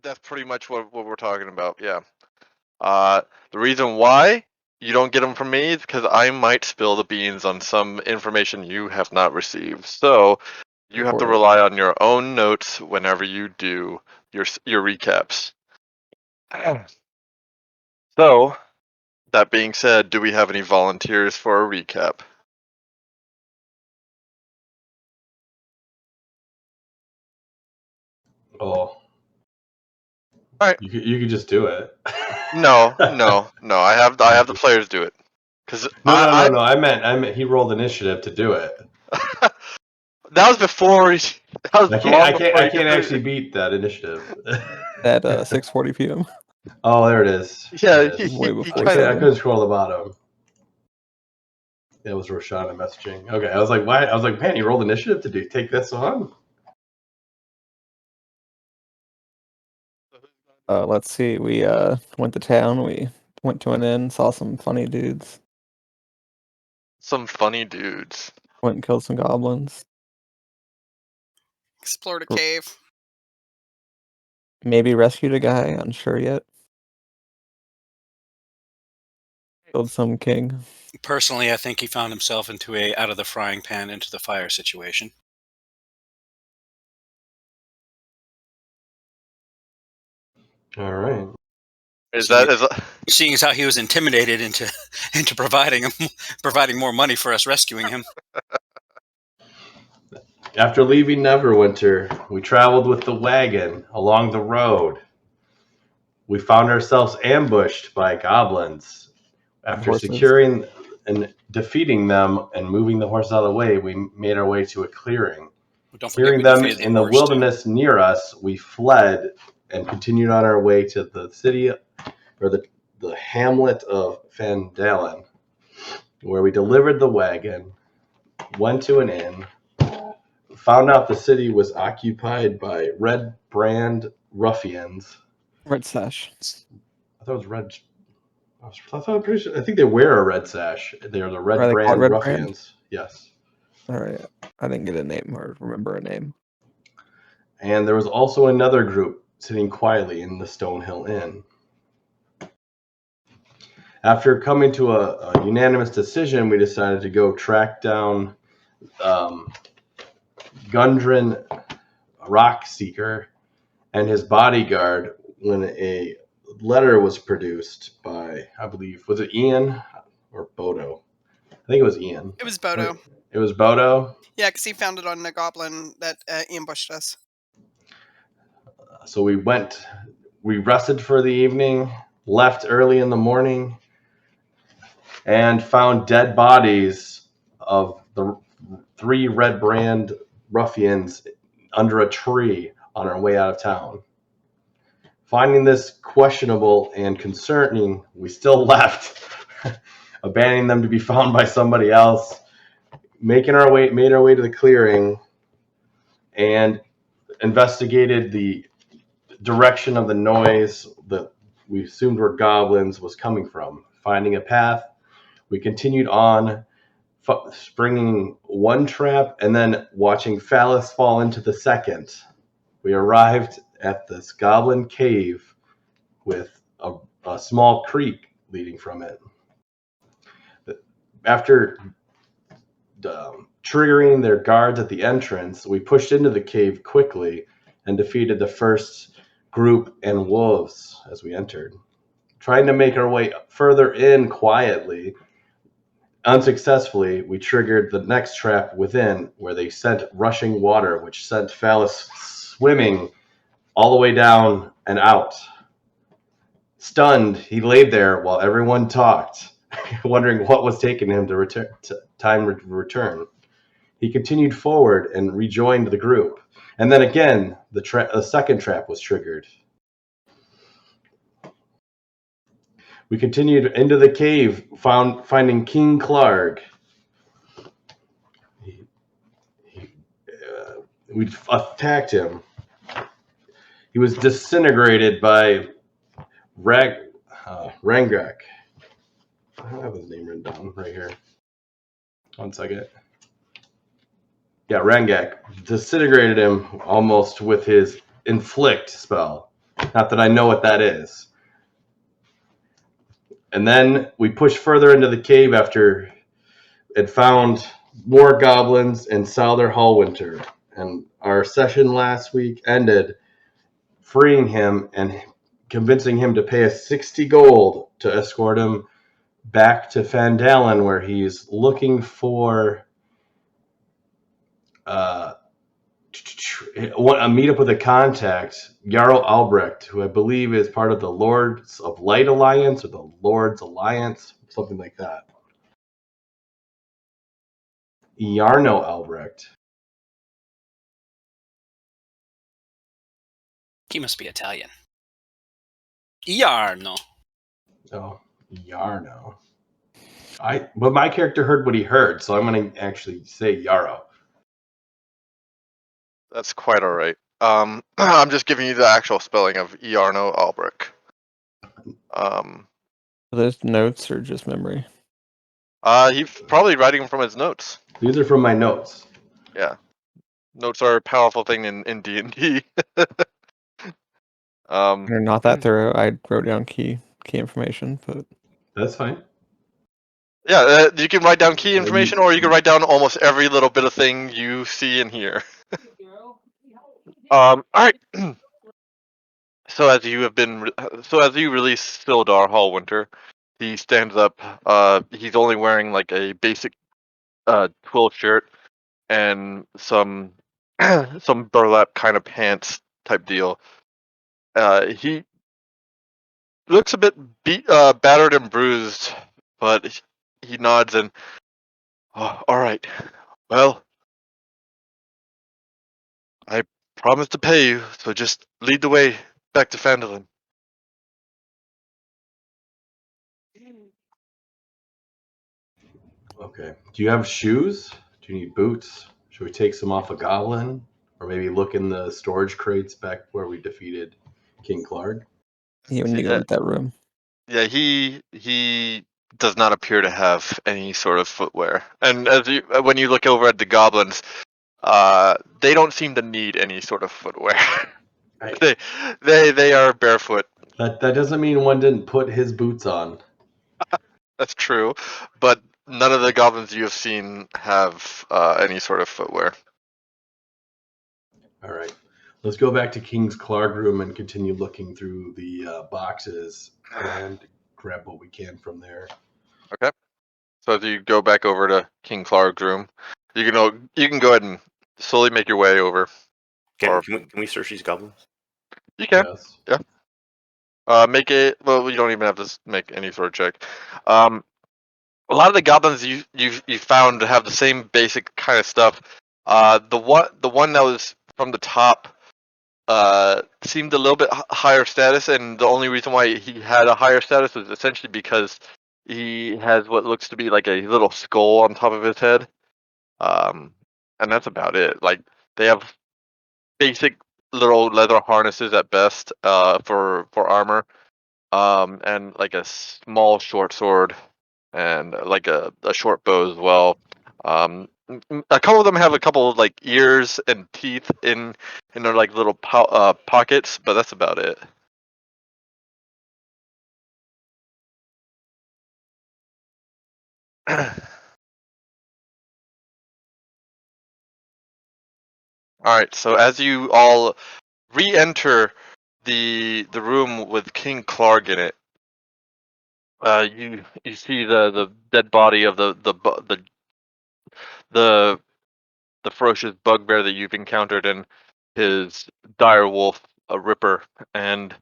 That's pretty much what we're talking about. Yeah. The reason why you don't get them from me is because I might spill the beans on some information you have not received. So you have to rely on your own notes whenever you do your recaps. So, that being said, do we have any volunteers for a recap? Oh. Alright. You could just do it. No. I have the players do it. Cause No. I meant he rolled initiative to do it. That was before he. That was I can't actually beat that initiative. At 6:40 p.m. Oh, there it is. Yeah, way before. I couldn't scroll the bottom. That was Roshana messaging. Okay, I was like, why? I was like, man, you rolled initiative to take this on? Let's see. We went to town. We went to an inn. Saw some funny dudes. Some funny dudes. Went and killed some goblins. Explored a cave. Maybe rescued a guy. Unsure yet. Killed some king. Personally, I think he found himself into a out of the frying pan into the fire situation. All right. Is that seeing as how he was intimidated into providing more money for us rescuing him? After leaving Neverwinter, we traveled with the wagon along the road. We found ourselves ambushed by goblins. After securing and defeating them and moving the horse out of the way, we made our way to a clearing. Hearing them in the wilderness near us, we fled and continued on our way to the city, or the hamlet of Phandelver, where we delivered the wagon, went to an inn, found out the city was occupied by Red Brand ruffians. Red sash. I thought it was red. I think they wear a red sash. They are the Red Brand ruffians. Yes. All right. I didn't get a name or remember a name. And there was also another group sitting quietly in the Stonehill Inn. After coming to a unanimous decision, we decided to go track down Gundren Rockseeker and his bodyguard when a letter was produced by, I believe, was it Ian or Bodo? I think it was Ian. It was Bodo. It was Bodo? Yeah, because he found it on the goblin that ambushed us. So we rested for the evening, left early in the morning, and found dead bodies of the 3 Red Brand ruffians under a tree on our way out of town. Finding this questionable and concerning, we still left, abandoning them to be found by somebody else, made our way to the clearing, and investigated the direction of the noise that we assumed were goblins was coming from. Finding a path, we continued on, springing one trap and then watching Phallus fall into the second. We arrived at this goblin cave with a small creek leading from it. After triggering their guards at the entrance, we pushed into the cave quickly and defeated the first group and wolves as we entered. Trying to make our way further in quietly, unsuccessfully, we triggered the next trap within, where they sent rushing water, which sent Phallus swimming all the way down and out. Stunned, he laid there while everyone talked, wondering what was taking him to return. He continued forward and rejoined the group. And then again, the second trap was triggered. We continued into the cave, finding King Clark. We attacked him. He was disintegrated by Rangak. I don't have his name written down right here. 1 second. Yeah, Rangak disintegrated him almost with his inflict spell. Not that I know what that is. And then we pushed further into the cave after it found more goblins and Souther Hallwinter. And our session last week ended freeing him and convincing him to pay us 60 gold to escort him back to Phandelver, where he's looking for a meetup with a contact, Jarl Albrecht, who I believe is part of the Lords of Light Alliance or the Lords Alliance, something like that. Jarno Albrecht. He must be Italian. Iarno. Oh, Jarno. But my character heard what he heard, so I'm going to actually say Yarrow. That's quite all right. I'm just giving you the actual spelling of Iarno Albrecht. Are those notes or just memory? He's probably writing them from his notes. These are from my notes. Yeah, notes are a powerful thing in D&D. They're not that thorough. I wrote down key information, but That's fine. Yeah, you can write down key information, or you can write down almost every little bit of thing you see and hear. All right. So as you release Sildar Hallwinter, he stands up. He's only wearing like a basic twill shirt and some some burlap kind of pants type deal. He looks a bit battered and bruised, but he nods and, oh, all right. Well, I promised to pay you, so just lead the way back to Phandelver. Okay. Do you have shoes? Do you need boots? Should we take some off a goblin? Or maybe look in the storage crates back where we defeated King Clark? yeah, we need to go look at that room. Yeah, he does not appear to have any sort of footwear. And when you look over at the goblins, they don't seem to need any sort of footwear. Right. They are barefoot. That doesn't mean one didn't put his boots on. That's true, but none of the goblins you have seen have any sort of footwear. All right. Let's go back to King's Clark room and continue looking through the boxes and grab what we can from there. Okay. So as you go back over to King Clark's room, you can go ahead and slowly make your way over. Can we search these goblins? You can. Yes. Yeah. Make it. Well, you don't even have to make any sort of check. A lot of the goblins you found have the same basic kind of stuff. The one that was from the top seemed a little bit higher status, and the only reason why he had a higher status was essentially because he has what looks to be like a little skull on top of his head. And that's about it. Like, they have basic little leather harnesses at best, for armor, and like a small short sword, and like a short bow as well. A couple of them have a couple of like ears and teeth in their like little pockets, but that's about it. All right, so as you all re-enter the room with King Clark in it, you see the dead body of the ferocious bugbear that you've encountered, and his dire wolf, a Ripper, and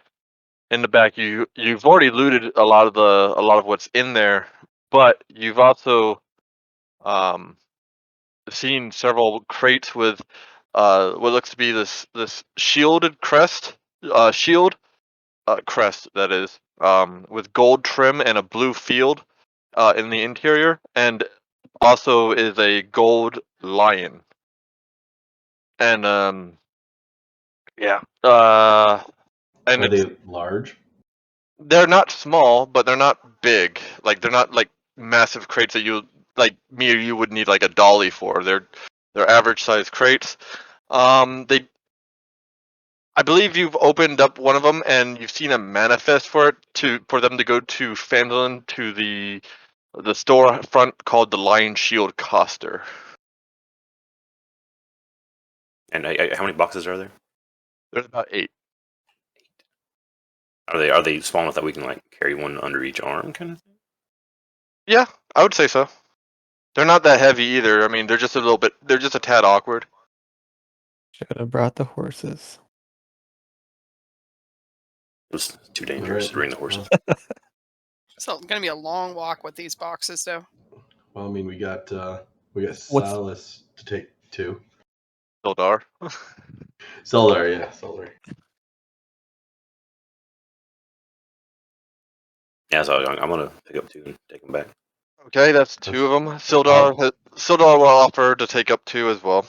in the back you've already looted a lot of what's in there, but you've also seen several crates with what looks to be this shielded shield crest, that is, with gold trim and a blue field in the interior, and also is a gold lion. And yeah, and Are they large? they're not small, but they're not big. Like, they're not like massive crates that you, like me or you, would need like a dolly for. They're average sized crates. They I believe you've opened up one of them and you've seen a manifest for them to go to Phandelver to the storefront called the Lion Shield Coster. And how many boxes are there? There's about 8. Are they small enough that we can like carry one under each arm, kind of thing? Yeah, I would say so. They're not that heavy either. I mean, they're just a tad awkward. Should have brought the horses. It was too dangerous to bring the horses. So it's gonna be a long walk with these boxes, though. Well, I mean, we got Silas to take 2. Sildar. Solar, yeah, Solar. Yeah, so I'm gonna pick up 2 and take them back. Okay, that's 2 of them. Sildar will offer to take up 2 as well.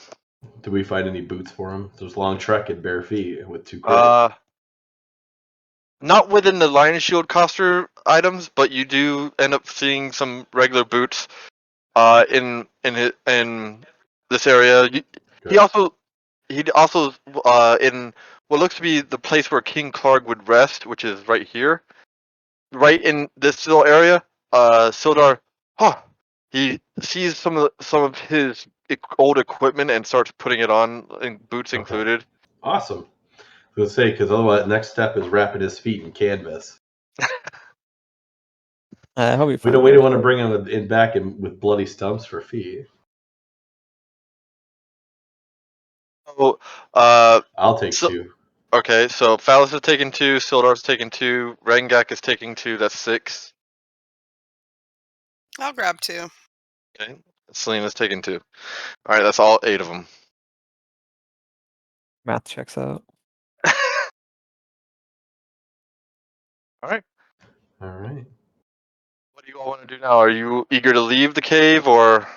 Did we find any boots for him? It was a long trek at bare feet with 2 crates. Not within the Lion Shield Coster items, but you do end up seeing some regular boots in this area. He also in what looks to be the place where King Clark would rest, which is right here, right in this little area. Sildar, he sees some of his old equipment and starts putting it on, boots included. Awesome. I was gonna say, because otherwise, next step is wrapping his feet in canvas. I hope We don't want to bring him back with bloody stumps for feet. So, I'll take 2. Okay, so Phallus is taking 2, Sildar's taking 2, Rengak is taking 2. That's 6. I'll grab 2. Okay, Selena's taking 2. All right, that's all 8 of them. Math checks out. All right. All right. What do you all want to do now? Are you eager to leave the cave, or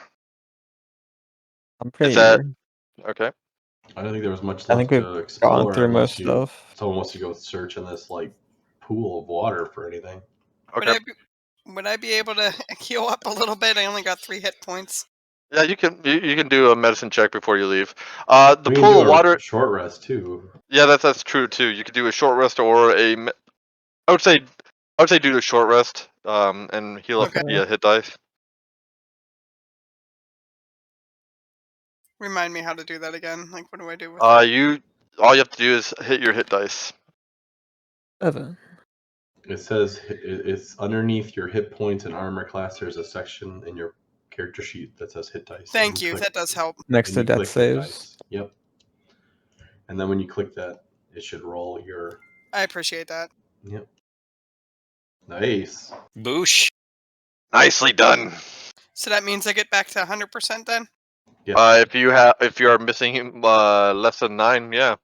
I'm pretty is that eager. okay? I don't think there was much I left think to we've explore. gone through unless most stuff. Someone wants to go search in this like pool of water for anything. Okay. Would I be able to heal up a little bit? I only got 3 hit points. Yeah, you can do a medicine check before you leave. The We can pool do of a water. short rest too. Yeah, that's true too. You could do a short rest or I would say do the short rest. And heal up Okay. via hit dice. Remind me how to do that again. Like, what do I do with All you have to do is hit your hit dice. 7. It says it's underneath your hit points and armor class. There's a section in your character sheet that says hit dice. Thank you. That does help. Next to you death click hit saves. dice. Yep. And then when you click that, it should roll your. I appreciate that. Yep. Nice. Boosh. Nicely done. So that means I get back to 100% then? Yes. If you are missing less than 9, yeah.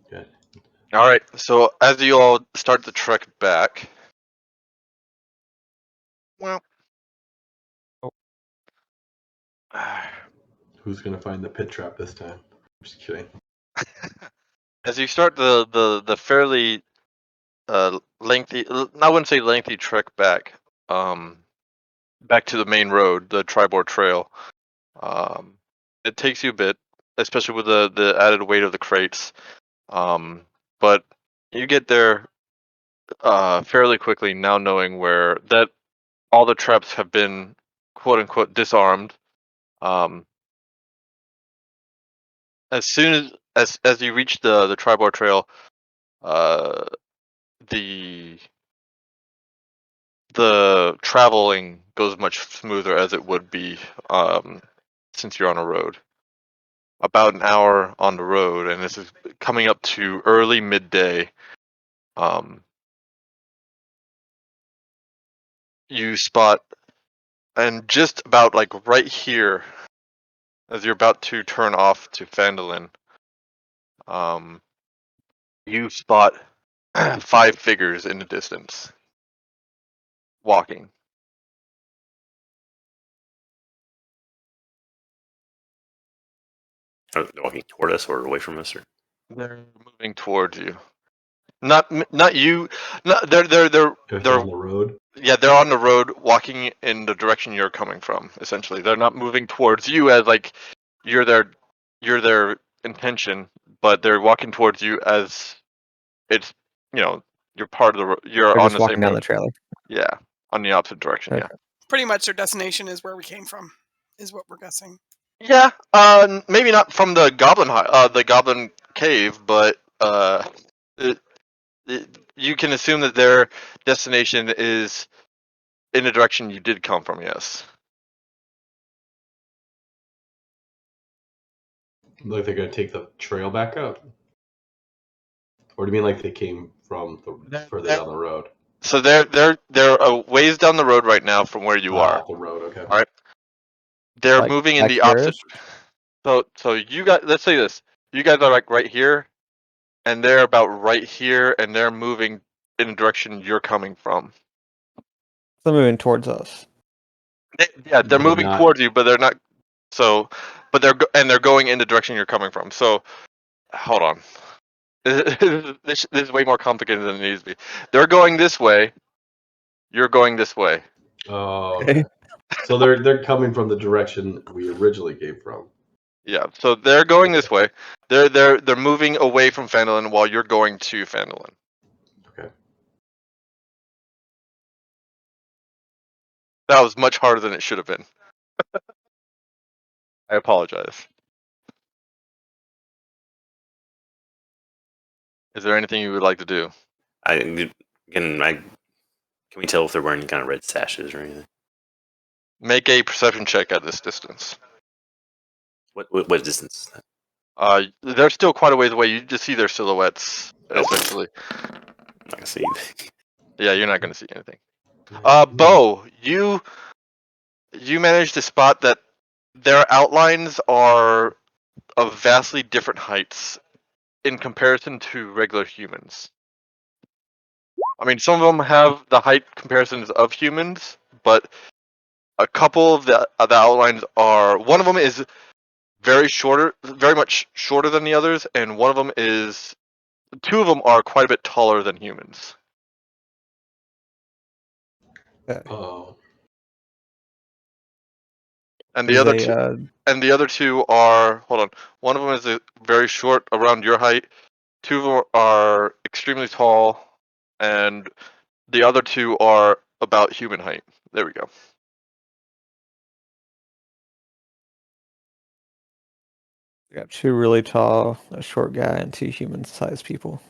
Good. All right. So as you all start the trek back, well, Who's gonna find the pit trap this time? I'm just kidding. as you start the fairly lengthy, I wouldn't say lengthy trek back, back to the main road, the Tribord Trail. It takes you a bit, especially with the added weight of the crates. But you get there fairly quickly, now knowing where that all the traps have been quote unquote disarmed. As soon as you reach the Tribord Trail, the traveling goes much smoother as it would be since you're on a road. About an hour on the road, and this is coming up to early midday. You spot, and just about like right here, as you're about to turn off to Phandelver, you spot 5 figures in the distance, walking. Are they walking toward us or away from us? Or? They're moving towards you. Not you. They're on the road. Yeah, they're on the road, walking in the direction you're coming from. Essentially, they're not moving towards you as like you're their intention. but they're walking towards you as it's you're part of you're They're on just the walking same down road. the trailer. Yeah, on the opposite direction. Okay. Yeah. Pretty much their destination is where we came from, is what we're guessing. Yeah. Maybe not from the goblin cave, but you can assume that their destination is in the direction you did come from. Yes. Like they're gonna take the trail back out, or do you mean like they came from the further down the road? So they're a ways down the road right now from where you are. The road. Okay. All right. They're Like, moving in back the opposite. here-ish? So you guys, let's say this. You guys are like right here, and they're about right here, and they're moving in the direction you're coming from. They're moving towards us. They're They're moving not- towards you, but they're not. So, but they're going in the direction you're coming from. So, hold on. This is way more complicated than it needs to be. They're going this way. You're going this way. Oh, Okay. okay. So they're coming from the direction we originally came from. Yeah. So they're going this way. They're moving away from Phandelver while you're going to Phandelver. Okay. That was much harder than it should have been. I apologize. Is there anything you would like to do? Can we tell if they're wearing any kind of red sashes or anything? Make a perception check at this distance. What distance is that? They're still quite a ways away. You just see their silhouettes, essentially. I'm not gonna see anything. Yeah, you're not going to see anything. Bo, you managed to spot that their outlines are of vastly different heights in comparison to regular humans. I mean, some of them have the height comparisons of humans, but a couple of the outlines are. One of them is very much shorter than the others, and one of them is. Two of them are quite a bit taller than humans. Okay. Oh. And the Is other a, two, and the other two are. Hold on. One of them is very short, around your height. Two of them are extremely tall, and the other two are about human height. There we go. we got two really tall, a short guy, and two human-sized people.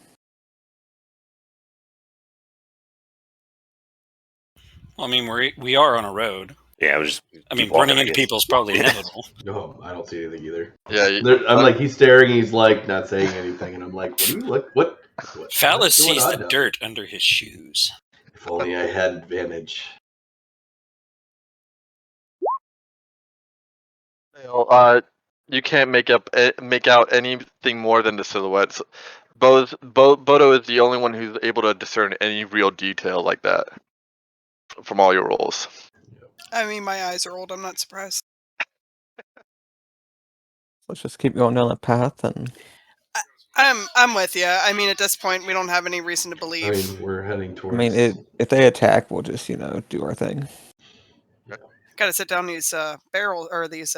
Well, I mean, we are on a road. Yeah, I was just. I mean, keep walking, running I into guess. people is probably Yeah. inevitable. No, I don't see anything either. Yeah. I'm like, he's staring. He's like not saying anything, and I'm like, what do you look? What? Phallus what's going sees on the now? dirt under his shoes. If only I had advantage. You can't make out anything more than the silhouettes. Bodo is the only one who's able to discern any real detail like that from all your rolls. I mean, my eyes are old. I'm not surprised. Let's just keep going down the path, and I'm with you. I mean, at this point, we don't have any reason to I believe. mean, we're heading I towards. mean, if they attack, we'll just do our thing. Got to sit down these barrels or these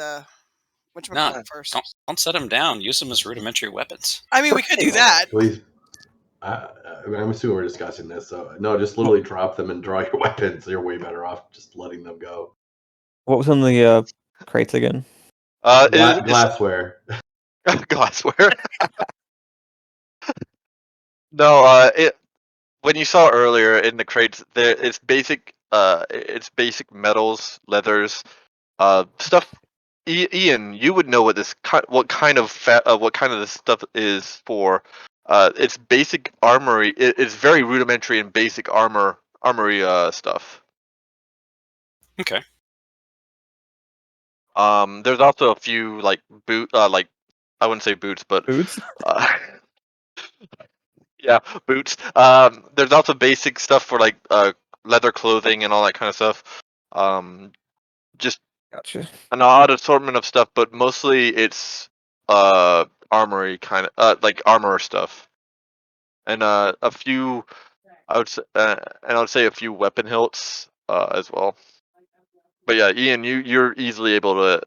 which one No, first? don't set them down. Use them as rudimentary weapons. I mean, we could do that. Please. I'm assuming we're discussing this, so no, just literally drop them and draw your weapons. You're way better off just letting them go. What was in the crates again? Glassware. Glassware. No, when you saw earlier in the crates, it's basic metals, leathers, stuff. Ian, you would know what what kind of this stuff is for. It's basic armory. It's very rudimentary and basic armory stuff. Okay. There's also a few like like I wouldn't say boots, but Boots? yeah, boots. There's also basic stuff for like leather clothing and all that kind of stuff. Just Gotcha. an odd assortment of stuff, but mostly it's armory kind of like armor stuff, and a few. I would say a few weapon hilts as well. But yeah, Ian, you're easily able to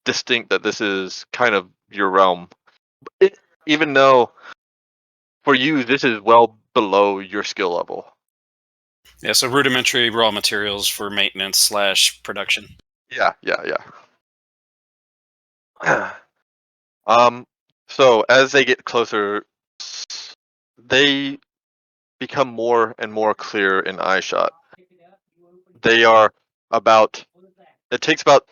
distinct that this is kind of your realm. even though for you this is well below your skill level. Yeah, so rudimentary raw materials for maintenance / production. Yeah. So as they get closer, they become more and more clear in eye shot. They are about. It takes about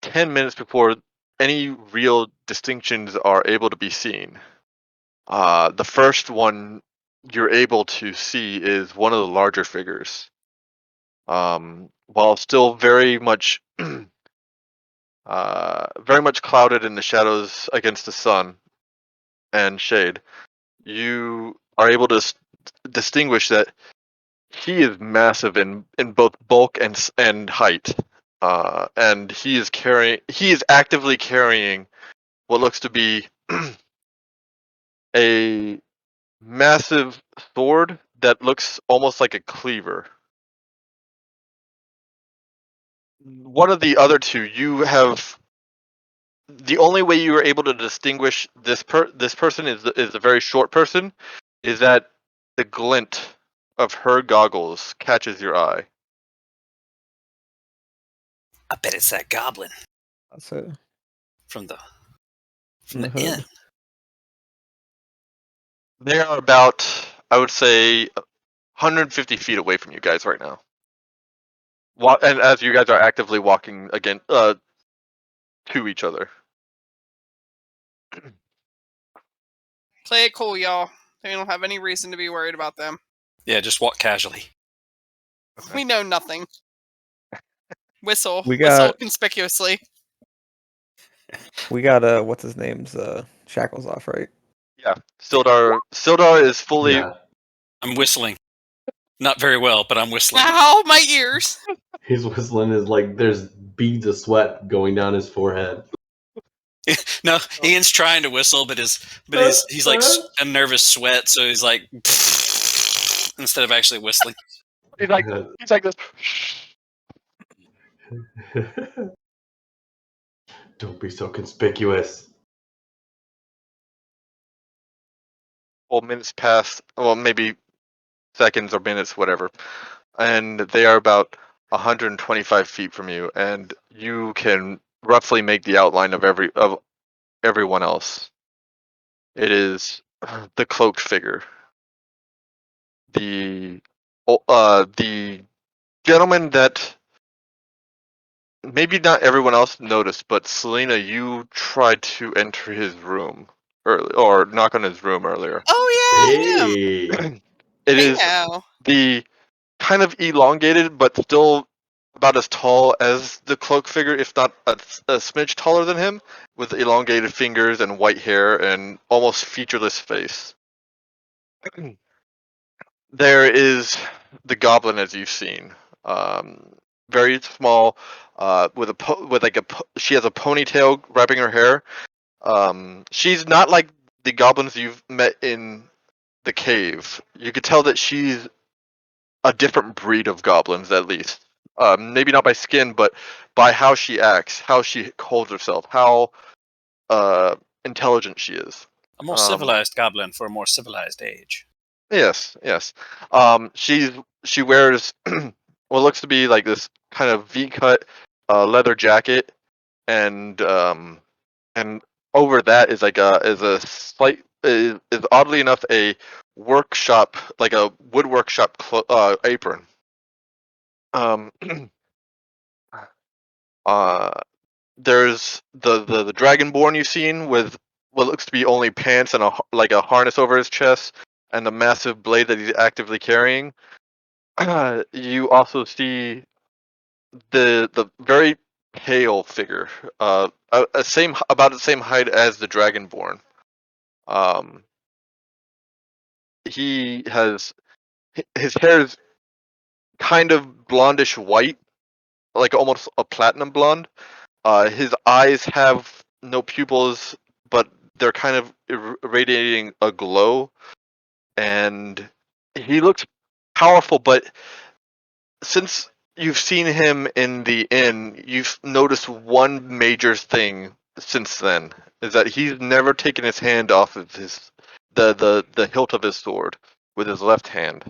10 minutes before any real distinctions are able to be seen. The first one you're able to see is one of the larger figures. While still very much clouded in the shadows against the sun and shade, you are able to distinguish that he is massive in both bulk and height, and he is actively carrying what looks to be a massive sword that looks almost like a cleaver. One of the other two, you have the only way you are able to distinguish this person is a very short person, is that the glint of her goggles catches your eye. I bet it's that goblin So from the the hood. inn. They are about, I would say, 150 feet away from you guys right now. And as you guys are actively walking again to each other. Play it cool, y'all. We don't have any reason to be worried about them. Yeah, just walk casually. We know nothing. Whistle. We Whistle got- conspicuously. We got what's his name's shackles off, right? Yeah, Sildar is fully. Yeah, I'm whistling. Not very well, but I'm whistling. Ow, my ears! he's whistling. Is like there's beads of sweat going down his forehead. No, Ian's trying to whistle, but he's like a nervous sweat, so he's like instead of actually whistling. He's like this. Don't be so conspicuous. Well, minutes pass. Well, maybe seconds or minutes, whatever, and they are about 125 feet from you, and you can roughly make the outline of everyone else. It is the cloaked figure, the gentleman that maybe not everyone else noticed, but Selena, you tried to enter his room early, or knock on his room earlier. Oh yeah, him. Hey, It Hey is now. the kind of elongated, but still about as tall as the cloak figure, if not a smidge taller than him, with elongated fingers and white hair and almost featureless face. There is the goblin, as you've seen, very small, she has a ponytail wrapping her hair. She's not like the goblins you've met in the cave. You could tell that she's a different breed of goblins, at least. Maybe not by skin, but by how she acts, how she holds herself, how intelligent she is. A more civilized goblin for a more civilized age. Yes. She wears what looks to be like this kind of V-cut leather jacket, and over that is a slight is oddly enough a workshop, like a wood workshop apron. There's the dragonborn you've seen with what looks to be only pants and a harness over his chest and the massive blade that he's actively carrying. You also see the very pale figure, about the same height as the dragonborn. He has his hair is kind of blondish white, like almost a platinum blonde. His eyes have no pupils, but they're kind of irradiating a glow, and he looks powerful. But since you've seen him in the inn, you've noticed one major thing since then is that he's never taken his hand off of the hilt of his sword with his left hand.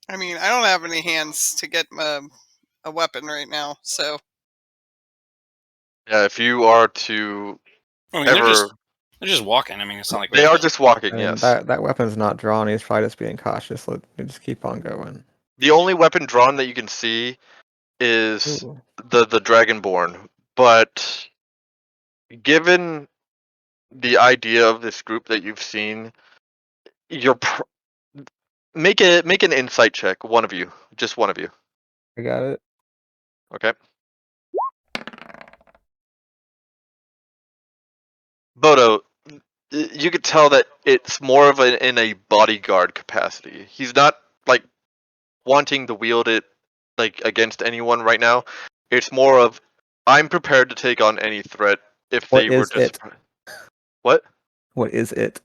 I mean, I don't have any hands to get a weapon right now, so Yeah, if you are to I mean, ever, they're just walking. I mean, it's not like we they have are to. just walking. I mean, Yes, that weapon's not drawn. He's probably just being cautious. Let me just keep on going. the only weapon drawn that you can see is Ooh. the Dragonborn. But given the idea of this group that you've seen, you're make an insight check. One of you, just one of you. I got it. Okay. Bodo, you could tell that it's more of in a bodyguard capacity. He's not like wanting to wield it like against anyone right now. It's more of I'm prepared to take on any threat if What they were is just it? what? What is it?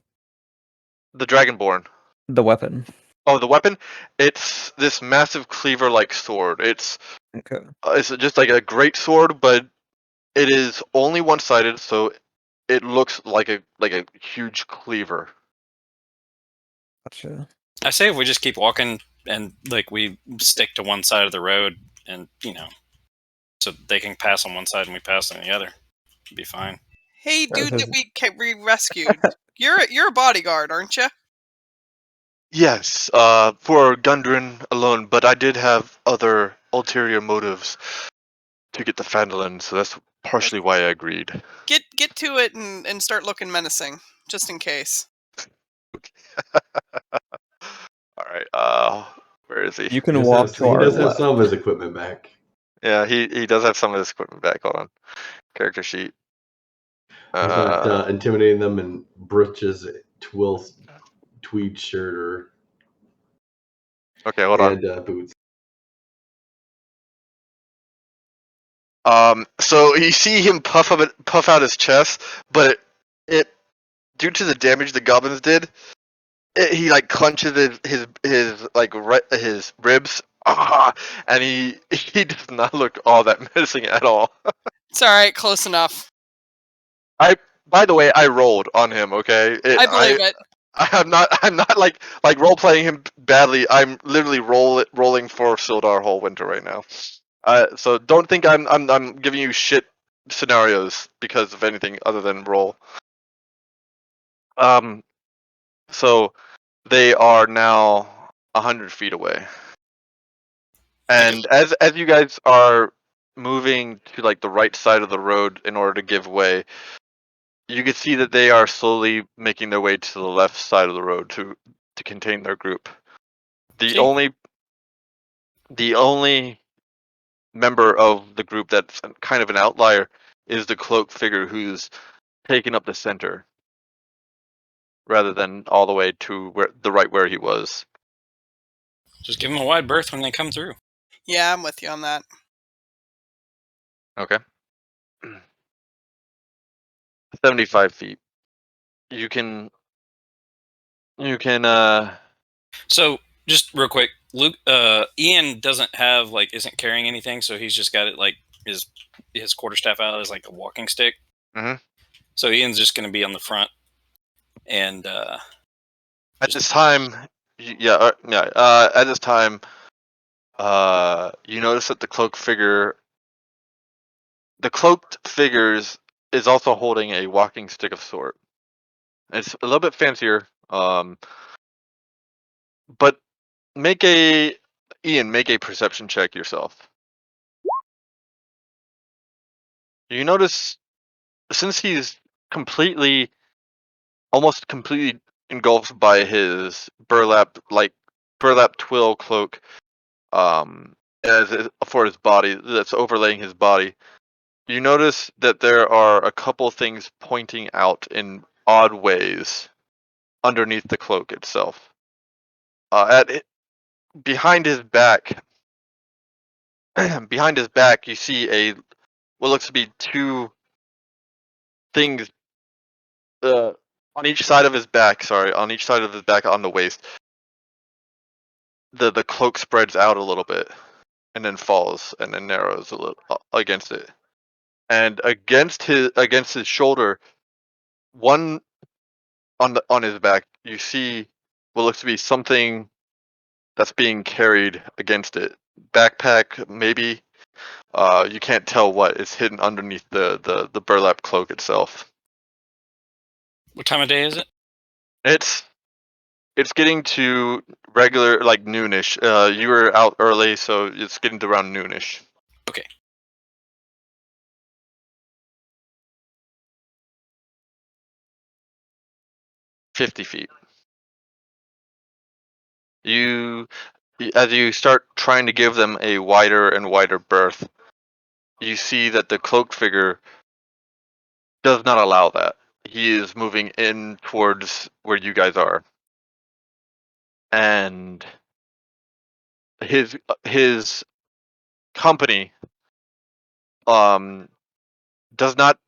The Dragonborn. The weapon. Oh, the weapon? It's this massive cleaver-like sword. Okay. It's just like a great sword, but it is only one-sided, so it looks like a huge cleaver. Gotcha. I say if we just keep walking and like we stick to one side of the road, and so they can pass on one side and we pass on the other, it'd be fine. hey, That dude, that says- we rescued. You're a bodyguard, aren't you? Yes, for Gundren alone, but I did have other ulterior motives to get the Phandalin, so that's partially why I agreed. Get to it and start looking menacing, just in case. Alright, where is he? You can walk to He our does have left. some of his equipment back. Yeah, he does have some of his equipment back. Hold on. Character sheet. He's not intimidating them in breeches, tweed shirt, Okay, hold on. and boots. So you see him puff out his chest, but it due to the damage the goblins did, he like clenches his ribs, and he does not look all that menacing at all. It's all right, close enough. By the way, I rolled on him. Okay, I believe it. I'm not like role playing him badly. I'm literally rolling for Sildar Hallwinter right now. So don't think I'm giving you shit scenarios because of anything other than roll. So they are now 100 feet away, and as you guys are moving to like the right side of the road in order to give way, you can see that they are slowly making their way to the left side of the road to contain their group. The See? only member of the group that's kind of an outlier is the cloaked figure who's taken up the center rather than all the way to where he was. Just give them a wide berth when they come through. Yeah, I'm with you on that. Okay. 75 feet. You can So just real quick, Luke, Ian isn't carrying anything, so he's just got it like his quarterstaff out as like a walking stick. Mhm. So Ian's just going to be on the front, and at this time, at this time, you notice that the cloaked figures is also holding a walking stick of sort. It's a little bit fancier, but make a perception check yourself. You notice since he's almost completely engulfed by his burlap twill cloak, for his body that's overlaying his body. You notice that there are a couple things pointing out in odd ways underneath the cloak itself. Behind his back, you see what looks to be two things on each side of his back. Sorry, on each side of his back on the waist. The cloak spreads out a little bit, and then falls, and then narrows a little against it. And against his shoulder, one on his back, you see what looks to be something that's being carried against it. Backpack, maybe. You can't tell what is hidden underneath the burlap cloak itself. What time of day is it? It's getting to regular, like, noonish. You were out early, so it's getting to around noonish. Okay. $50. As you start trying to give them a wider and wider berth, you see that the cloaked figure does not allow that. He is moving in towards where you guys are, and his company does not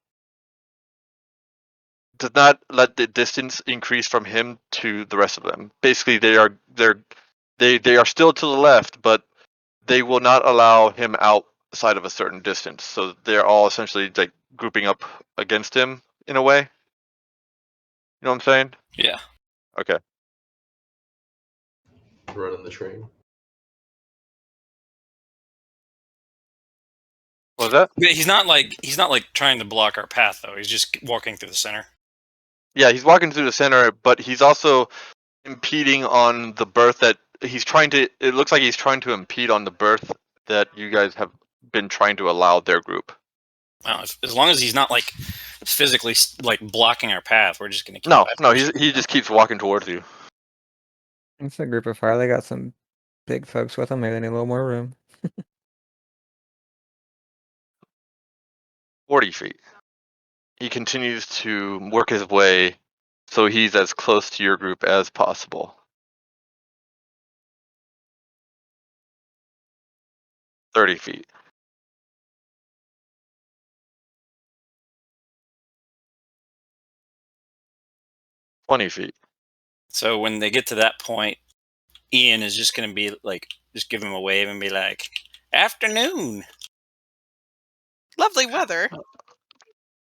let the distance increase from him to the rest of them. Basically, they are still to the left, but they will not allow him outside of a certain distance. So they're all essentially like grouping up against him in a way. You know what I'm saying? Yeah. Okay. Running the train. What was that? But he's not like trying to block our path though. He's just walking through the center. Yeah, he's walking through the center, but he's also impeding on the berth that he's trying to. It looks like he's trying to impede on the berth that you guys have been trying to allow their group. Well, as long as he's not like physically like blocking our path, we're just gonna keep. No, he just keeps walking towards you. It's a group of 5. They got some big folks with them. Maybe they need a little more room. 40 feet. He continues to work his way so he's as close to your group as possible. 30 feet. 20 feet. So when they get to that point, Ian is just gonna be like, just give him a wave and be like, "Afternoon." Lovely weather.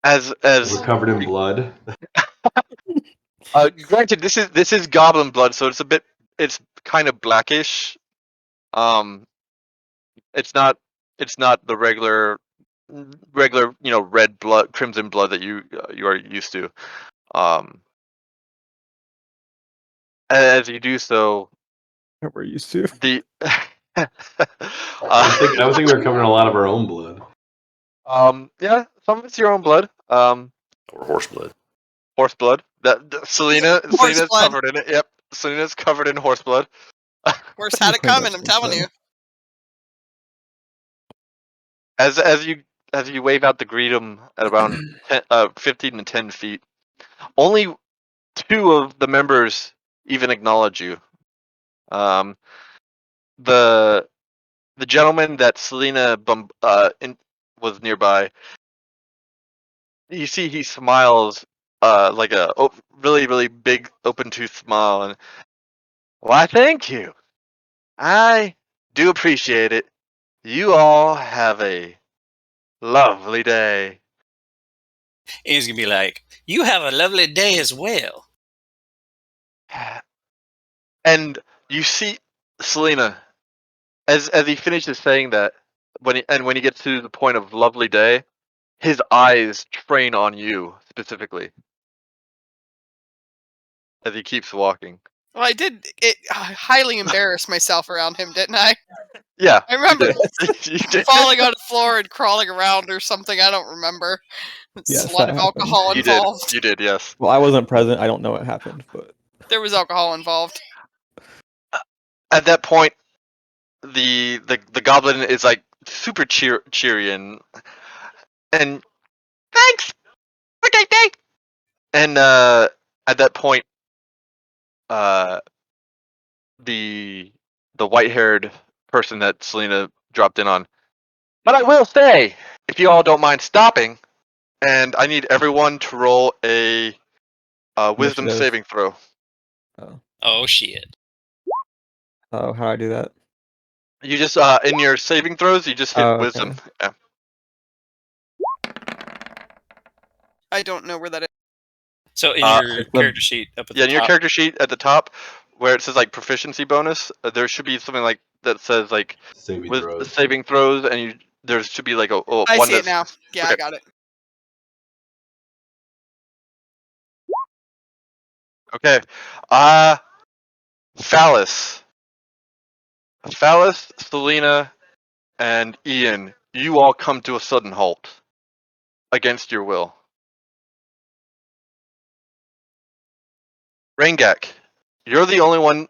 As We're covered in blood. granted, this is goblin blood, so it's kind of blackish. It's not the regular red blood, crimson blood that you are used to. As you do so, That we're used to. the I was thinking we were covering a lot of our own blood. yeah, some of it's your own blood. Or horse blood. Horse blood. Selena's blood. covered in it. Yep, Selena's covered in horse blood. Horse had it Cleaned up coming, I'm since telling then. you. As you wave out to greet him at around 15 to 10 feet, only 2 of the members even acknowledge you. The gentleman that Selena was nearby, you see he smiles like a really, really big open tooth smile, and why, thank you. I do appreciate it. You all have a lovely day. Ian's gonna be like, "You have a lovely day as well." And you see Selena as he finishes saying that, when he gets to the point of lovely day, his eyes train on you specifically as he keeps walking. Well, I did highly embarrass myself around him, didn't I? Yeah, I remember you did. falling on the floor and crawling around or something. I don't remember. It's Yes, a lot that of happened. alcohol You did. involved. You did. Yes. Well, I wasn't present. I don't know what happened, but There was alcohol involved. At that point, the goblin is like super cheery and thanks. Okay, day. And at that point, the white-haired person that Selena dropped in on. But I will say, if you all don't mind stopping, and I need everyone to roll a wisdom Initiative. saving throw. Oh shit. Oh, how do I do that? You just in your saving throws, you just hit Oh, okay. wisdom. Yeah. I don't know where that is. So in Uh, your It's the- character sheet up at Yeah, the in your top. character sheet at the top, where it says like proficiency bonus, there should be something like that says like Saving with throws. saving throws, and there should be like a I one see it that's now. Yeah, okay. I got it. Okay. Phallus, Selena, and Ian, you all come to a sudden halt against your will. Rangak, you're the only one.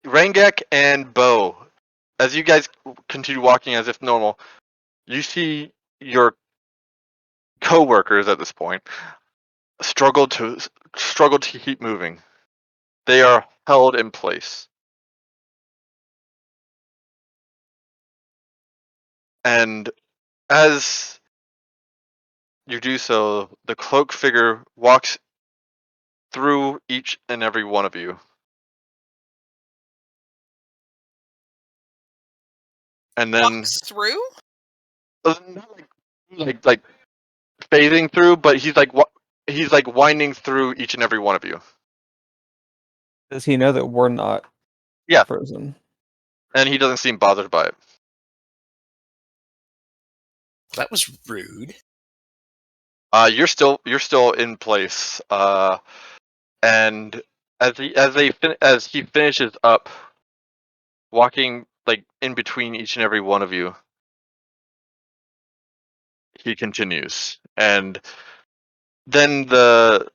Rangak and Bo, as you guys continue walking as if normal, you see your co-workers at this point struggle to keep moving. They are held in place. And as you do so, the cloaked figure walks through each and every one of you. And then Walks through? not like phasing through, but he's like winding through each and every one of you. Does he know that we're not Yeah. frozen? And he doesn't seem bothered by it. That was rude. You're still in place. And as he finishes up walking like in between each and every one of you, he continues. And then the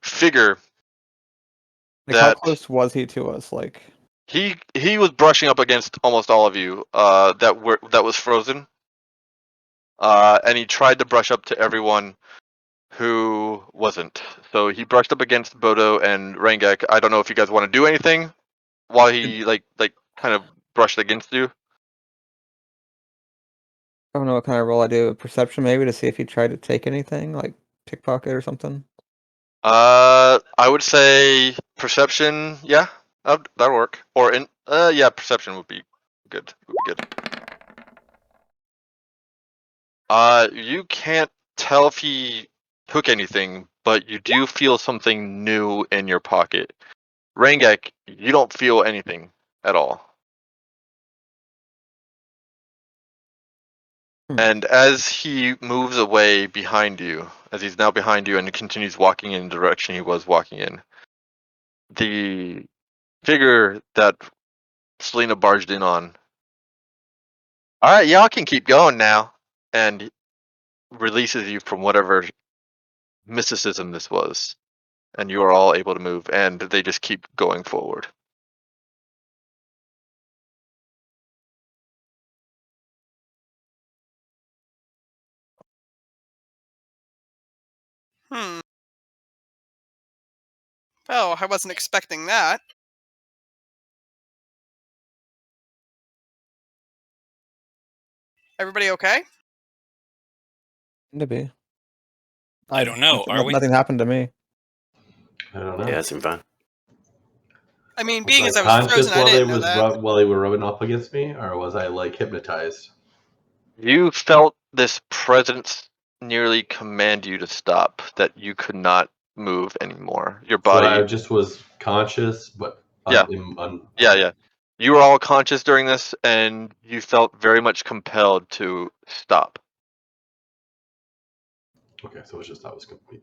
figure Like, how that close was he to us? Like, he was brushing up against almost all of you that was frozen. And he tried to brush up to everyone who wasn't. So he brushed up against Bodo and Rangek. I don't know if you guys want to do anything while he like kind of brushed against you. I don't know what kind of roll I do. Perception, maybe, to see if he tried to take anything, like pickpocket or something. I would say perception. Yeah, that'd work. Or yeah, perception would be good. You can't tell if he took anything, but you do feel something new in your pocket. Rangek, you don't feel anything at all. And as he moves away behind you, as he's now behind you and continues walking in the direction he was walking in, the figure that Selena barged in on. All right, y'all can keep going now, and releases you from whatever mysticism this was, and you are all able to move, and they just keep going forward. Hmm. Oh, I wasn't expecting that. Everybody okay? Maybe. I don't know. Are we? Nothing happened to me. I don't know. Yeah, that seemed fine. I mean, Was being I as I was conscious frozen, I while didn't know that. while they were rubbing up against me, or was I like hypnotized? You felt this presence nearly command you to stop, that you could not move anymore. Your So I body, just was conscious, but yeah. Yeah. You were all conscious during this, and you felt very much compelled to stop. Okay, so it's just I was complete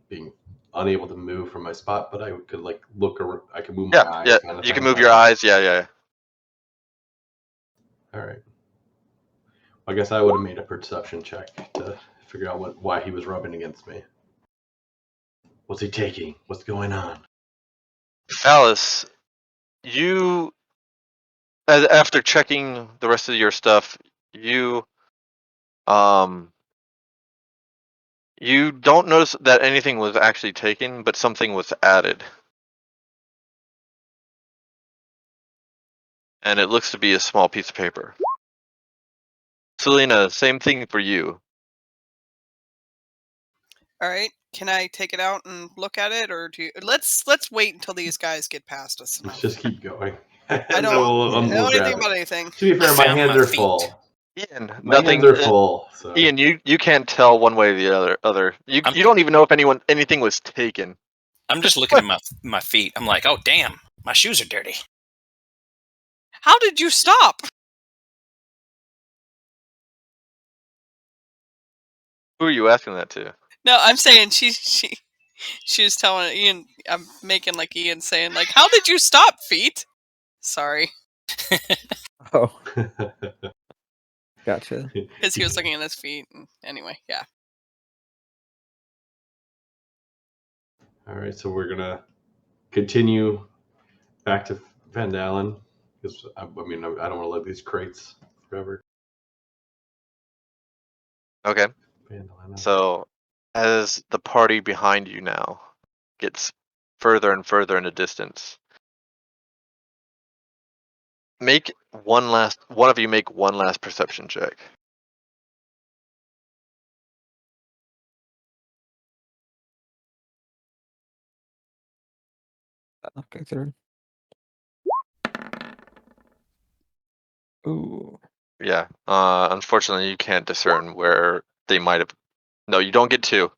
being unable to move from my spot, but I could like look around. I could move my eyes. Yeah. Kind of You can thing. move your eyes. Yeah. All right. I guess I would have made a perception check to figure out why he was rubbing against me. What's he taking? What's going on? Phallus, after checking the rest of your stuff, you don't notice that anything was actually taken, but something was added. And it looks to be a small piece of paper. Selena, same thing for you. All right. Can I take it out and look at it, or do you... let's wait until these guys get past us? Let's just keep going. I don't We'll know grab anything it. about anything. To be fair, my found hands my are feet. full. Ian, My nothing. hands are full. So. Ian, you can't tell one way or the other. You don't even know if anything was taken. I'm just looking at my feet. I'm like, oh damn, my shoes are dirty. How did you stop? Who are you asking that to? No, I'm saying she was telling Ian. I'm making like Ian saying like, "How did you stop, feet?" Sorry, Oh, gotcha. because he was looking at his feet. And anyway, yeah. All right, so we're gonna continue back to Vandalen because I mean I don't want to live these crates forever. Okay. Vandalen. So, as the party behind you now gets further and further in the distance, one of you make one last perception check. Okay, third. Ooh. Yeah. Unfortunately, you can't discern where they might have. No, you don't get two.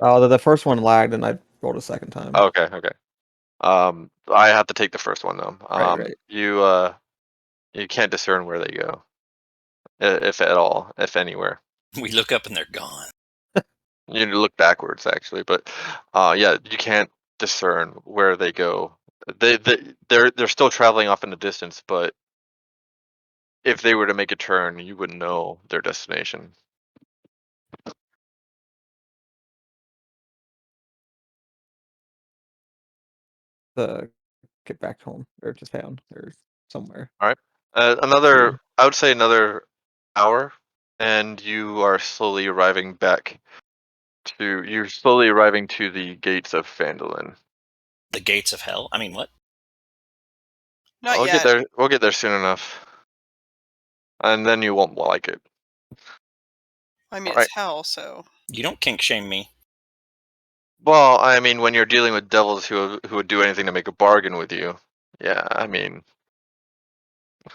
Oh, the first one lagged, and I rolled a second time. Okay. I have to take the first one though. Right. You can't discern where they go, if at all, if anywhere. We look up and they're gone. You need to look backwards actually, but yeah, you can't discern where they go. They're still traveling off in the distance, but if they were to make a turn, you wouldn't know their destination. Get back home or to town or somewhere. All right. I would say another hour, and you're slowly arriving to the gates of Phandelver. The gates of hell. I mean, what? Not We'll yet. get there. We'll get there soon enough, and then you won't like it. I mean, Alright. it's hell, so You don't kink shame me. Well, I mean, when you're dealing with devils who would do anything to make a bargain with you, yeah, I mean,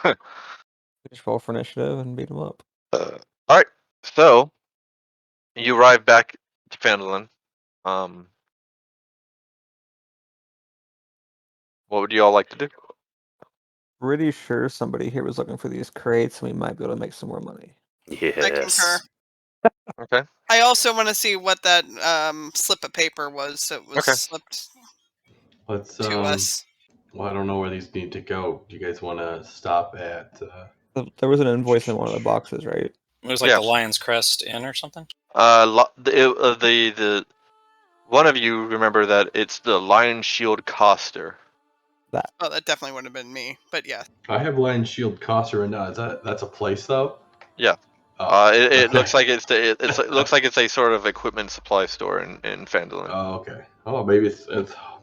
Just roll for initiative and beat them up. all right. So you arrive back to Phandalin. What would you all like to do? Pretty sure somebody here was looking for these crates, and we might be able to make some more money. I concur. Yes. Okay. I also want to see what that slip of paper was that was Okay. slipped Let's to us. Well, I don't know where these need to go. Do you guys want to stop at? There was an invoice in one of the boxes, right? It was like Yeah. the Lion's Crest Inn or something. The one of you remember that it's the Lion Shield Coster. Oh, that definitely wouldn't have been me, but yeah. I have Lion Shield Coster and that's a place though. Yeah. Oh, It looks like it looks like it's a sort of equipment supply store in Phandalin. Oh, okay. Oh, maybe it's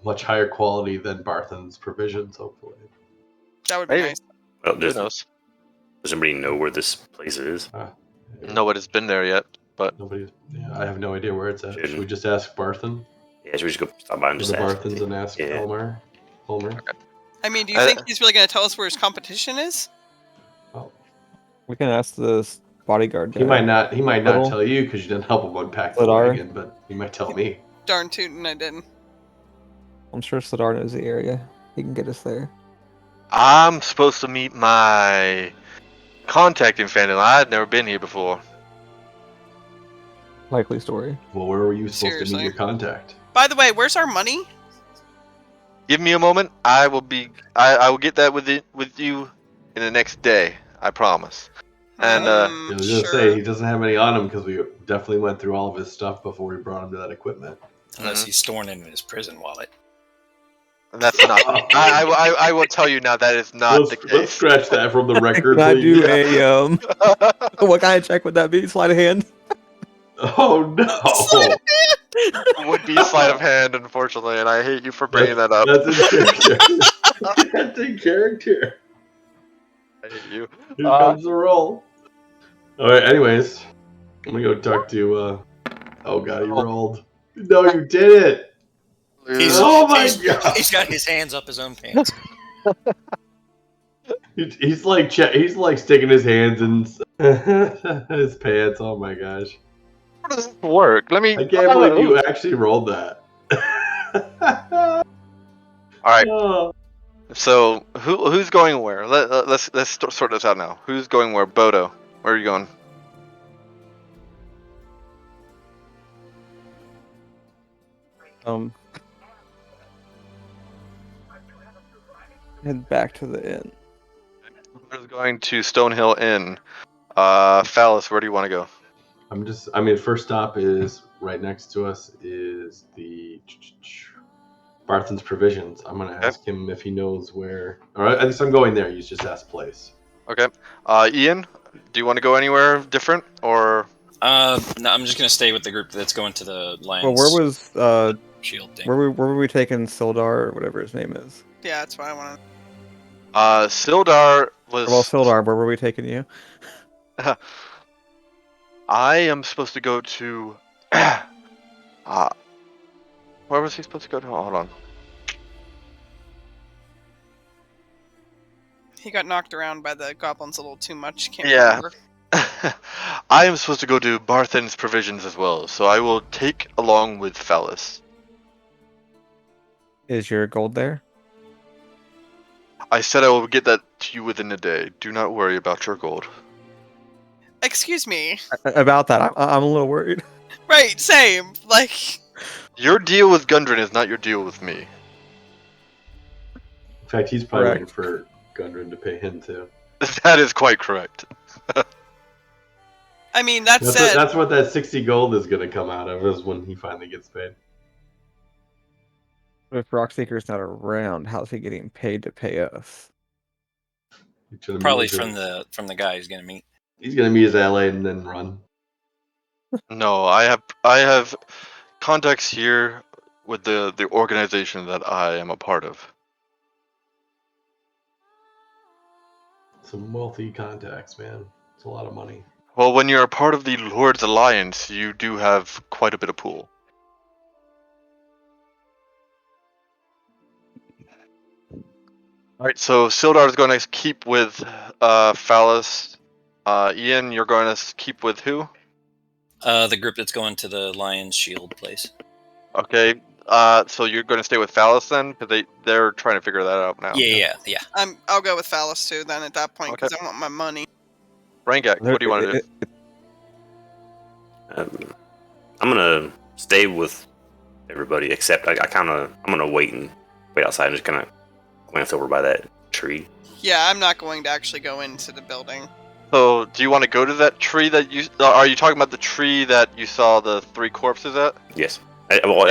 much higher quality than Barthen's provisions. Hopefully. That would be Maybe. nice. Well, Who does knows? anybody know where this place is? Nobody's been there yet, but Nobody. Yeah, I have no idea where it's at. Shouldn't. Should we just ask Barthen? Yeah, should we just go stop by and Go just to ask? Barthen's and ask Yeah. Homer. I mean, do you I- think he's really going to tell us where his competition is? Oh, We can ask this bodyguard guy. he might not. He might not Little. tell you because you didn't help him unpack the Sladar. wagon, but he might tell me. Darn tootin' I didn't. I'm sure Sladar knows the area. He can get us there. I'm supposed to meet my contact in Phandalin. I've never been here before. Likely story. Well, where were you supposed to Seriously. meet your contact? By the way, where's our money? Give me a moment. I will get that with you in the next day. I promise. And I was gonna sure. say he doesn't have any on him because we definitely went through all of his stuff before we brought him to that equipment. Unless he's storing it in his prison wallet. that's not. I will tell you now that is not the Let's case. scratch that from the record. Can I do please. a what kind of check would that be? Sleight of hand? Oh no! Would be sleight of hand, unfortunately, and I hate you for bringing that up. That's in character. That's in character. I hate you. Here comes the roll. All right. Anyways, I'm gonna go talk to. Oh god, he rolled. No, you did it. Oh my god. He's got his hands up his own pants. He's like sticking his hands in his pants. Oh my gosh. How does this work? Let me. I can't believe you actually rolled that. All right. Oh. So who's going where? Let's sort this out now. Who's going where? Bodo, where are you going? Head back to the inn. Bodo's going to Stonehill Inn. Phallus, where do you want to go? First stop is right next to us is the Barthen's Provisions. I'm gonna ask him if he knows where. Or at least I'm going there. You just ask place. Okay. Ian, do you want to go anywhere different or? No, I'm just gonna stay with the group that's going to the Lions. Well, where was Shield thing? where were we taking Sildar or whatever his name is? Yeah, that's what I want. Sildar was. Well, Sildar, where were we taking you? I am supposed to go to. Where was he supposed to go to? Hold on. He got knocked around by the goblins a little too much. Can't Yeah. remember. I am supposed to go to Barthen's Provisions as well, so I will take along with Phallus. Is your gold there? I said I will get that to you within a day. Do not worry about your gold. Excuse me. About that, I'm a little worried. Right, same. Like, Your deal with Gundren is not your deal with me. In fact, he's probably Correct. waiting for Gundren to pay him too. That is quite correct. I mean, that's That's what that 60 gold is gonna come out of, is when he finally gets paid. If Rockseeker's not around, how's he getting paid to pay us? Probably from the guy he's gonna meet. He's gonna meet his ally and then run. No, I have contacts here with the organization that I am a part of. Some wealthy contacts, man. It's a lot of money. Well, when you're a part of the Lord's Alliance, you do have quite a bit of pool. Alright, so Sildar is going to keep with Phallus. Ian, you're going to keep with who? The group that's going to the Lions Shield place. Okay, so you're going to stay with Phallus then? Because they're trying to figure that out now. Yeah. I'll go with Phallus too. Then at that point, because I want my money. Rangak, what do you want to do? I'm gonna stay with everybody except I'm gonna wait outside and just kind of glance over by that tree. Yeah, I'm not going to actually go into the building. So, do you want to go to that tree that you... Are you talking about the tree that you saw the 3 corpses at? Yes. I don't want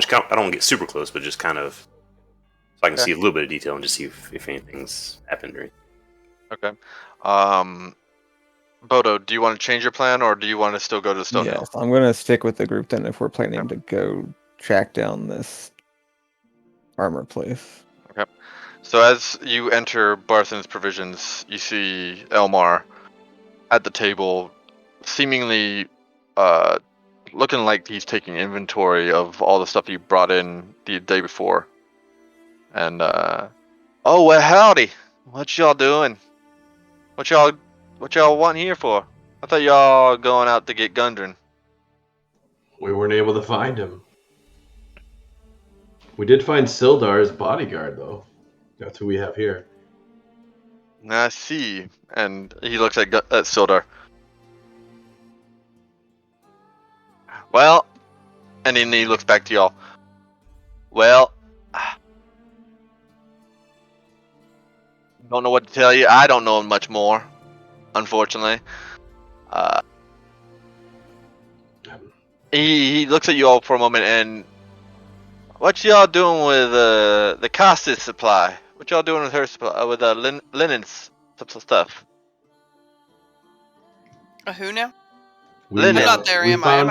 to get super close, but just kind of so I can see a little bit of detail and just see if anything's happened or anything. Okay. Bodo, do you want to change your plan, or do you want to still go to Stonehill? Yes, I'm going to stick with the group then if we're planning to go track down this armor place. Okay. So as you enter Barthen's Provisions, you see Elmar at the table, seemingly looking like he's taking inventory of all the stuff he brought in the day before. And, oh, well, howdy. What y'all doing? What y'all want here for? I thought y'all going out to get Gundren. We weren't able to find him. We did find Sildar's bodyguard, though. That's who we have here. I see. And he looks at Sildar. Well, and then he looks back to y'all. Well, don't know what to tell you. I don't know much more, unfortunately. He looks at you all for a moment and, what y'all doing with the Costas supply? What y'all doing with her supply, with the linens stuff? Who now? Linen. I'm not there, am I? I'm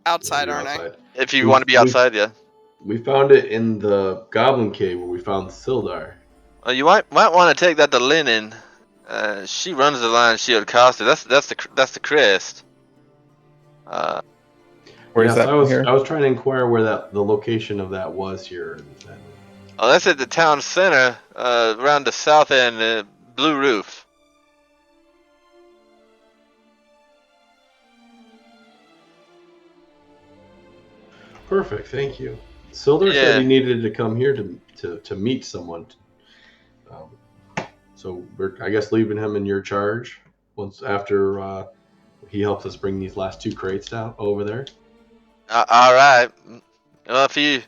outside, You're aren't I? outside. If you want to be outside, yeah. We found it in the Goblin Cave where we found Sildar. You might want to take that to Linen. She runs the line. Shield Costa. That's the crest. Where's Yes, that from here? I was trying to inquire where the location of that was here. Oh, that's at the town center, around the south end, Blue Roof. Perfect, thank you. Sildar said he needed to come here to meet someone. So we're, I guess, leaving him in your charge once after he helps us bring these last 2 crates down over there. All right. Well, if you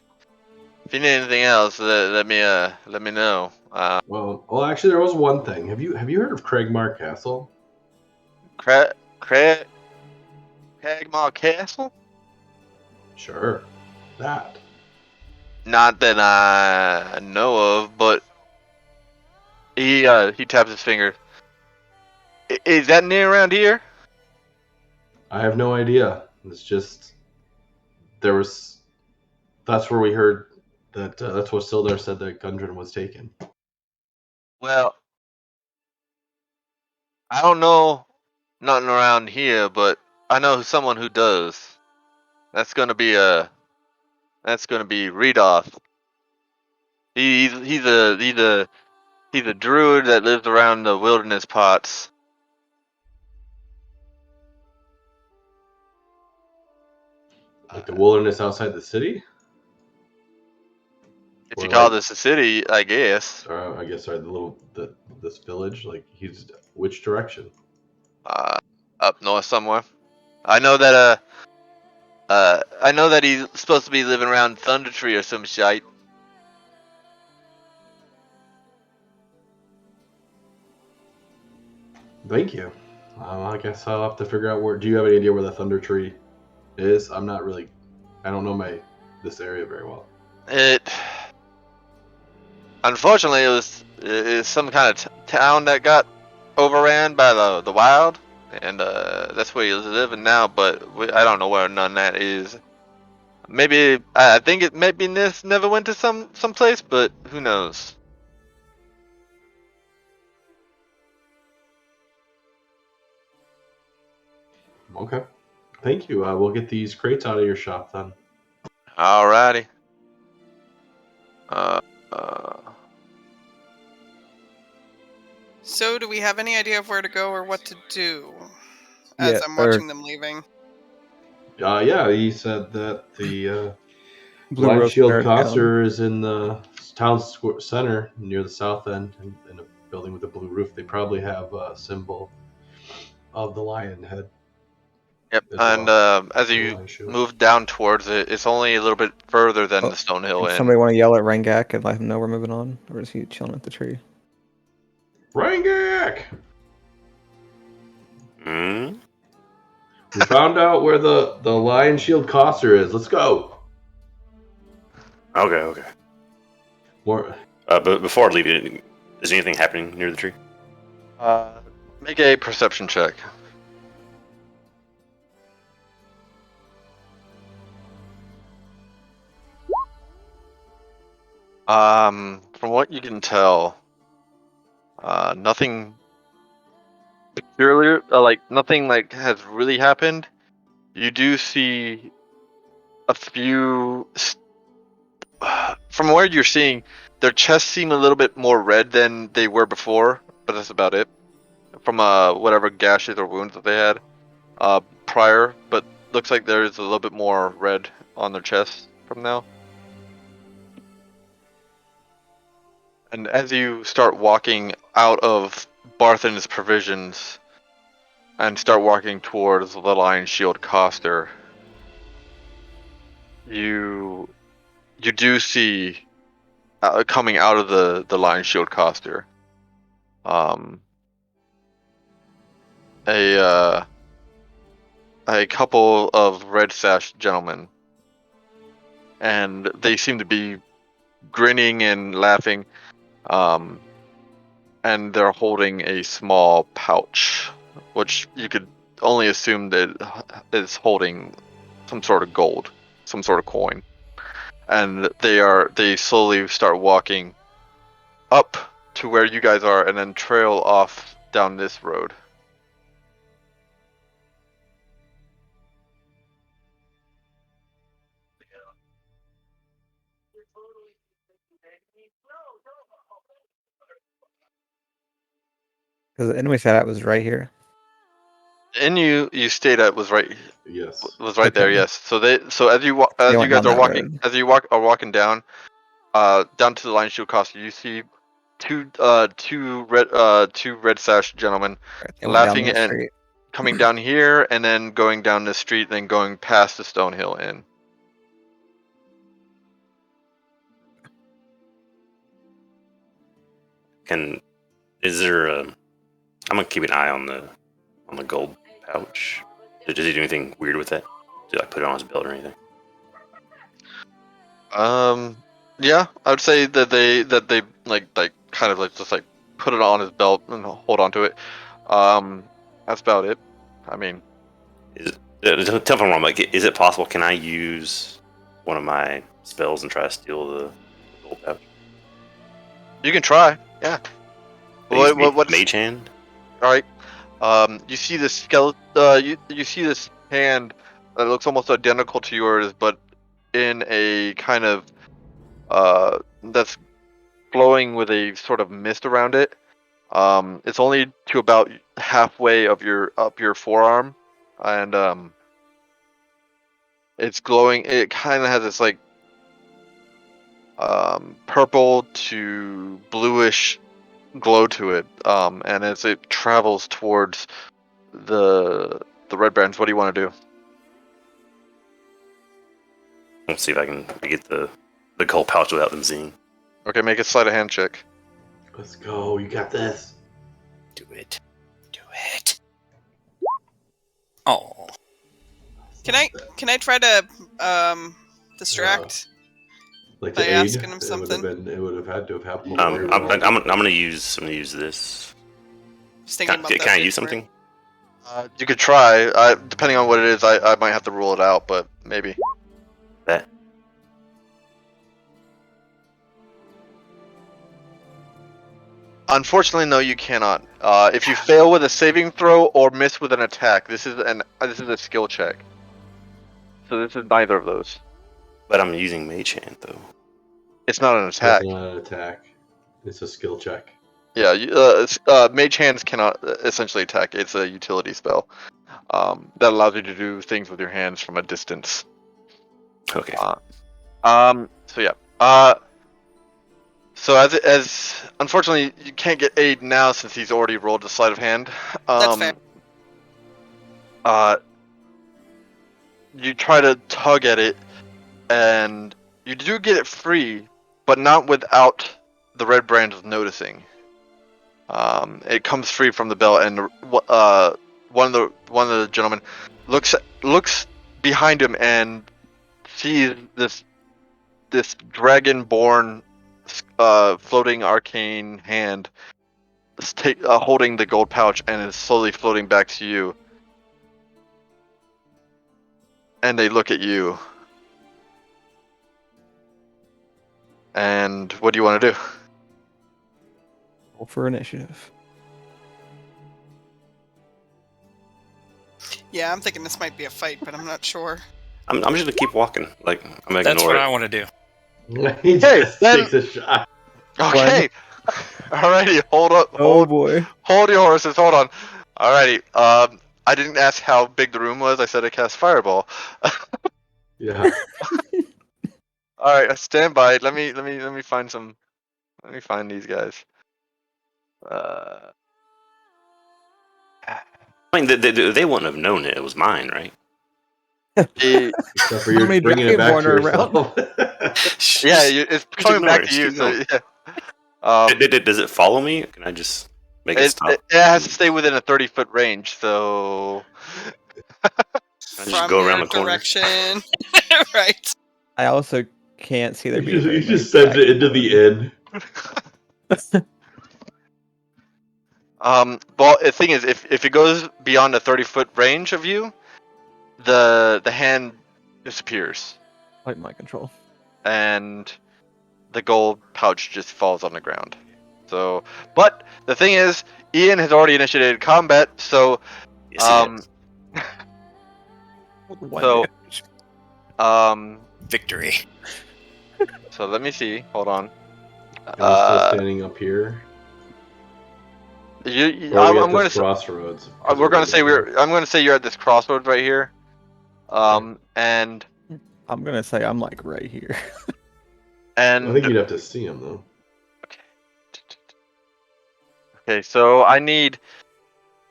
need anything else, let me know. Well, actually, there was one thing. Have you heard of Craigmar Castle? Cragmar Castle? Sure, that. Not that I know of, but he taps his finger. Is that near around here? I have no idea. It's just that's where we heard that. That's what Sildar said that Gundren was taken. Well, I don't know nothing around here, but I know someone who does. That's gonna be Redoth. He's a druid that lives around the wilderness pots. Like the wilderness outside the city? If Or you call like, this a city, I guess. I guess, sorry, this village. Like, he's which direction? Up north somewhere. I know that he's supposed to be living around Thunder Tree or some shite. Thank you. I guess I'll have to figure out where. Do you have any idea where the Thunder Tree is? I don't know this area very well. Unfortunately, it's some kind of town that got overran by the wild, and that's where he's living now. But I don't know where none of that is. Maybe I think it maybe this never went to some place, but who knows? Okay. Thank you. We'll get these crates out of your shop then. Alrighty. So, do we have any idea of where to go or what to do? As I'm watching them leaving. Yeah, he said that the Blue Line Roof Shield Fair Coster is in the town center near the south end in a building with a blue roof. They probably have a symbol of the lion head. Yep, as and well. as you move down towards it, it's only a little bit further than the Stonehill Does Inn. somebody want to yell at Rangak and let him know we're moving on? Or is he chilling at the tree? Rangak! Hmm? We found out where the Lion Shield Coster is. Let's go! Okay. More. But before I leave, is anything happening near the tree? Make a perception check. From what you can tell, nothing peculiar, nothing has really happened. You do see a few, from where you're seeing, their chests seem a little bit more red than they were before, but that's about it. From whatever gashes or wounds that they had prior, but looks like there is a little bit more red on their chests from now. And as you start walking out of Barthen's provisions and start walking towards the Lion Shield Coster, you do see coming out of the Lion Shield Coster a couple of red sash gentlemen, and they seem to be grinning and laughing, and they're holding a small pouch, which you could only assume that is holding some sort of gold, some sort of coin. And they slowly start walking up to where you guys are and then trail off down this road. Because the enemy setup was right here. And you stayed at was right Yes. there. Okay. Yes. So as you They you went guys down are that walking road. as you are walking down down to the line shield crossing, you see two red sash gentlemen Right, they went down laughing this and street. coming down here and then going down the street, then going past the Stone Hill Inn. Is there I'm gonna keep an eye on the gold pouch. Does he do anything weird with it? Do I put it on his belt or anything? Yeah, I would say that they like kind of like just like put it on his belt and hold on to it. That's about it. I mean, Tell me if I'm wrong. Like, is it possible? Can I use one of my spells and try to steal the gold pouch? you can try. Yeah. What's Mage hand? all right? You see this skeleton. You see this hand that looks almost identical to yours, but in a kind of that's glowing with a sort of mist around it. It's only to about halfway of your forearm, and it's glowing. It kind of has this like purple to bluish glow to it. And as it travels towards the red brands, what do you want to do? Let's see if I can get the gold pouch without them seeing. Okay, make a sleight of hand check. Let's go. You got this. Do it. Do it. Oh. Can I try to distract? Like By to aid, asking him something? It would have had to have happened. I'm before you rolled. gonna use this. Just thinking about that. Can I use before. something? You could try. Depending on what it is, I might have to rule it out, but maybe. That. Unfortunately, no, you cannot. If you fail with a saving throw or miss with an attack, this is a skill check. So this is neither of those. But I'm using mage hand though. It's not an attack. It's not an attack. It's a skill check. Yeah, mage hands cannot essentially attack. It's a utility spell that allows you to do things with your hands from a distance. Okay. So yeah. So as unfortunately you can't get aid now since he's already rolled a sleight of hand. That's fair. You try to tug at it, and you do get it free, but not without the red brands noticing. It comes free from the belt, and one of the gentlemen looks behind him and sees this dragon-born floating arcane hand holding the gold pouch and is slowly floating back to you. And they look at you. And what do you want to do? Roll for initiative. Yeah, I'm thinking this might be a fight, but I'm not sure. I'm just gonna keep walking. Like I'm gonna That's ignore what it. I want to do. He just then- takes a shot. Okay. Alrighty, hold up. Oh boy. Hold your horses. Hold on. Alrighty. I didn't ask how big the room was. I said I cast fireball. Yeah. All right, stand by. Let me find some. Let me find these guys. I mean, they wouldn't have known it. It was mine, right? the- Except for you many bringing it back to Dragonborn are yourself. yeah, it's coming ignore back it, to you. just So, ignore yeah. Does it follow me? Can I just make it It stop? has to stay within a 30-foot range. So I just From go your around the corner? direction. Right. I also can't see there being You very just many sends it into the inn. well, the thing is, if it goes beyond a 30-foot range of you, the hand disappears like my control. and the gold pouch just falls on the ground. So, but the thing is, Ian has already initiated combat, so Yes, he has. so Victory. so let me see. Hold on. Am I still standing up here? Or are we at I'm going this to. crossroads? 'Cause We're going to right say here. I'm going to say you're at this crossroads right here. And I'm gonna say I'm like right here. I think and you'd have to see him though. okay, so I need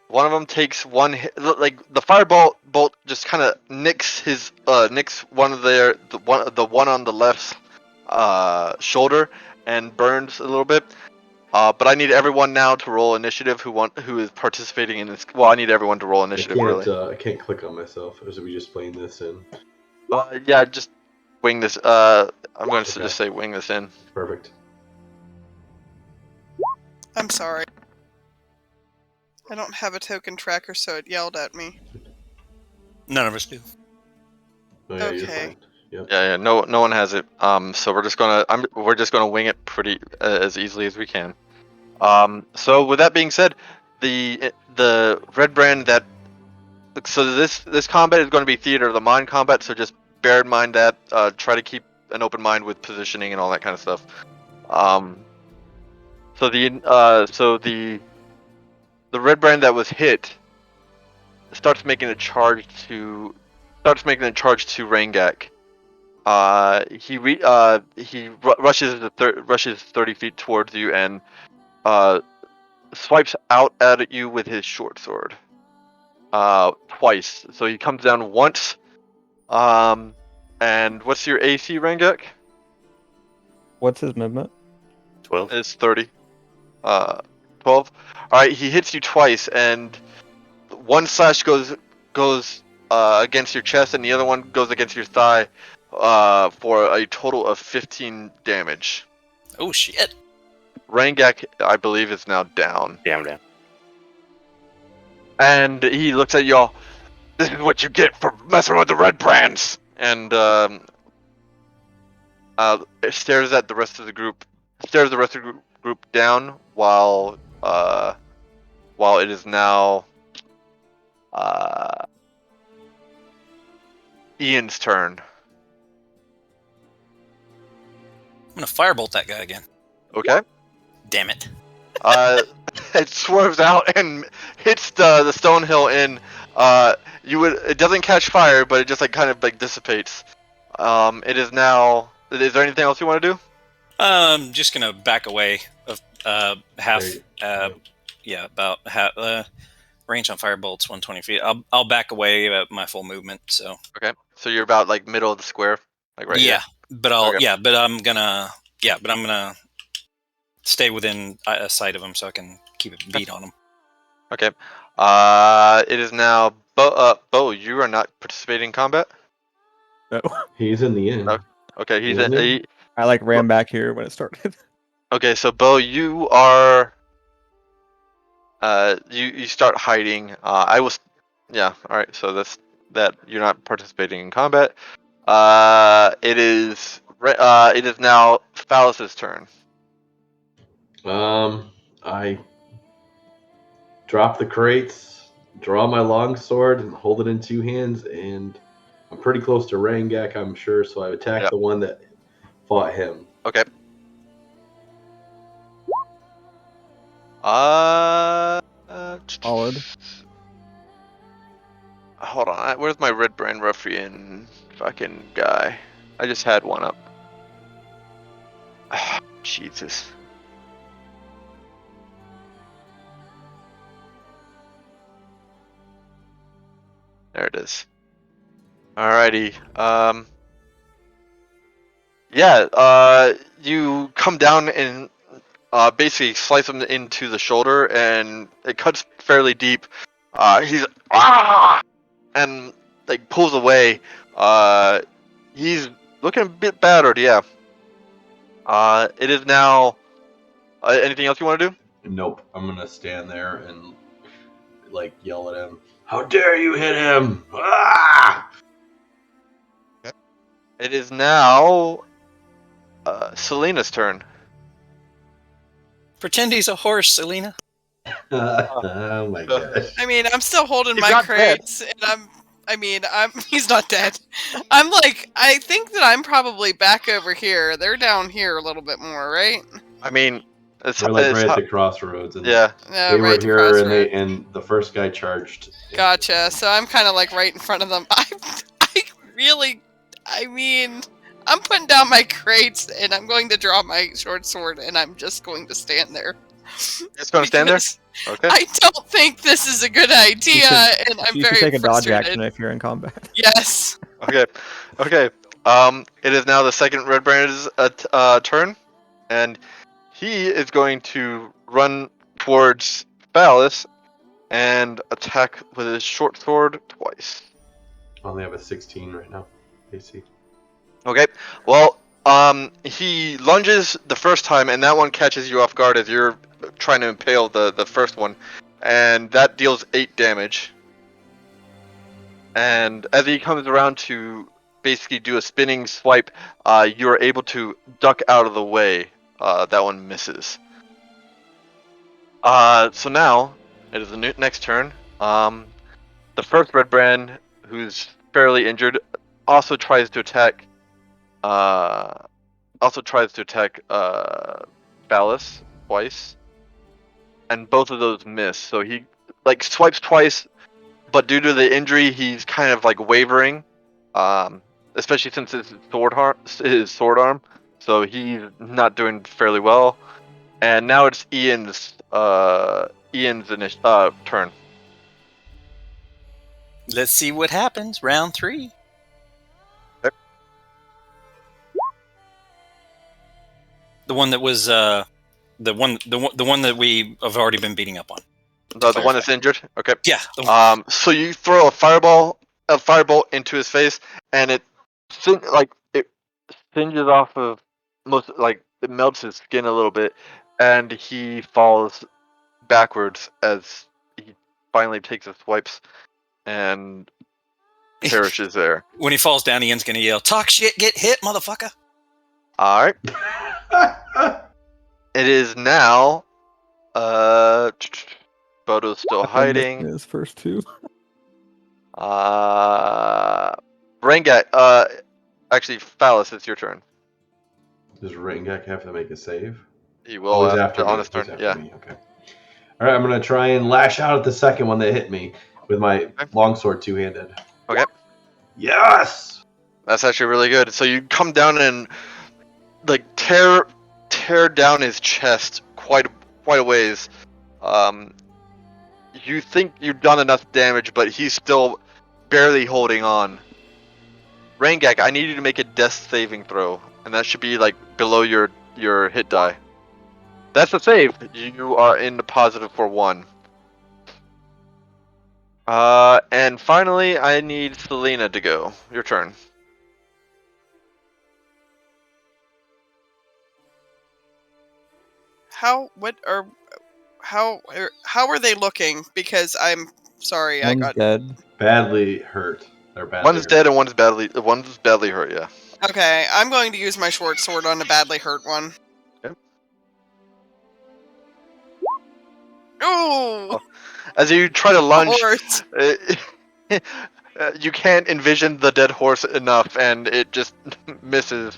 one of them takes one hit, like the firebolt bolt just kind of nicks one of the one on the left's shoulder and burns a little bit. But I need everyone now to roll initiative who is participating in this. Well, I need everyone to roll initiative. Really. I can't click on myself. Or is we just playing this in? Yeah, just wing this. I'm going to just say wing this in. Perfect. I'm sorry. I don't have a token tracker, so it yelled at me. None of us do. Oh yeah, you're Okay. fine. Yep. Yeah. No one has it. So we're just gonna wing it pretty as easily as we can. So with that being said, the red brand that. So this combat is going to be theater of the mind combat. So just bear in mind that. Try to keep an open mind with positioning and all that kind of stuff. So the red brand that was hit starts making a charge to Rangak. Rushes 30 feet towards you and swipes out at you with his short sword. Twice. So he comes down once. And what's your AC, Rangak? What's his movement? 12. It's 30. 12. Alright, he hits you twice, and one slash goes against your chest, and the other one goes against your thigh, for a total of 15 damage. Oh shit. Rangak, I believe, is now down. Yeah, I'm down. And he looks at y'all. This is what you get for messing with the red brands. And stares at the rest of the group. Stares the rest of the group down while it is now Ian's turn. I'm gonna firebolt that guy again. Okay. Damn it. It swerves out and hits the stone hill in. It doesn't catch fire, but it just kind of dissipates. It is now. Is there anything else you want to do? Just gonna back away of half. Great. Yeah, about half. Range on firebolts 120 feet. I'll back away at my full movement. So Okay. So you're about middle of the square, right yeah, here. but I'll Okay. but I'm gonna stay within sight of him so I can keep a beat on him. Okay. It is now Bo. You are not participating in combat. No. He's in the inn. Okay. He's Isn't he? I ran back here when it started. Okay. So Bo, you are. You start hiding. I was. Yeah. All right. So that's that. You're not participating in combat. It is now Phallus's turn. I drop the crates, draw my longsword, and hold it in two hands, and I'm pretty close to Rangak, I'm sure, so I attack Yep. the one that fought him. Okay. Solid. Hold on. Where's my red brand ruffian fucking guy? I just had one up. Jesus. There it is. Alrighty. Yeah. You come down and basically slice him into the shoulder, and it cuts fairly deep. He's and pulls away. He's looking a bit battered. Yeah. It is now. Anything else you want to do? Nope. I'm gonna stand there and yell at him. How dare you hit him! Ah! It is now Selena's turn. Pretend he's a horse, Selena. Oh my gosh. I mean, I'm still holding He's my not crates, and he's not dead. I'm like, I think that I'm probably back over here. They're down here a little bit more, right? I mean, it's We're like right at the crossroads, and yeah. No, they were right to here, and crossroads. the first guy charged. Gotcha. So I'm kind of like right in front of them. I'm putting down my crates, and I'm going to draw my short sword, and I'm just going to stand there. Just gonna stand there. Okay. I don't think this is a good idea, and I'm You very should take a dodge frustrated. action if you're in combat. Yes. Okay. It is now the second Red Brand's turn, and he is going to run towards Phallus and attack with his short sword twice. I only have a 16 right now. AC. Okay. Well, he lunges the first time, and that one catches you off guard as you're trying to impale the first one, and that deals 8 damage. And as he comes around to basically do a spinning swipe, you are able to duck out of the way. That one misses. So now it is the next turn. The first Red Brand, who's fairly injured, also tries to attack. Phallus twice, and both of those miss. So he swipes twice, but due to the injury, he's kind of wavering, especially since his sword arm. So he's not doing fairly well. And now it's Ian's turn. Let's see what happens. Round 3. The one that was the one that we have already been beating up on. The one that's injured. Okay. Yeah. So you throw a firebolt into his face, and it singes off of it melts his skin a little bit, and he falls backwards as he finally takes his swipes and perishes there. When he falls down, Ian's gonna yell, "Talk shit, get hit, motherfucker!" All right. It is now. Bodo's still hiding. His first 2. Rangak. Actually, Phallus, it's your turn. Does Rangak have to make a save? He will he's after on me. his turn. He's after Yeah. me. Okay. All right, I'm gonna try and lash out at the second one that hit me with my longsword two-handed. Okay. Yes. That's actually really good. So you come down and tear down his chest quite a ways. You think you've done enough damage, but he's still barely holding on. Rangak, I need you to make a death saving throw, and that should be below your hit die. That's a save. You are in the positive for 1. And finally, I need Selena to go. Your turn. How are they looking? Because I'm sorry, I One's got dead. Badly hurt. They're badly One's hurt. dead and one's badly hurt. Yeah. Okay, I'm going to use my short sword on the badly hurt one. Okay. Ooh! As you try to lunge, Horse. you can't envision the dead horse enough, and it just misses.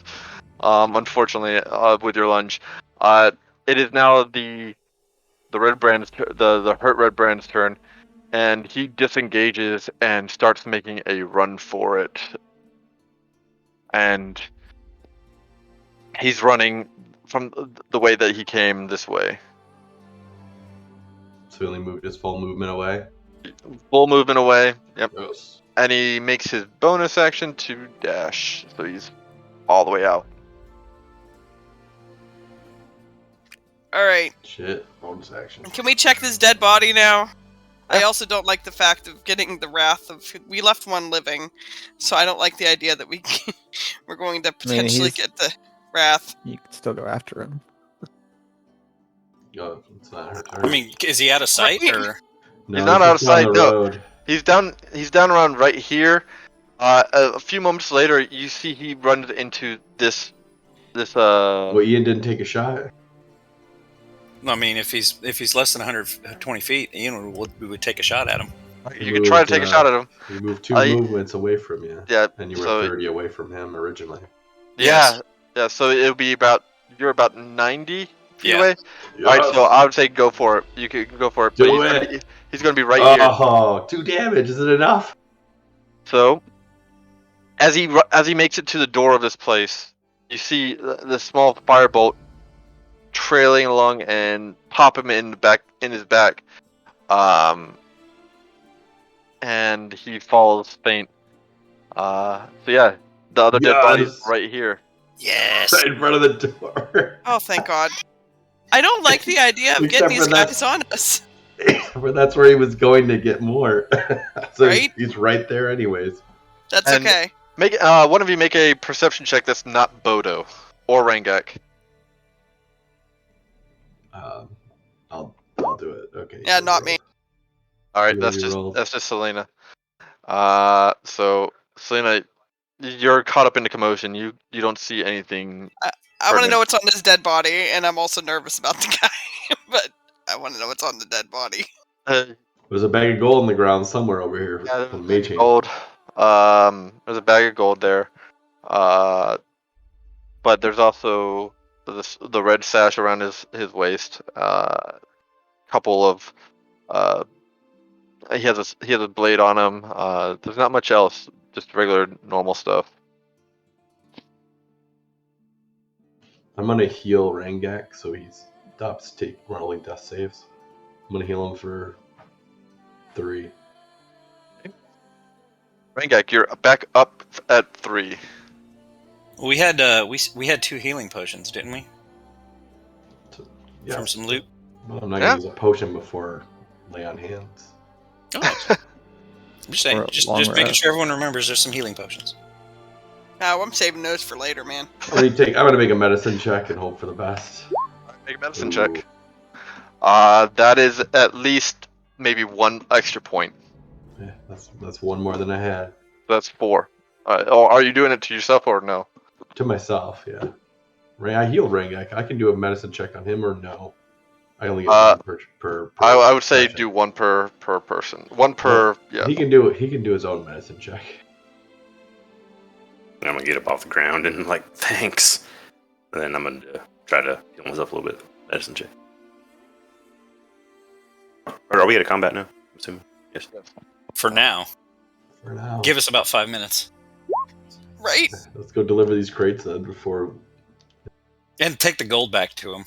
Unfortunately, with your lunge, it is now the Red Brand's the hurt Red Brand's turn, and he disengages and starts making a run for it. And he's running from the way that he came this way. So he only moved his full movement away. Full movement away. Yep. Gross. And he makes his bonus action to dash, so he's all the way out. Alright, Shit. Bonus action. can we check this dead body now? I also don't like the fact of getting the wrath of... We left one living, so I don't like the idea that we're going to potentially get the wrath. You can still go after him. Oh, it's not her turn. I mean, is he out of sight or? No, he's not out of just down sight, the no. road. He's down around right here. A few moments later, you see he runs into this. Well, Ian didn't take a shot. I mean, if he's less than 120 feet, we would take a shot at him. You can try to take a shot at him. He moved 2 movements away from you. Yeah. And you were 30 away from him originally. Yeah. Yeah. So it would be you're about 90 feet away. Yes. All right. So I would say go for it. You can go for it. Do it. He's going to be right here. Oh, 2 damage. Is it enough? So as he makes it to the door of this place, you see the small firebolt trailing along and pop him in his back. And he falls faint. So yeah, the other dead body's right here. Yes. Right in front of the door. Oh, thank God. I don't like the idea of getting these guys on us. But that's where he was going to get more. So right? He's right there anyways. That's okay. Make one of you make a perception check that's not Bodo or Rangak. I'll do it. Okay. Yeah, not me. All right, that's just Selena. So Selena, you're caught up in the commotion. You don't see anything. I want to know what's on this dead body, and I'm also nervous about the guy. But I want to know what's on the dead body. There's a bag of gold on the ground somewhere over here. Yeah, there's a bag of gold. There's a bag of gold there. But there's also the red sash around his waist. Couple of he has a blade on him. There's not much else. Just regular normal stuff. I'm gonna heal Rangak so he stops rolling death saves. I'm gonna heal him for 3. Rangak, you're back up at 3. We had we had 2 healing potions, didn't we? Yeah. From some loot. Well, I'm not gonna use a potion before lay on hands. Oh. I'm just saying, just making sure everyone remembers there's some healing potions. No, I'm saving those for later, man. I'm gonna make a medicine check and hope for the best. Make a medicine check. That is at least maybe 1 extra point. Yeah, that's 1 more than I had. That's 4. Are you doing it to yourself or no? To myself, yeah. I healed Rangak. I can do a medicine check on him or no. I only get 1 per I would say session. do 1 per person. 1 per. Yeah. He can do his own medicine check. I'm gonna get up off the ground and thanks. And then I'm gonna try to heal myself a little bit. Medicine check. Or are we out of combat now? I'm assuming. Yes. For now. For now. Give us about 5 minutes. Right? Let's go deliver these crates then before. And take the gold back to him.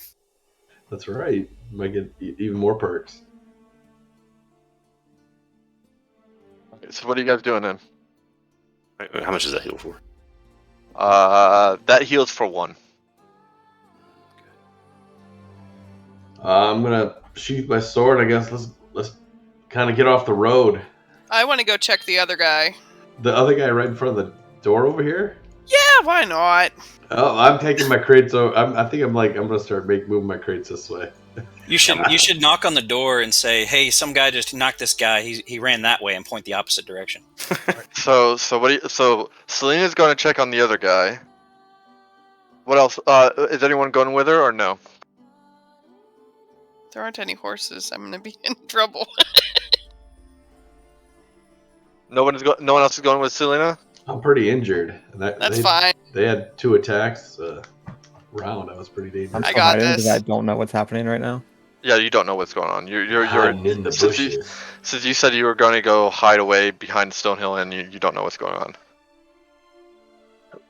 That's right. Might get even more perks. So what are you guys doing then? How much does that heal for? That heals for 1. I'm gonna sheath my sword. I guess let's kind of get off the road. I want to go check the other guy. The other guy right in front of the door over here. Yeah, why not? Oh, I'm taking my crates. So I think I'm gonna start moving my crates this way. You should knock on the door and say, "Hey, some guy just knocked this guy. He ran that way," and point the opposite direction. So Selena's going to check on the other guy. What else? Is anyone going with her or no? There aren't any horses. I'm gonna be in trouble. No one else is going with Selena? I'm pretty injured. That's fine. They had 2 attacks round. I was pretty dangerous. I got this. Because I don't know what's happening right now. Yeah, you don't know what's going on. You're in the bushes. Since you said you were going to go hide away behind Stonehill, and you don't know what's going on.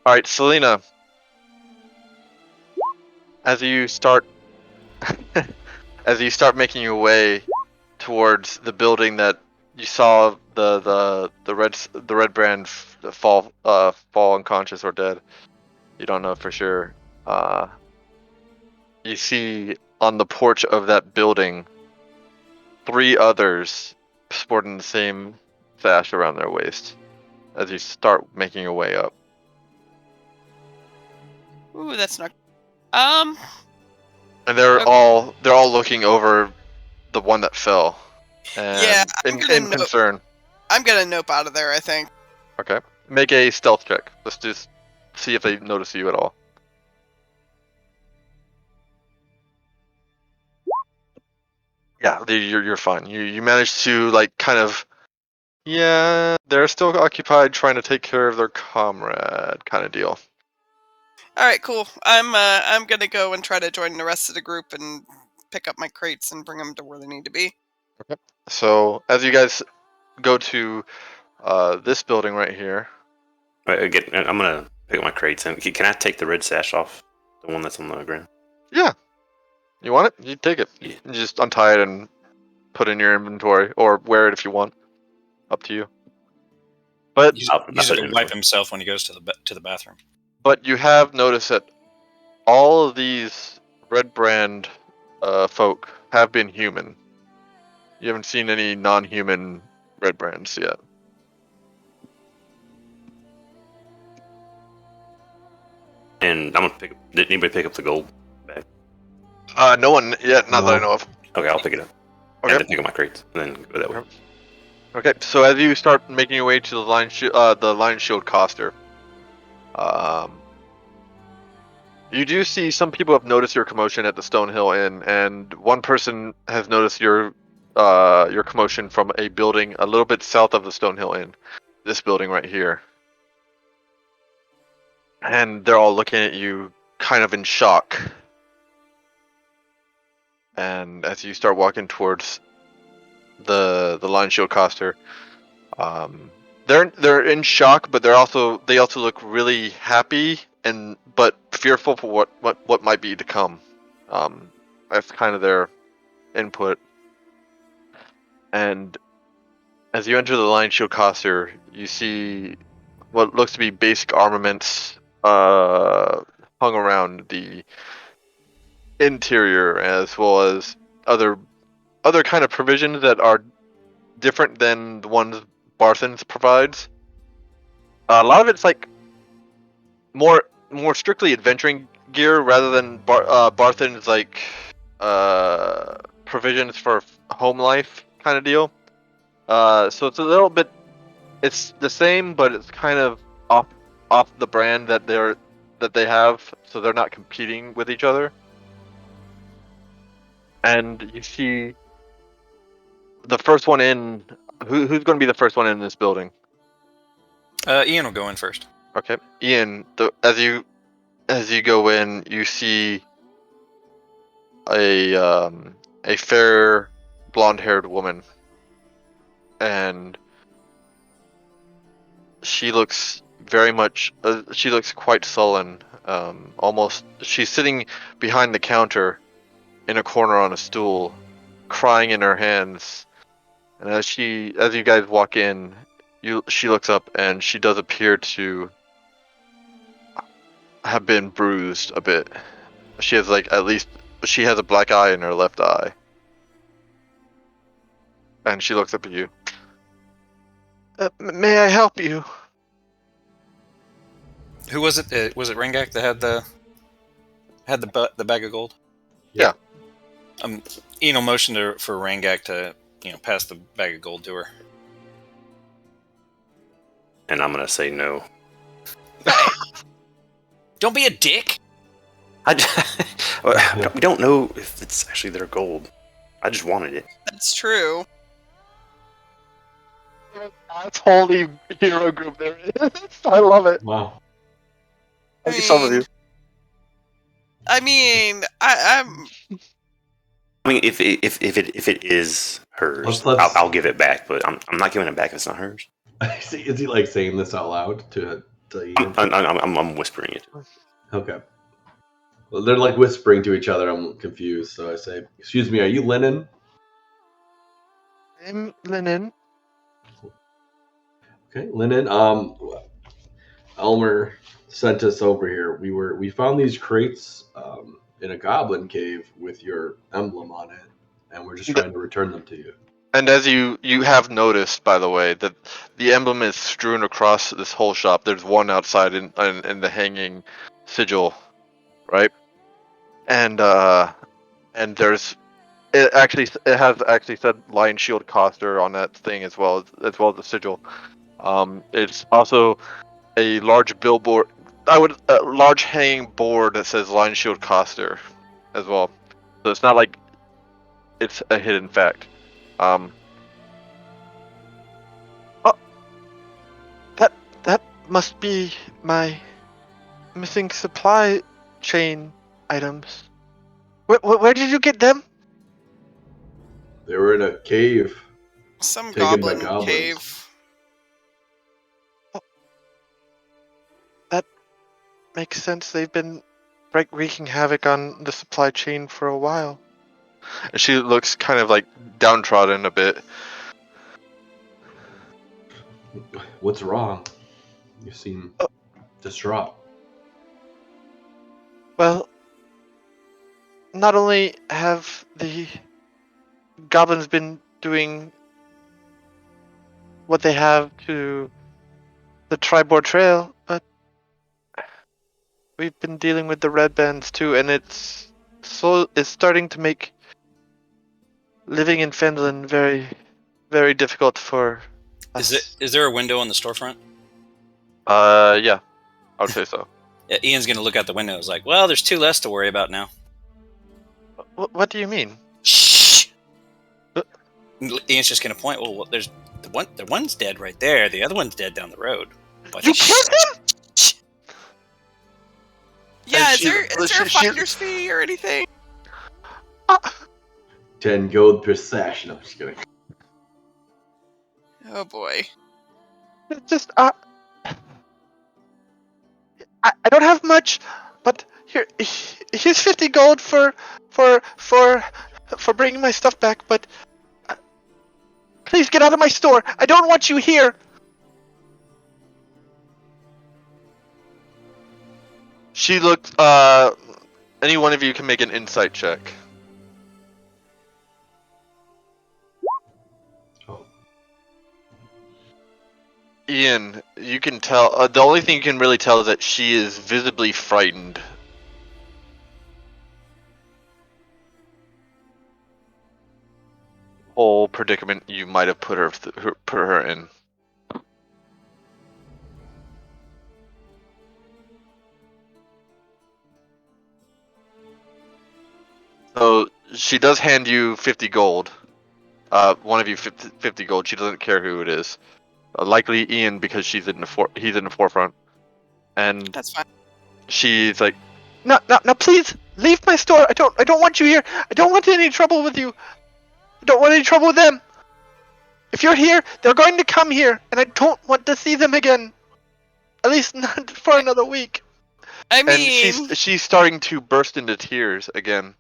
All right, Selena. As you start making your way towards the building that you saw the red brand fall unconscious or dead. You don't know for sure. You see on the porch of that building 3 others sporting the same sash around their waist as you start making your way up. Ooh, that's not. And they're all looking over the one that fell. And yeah, in concern. I'm gonna nope out of there, I think. Okay. Make a stealth check. Let's just see if they notice you at all. Yeah, you're fine. You managed to like kind of. Yeah, they're still occupied trying to take care of their comrade, kind of deal. All right, cool. I'm gonna go and try to join the rest of the group and pick up my crates and bring them to where they need to be. Okay. So as you guys go to this building right here. Again, I'm gonna pick up my crates and can I take the red sash off, the one that's on the ground? Yeah, you want it? You take it. Yeah. You just untie it and put it in your inventory, or wear it if you want. Up to you. But Use I'll it put it to in wipe the- himself when he goes to the bathroom. But you have noticed that all of these red brand folk have been human. You haven't seen any non-human red brands yet. And I'm gonna pick up. Did anybody pick up the gold bag? No one yet, not that I No. know of. Okay, I'll pick it up. Okay. And then pick up my crates and then go that way. Okay, so as you start making your way to the Lion Shield Coster, you do see some people have noticed your commotion at the Stonehill Inn, and one person has noticed your commotion from a building a little bit south of the Stonehill Inn. This building right here. And they're all looking at you kind of in shock. And as you start walking towards the Lion Shield Coster, they're in shock, but they also look really happy but fearful for what might be to come. That's kind of their input. And as you enter the Lion Shield Coster, you see what looks to be basic armaments hung around the interior, as well as other kind of provisions that are different than the ones Barthen's provides. A lot of it's like more strictly adventuring gear rather than Barthen's like provisions for home life kind of deal. So it's a little bit, it's the same, but it's kind of off the brand that they have, so they're not competing with each other. And you see the first one in. Who's going to be the first one in this building? Ian will go in first. Okay, Ian. As you go in, you see a fair blonde-haired woman, and she looks very much. She looks quite sullen. Almost. She's sitting behind the counter, in a corner on a stool, crying in her hands. And as you guys walk in, she looks up and she does appear to have been bruised a bit. She has she has a black eye in her left eye. And she looks up at you. May I help you? Who was it? Was it Rengak that had the bag of gold? Yeah. Ian will motion for Rengak to pass the bag of gold to her. And I'm gonna say no. Don't be a dick. We don't know if it's actually their gold. I just wanted it. That's true. That's holy hero group there is. I love it. Wow. I see some of you. I'm. I mean, if it is hers, Let's- I'll give it back. But I'm not giving it back if it's not hers. Is he like saying this out loud to Ian? I'm whispering it. Okay. Well, they're like whispering to each other. I'm confused, so I say, "Excuse me, are you Lennon?" I'm Lennon. Okay, Lennon. Elmer sent us over here. We found these crates in a goblin cave with your emblem on it, and we're just trying to return them to you. And as you have noticed, by the way, that the emblem is strewn across this whole shop. There's one outside in the hanging sigil, right? And there's it has actually said Lion Shield Coster on that thing as well as the sigil. It's also a large billboard. A large hanging board that says Lion Shield Coster as well. So it's not like it's a hidden fact. Oh, that must be my missing supply chain items. Where did you get them? They were in a cave. Some Taken by goblin goblins. cave. That makes sense. They've been wreaking havoc on the supply chain for a while. And she looks kind of like downtrodden a bit. What's wrong? You seem distraught. Well, not only have the goblins been doing what they have to the Tribord Trail, but we've been dealing with the red bands too, and it's starting to make living in Phandelver very, very difficult for us. Is there a window on the storefront? Yeah, I would say so. Yeah, Ian's gonna look out the window. It's like, well, there's two less to worry about now. What do you mean? Shh. Ian's just gonna point. Well, there's the one's dead right there. The other one's dead down the road. But You killed him? Yeah, And is there a finder's fee or anything? 10 gold per session. I'm just kidding. Oh boy. It's just I don't have much, but here's 50 gold for bringing my stuff back. But please get out of my store. I don't want you here. She looked. Any one of you can make an insight check. Oh. Ian, you can tell. The only thing you can really tell is that she is visibly frightened. Whole predicament you might have put her in. So she does hand you 50 gold. One of you 50 gold. She doesn't care who it is. Likely Ian because he's in the forefront. And That's fine. she's like, no, please leave my store. I don't want you here. I don't want any trouble with you. I don't want any trouble with them. If you're here, they're going to come here, and I don't want to see them again. At least not for another week. I mean, And she's starting to burst into tears again.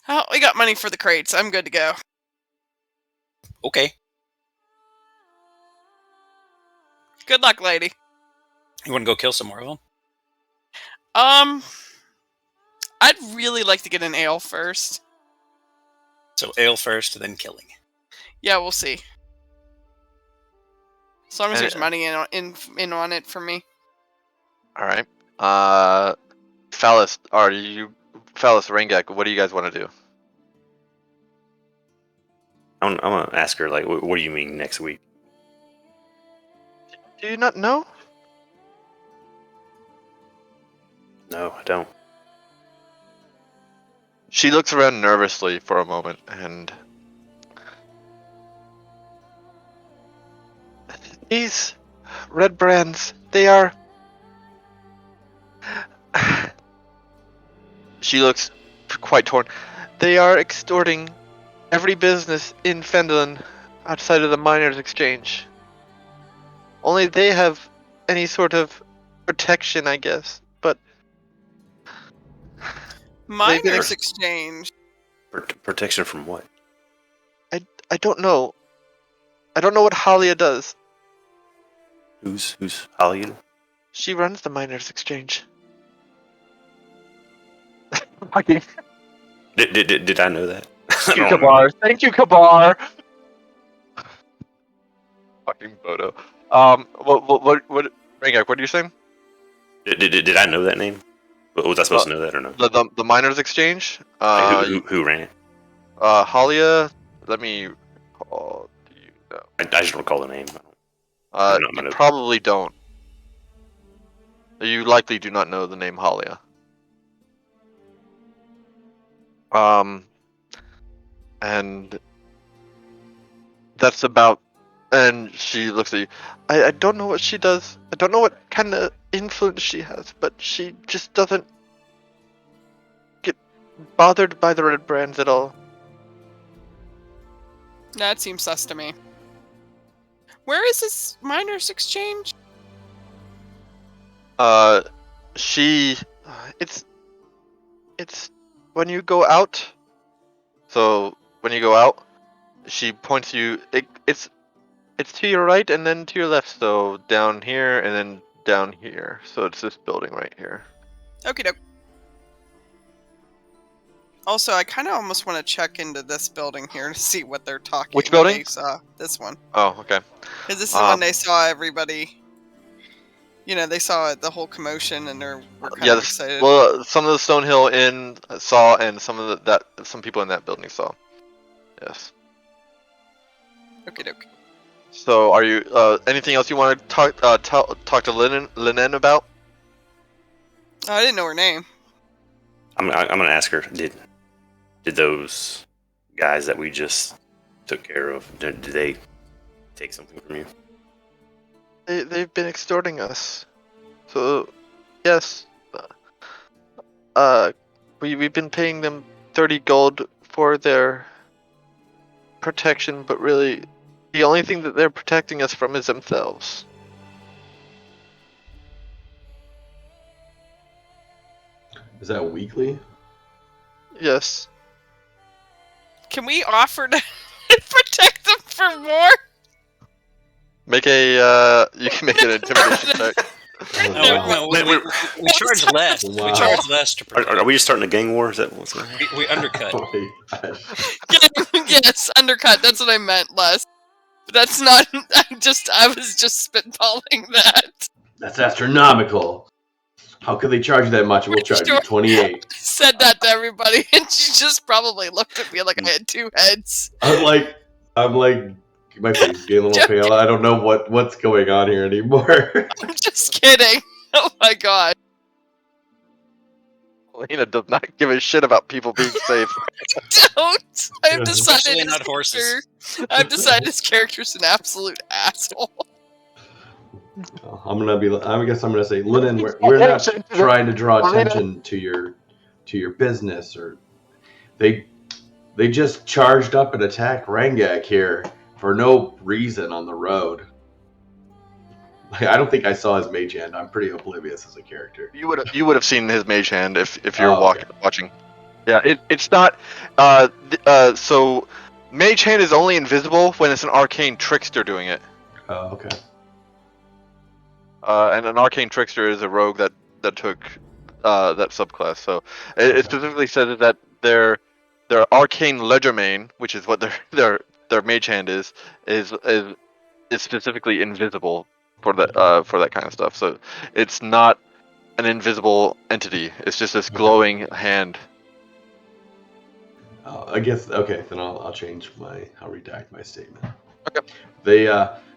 oh, we got money for the crates. I'm good to go. okay. Good luck, lady. You want to go kill some more of them? I'd really like to get an ale first. So ale first, then killing. Yeah, we'll see. As long as And there's money in on it for me. All right. Phallus, Rangak, what do you guys want to do? I'm gonna ask her, like, what do you mean next week? Do you not know? No, I don't. She looks around nervously for a moment, and these red brands, they are... She looks quite torn. They are extorting every business in Phandelver outside of the Miners' Exchange. Only they have any sort of protection, I guess. But Miners Exchange. Protection from what? I don't know. I don't know what Halia does. Who's Halia? She runs the Miners' Exchange. Did I know that? Thank you, Kabar. Thank you, Kabar. Fucking Bodo. What, Rangak, what are you saying? Did I know that name? Was I supposed to know that or no? The Miners' Exchange? Like, who ran it? Halia, let me call you know. I just don't recall the name. You probably don't. You likely do not know the name Halia. And that's about. And she looks at you. I don't know what she does. I don't know what kind of influence she has, but she just doesn't get bothered by the red brands at all. That seems sus to me. Where is this miners' exchange? It's when you go out. So when you go out, she points you. It's to your right and then to your left. So down here and then down here. So it's this building right here. Okie doke. Also, I kind of almost want to check into this building here to see what they're talking. Which building? They saw this one. Oh, okay. Because this is when they saw everybody. You know, they saw the whole commotion and were kind of excited. Well, some of the Stonehill Inn saw, and some people in that building saw. Yes. Okie doke. So, are you anything else you want to talk to Linen about? Oh, I didn't know her name. I'm gonna ask her. Did those guys that we just took care of? Did they take something from you? They've been extorting us. So, yes. We've been paying them 30 gold for their protection, but really, the only thing that they're protecting us from is themselves. Is that weekly? Yes. Can we offer to protect them for more? Make a you can make an intimidation check. No, we charge less. Wow. We charge less to protect. Are we just starting a gang war? Is that what's going on? We undercut. Oh my gosh. Yes, undercut. That's what I meant, Les. But that's not. I was just spitballing that. That's astronomical. How could they charge you that much? We'll charge you 28. Said that to everybody, and she just probably looked at me like I had two heads. I'm like, my face is getting a little pale. I don't know what's going on here anymore. I'm just kidding. Oh my god. Lena does not give a shit about people being safe. Don't. I've decided. Especially not horses. I've decided his character's an absolute asshole. I guess I'm gonna say, Linen, we're not trying to draw attention to your business, or they just charged up and attacked Rangak here for no reason on the road. I don't think I saw his mage hand. I'm pretty oblivious as a character. You would have seen his mage hand if you're okay. watching. Yeah, it's not. So mage hand is only invisible when it's an arcane trickster doing it. Oh, okay. And an arcane trickster is a rogue that took that subclass. So it specifically says that their arcane ledgermane, which is what their mage hand is specifically invisible for that kind of stuff. So it's not an invisible entity. It's just this glowing hand. I guess okay. Then I'll change I'll redact my statement. Okay.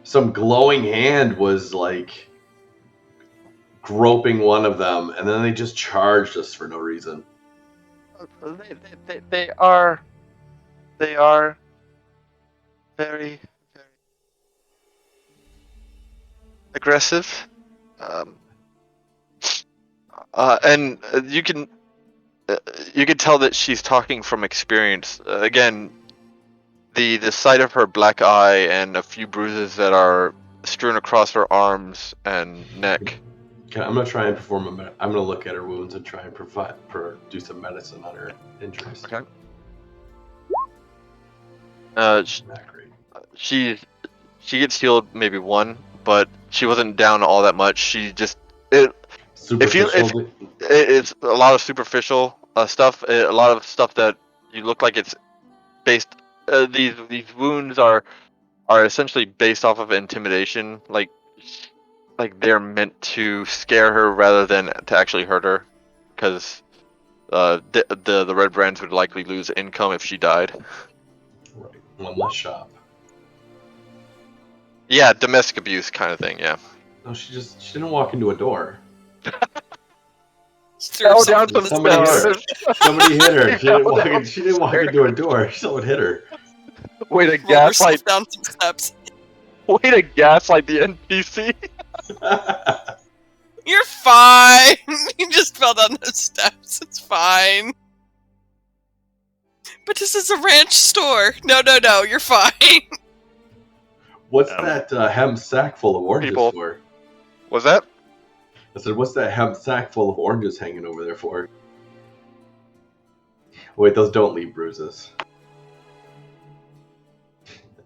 Some glowing hand was like groping one of them, and then they just charged us for no reason. They are very, very aggressive, and you can tell that she's talking from experience. Again, the sight of her black eye and a few bruises that are strewn across her arms and neck. Okay, I'm gonna try and perform I'm gonna look at her wounds and try and do some medicine on her injuries. Okay. She gets healed maybe one, but she wasn't down all that much. She just it's a lot of superficial stuff. A lot of stuff that you look like it's based. These wounds are essentially based off of intimidation, like they're meant to scare her rather than to actually hurt her, because the red brands would likely lose income if she died. Right, one less shop. Yeah, domestic abuse kind of thing. Yeah. No, she didn't walk into a door. fell down some Somebody hit her. stairs. Somebody hit her. She didn't walk. down She didn't walk into her door. Someone hit her. Way to Rolled herself gaslight! down some steps. Way to gaslight the NPC. You're fine. You just fell down those steps. It's fine. But this is a ranch store. No, you're fine. What's that hemp sack full of oranges People. for? Was that? I said, what's that hemp sack full of oranges hanging over there for? Wait, those don't leave bruises.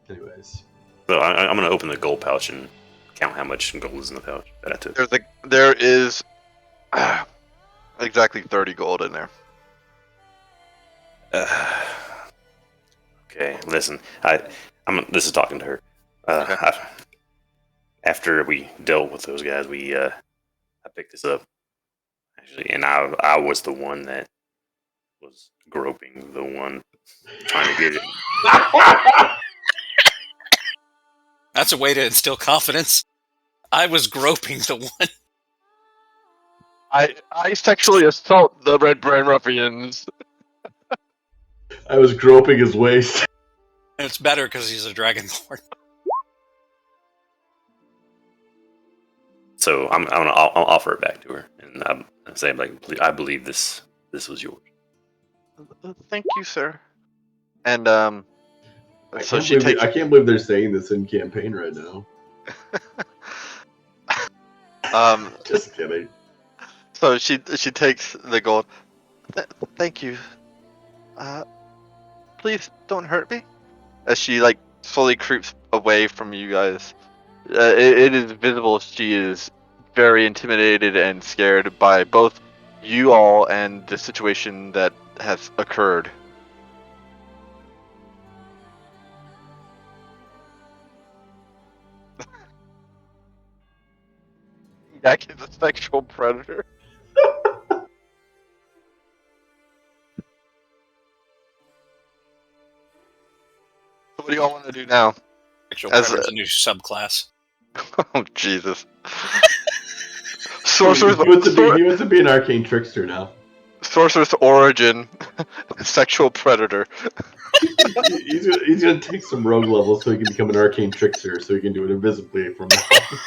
Anyways. So I'm going to open the gold pouch and count how much gold is in the pouch that I took. There is exactly 30 gold in there. Okay, listen. This is talking to her. Okay. After we dealt with those guys, I picked this up actually, and I was the one that was groping the one trying to get it. That's a way to instill confidence. I was groping the one. I sexually assault the Red Brand Ruffians. I was groping his waist. And it's better because he's a dragonborn. So I'll offer it back to her, and I'm saying like, I believe this was yours. Thank you, sir. And I can't believe they're saying this in campaign right now. Just kidding. So she takes the gold. Thank you. Please don't hurt me. As she like slowly creeps away from you guys, it is visible she is very intimidated and scared by both you all and the situation that has occurred. Yak is a sexual predator. What do y'all want to do now? Sexual As predator's a new subclass. Oh Jesus! He Sorcerer's wants to be an arcane trickster now. Sorcerer's origin, sexual predator. He's gonna take some rogue levels so he can become an arcane trickster, so he can do it invisibly from now on.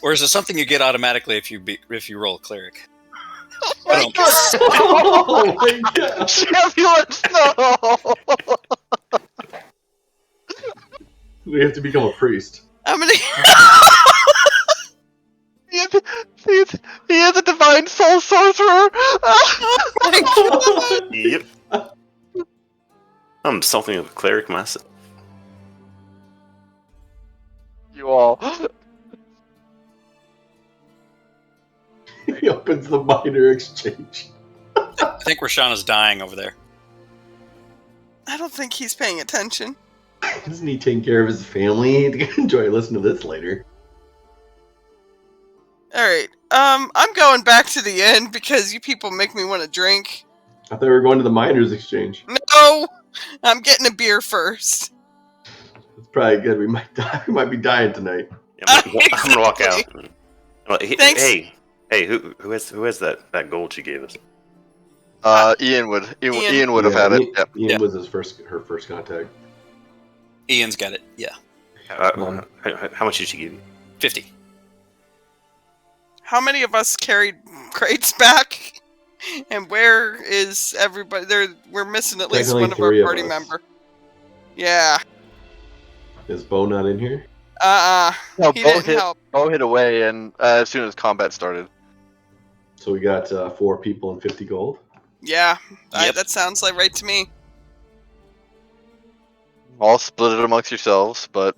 Or is it something you get automatically if you roll a cleric? Oh my God! Oh my God! Ambulance, no! We have to become a priest. How many? He is a divine soul sorcerer. Oh my God. Yep. I'm something of a cleric myself. You all. He opens the minor exchange. I think Rashana's dying over there. I don't think he's paying attention. Isn't he taking care of his family? He can enjoy listening to this later. Alright, I'm going back to the inn because you people make me want to drink. I thought we were going to the miners exchange. No! I'm getting a beer first. It's probably good. We might die. We might be dying tonight. Yeah, I'm gonna walk out. Thanks. Hey, who has that gold she gave us? Ian would have had it. Yep. Ian was her first contact. Ian's got it. Yeah. How much did she give you? 50. How many of us carried crates back? And where is everybody? We're missing at least Technically one of our 3 of party us. member. Yeah. Is Bo not in here? No, He didn't help. Bo hit away, and as soon as combat started. So we got 4 people and 50 gold. Yeah, Yep. that sounds like right to me. All split it amongst yourselves, but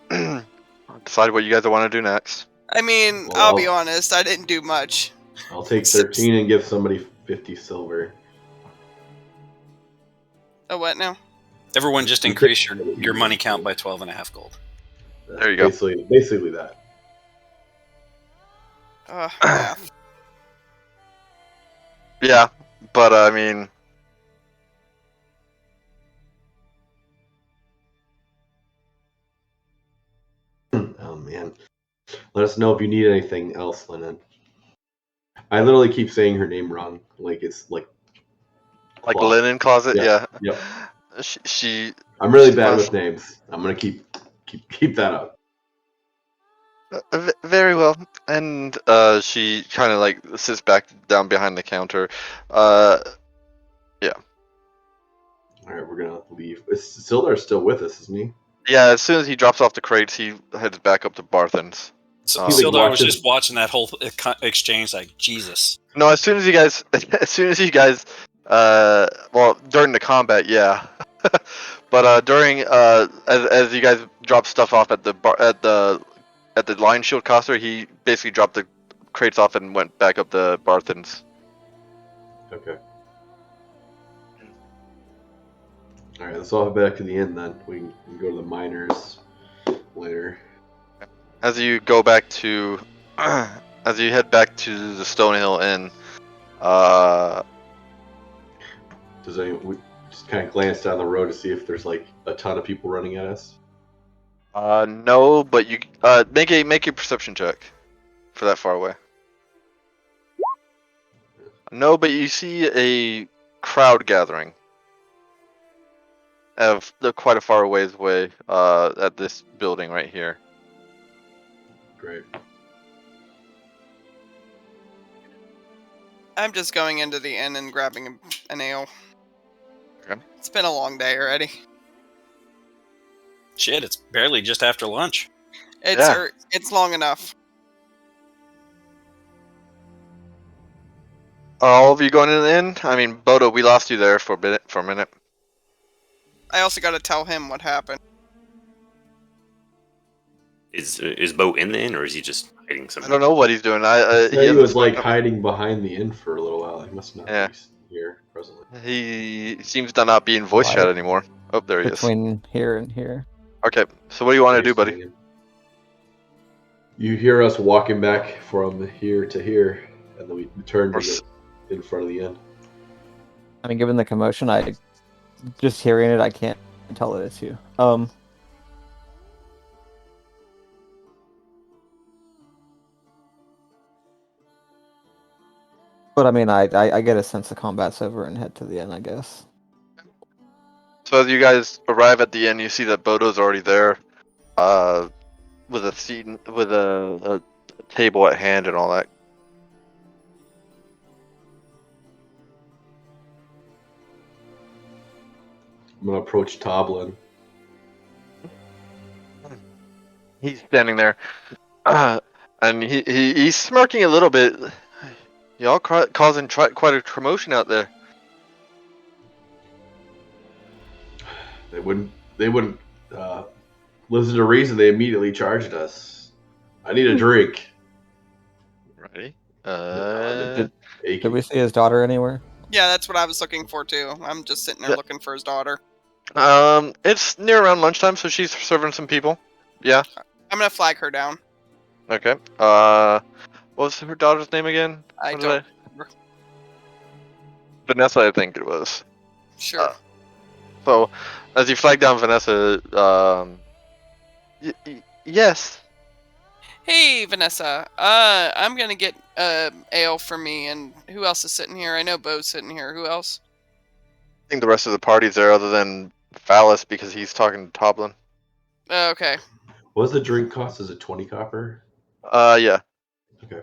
decide what you guys want to do next. I mean, Well, I'll be honest, I didn't do much. I'll take 13 and give somebody 50 silver. Oh, what now? Everyone just increase your money count by 12.5 gold. There you go. Basically that. Yeah. Yeah, but I mean, Oh man. Let us know if you need anything else, Lennon. I literally keep saying her name wrong. Like it's like linen closet. Yeah. Yeah. Yep. She I'm really she bad must- with names. I'm gonna keep that up. Very well. And she kind of like sits back down behind the counter. Yeah. All right, we're gonna leave. Sildar's still with us, isn't he? Yeah, as soon as he drops off the crates, he heads back up to Barthen's. So He, like, Sildar was watches- just watching that whole exchange, like Jesus. No, as soon as you guys, well, during the combat, yeah. But during, as you guys drop stuff off at the Lion Shield Coster, he basically dropped the crates off and went back up to Barthen's. Okay. All right, let's all head back to the inn then. We can go to the miners later. As you go back to, as you head back to the Stonehill Inn, Does anyone we just kind of glance down the road to see if there's like a ton of people running at us? no, but you make a perception check for that far away. No, but you see a crowd gathering of quite a far ways away at this building right here. Great. I'm just going into the inn and grabbing an ale. Okay. It's been a long day already. Shit, it's barely just after lunch. It's long enough. Are all of you going in the inn? I mean, Bodo, we lost you there for a minute. I also got to tell him what happened. Is Bo in the inn, or is he just hiding I somewhere? don't know what he's doing. He was like hiding behind the inn for a little while. He must not Yeah. be here presently. He seems to not be in voice chat anymore. Oh, there he is. Between here and here. Okay, so what do you want to do, buddy? You hear us walking back from here to here, and then we turn to get in front of the inn. I mean, given the commotion, I just hearing it, I can't tell that it's you. But I mean, I get a sense the combat's over and head to the inn, I guess. So as you guys arrive at the inn, you see that Bodo's already there, with a seat, with a table at hand and all that. I'm gonna approach Toblin. He's standing there, and he's smirking a little bit. Y'all causing quite a commotion out there. They wouldn't listen to reason. They immediately charged us. I need a drink. Ready? Did we see his daughter anywhere? Yeah, that's what I was looking for too. I'm just sitting there looking for his daughter. It's near around lunchtime, so she's serving some people. Yeah. I'm gonna flag her down. Okay. What was her daughter's name again? I What don't did remember. Vanessa, I think it was. Sure. So, as you flag down Vanessa, yes. Hey, Vanessa. I'm gonna get ale for me, and who else is sitting here? I know Bo's sitting here. Who else? I think the rest of the party's there, other than Phallus, because he's talking to Toblin. Okay. What does the drink cost? Is it 20 copper? Yeah. Okay.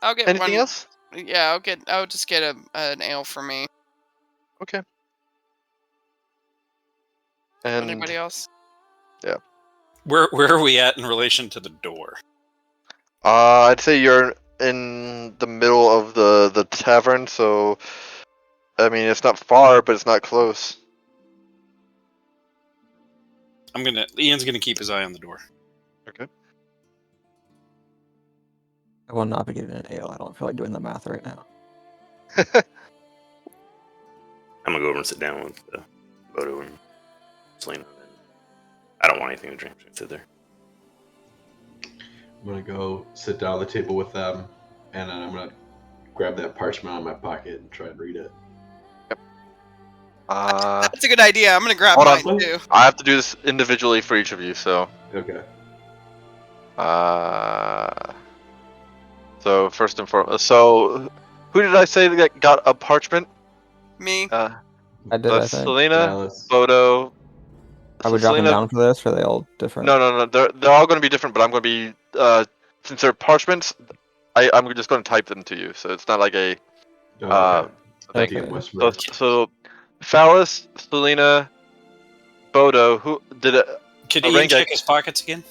I'll get Anything one. else? Yeah, I'll just get an ale for me. Okay. And Anybody else? Where are we at in relation to the door? I'd say you're in the middle of the tavern, so I mean it's not far, but it's not close. Ian's gonna keep his eye on the door. Okay. I will not be getting an ale. I don't feel like doing the math right now. I'm gonna go over and sit down with Bodo and Selena. I don't want anything to drink. Sit there. I'm gonna go sit down at the table with them, and then I'm gonna grab that parchment out of my pocket and try and read it. That's a good idea. I'm gonna grab Hold mine on. too. I have to do this individually for each of you, so Okay. So first and foremost, so who did I say that got a parchment? Me. I did, I That's think. Selena, Dallas. Bodo. Are So we dropping Selena, down for this? Or are they all different? no. They're all going to be different, but I'm going to be since they're parchments, I'm just going to type them to you, so it's not like a Okay. thing. Okay. Whisper. So Phallus, Selena, Bodo. Who did it? Could Ian Rengek. check his pockets again?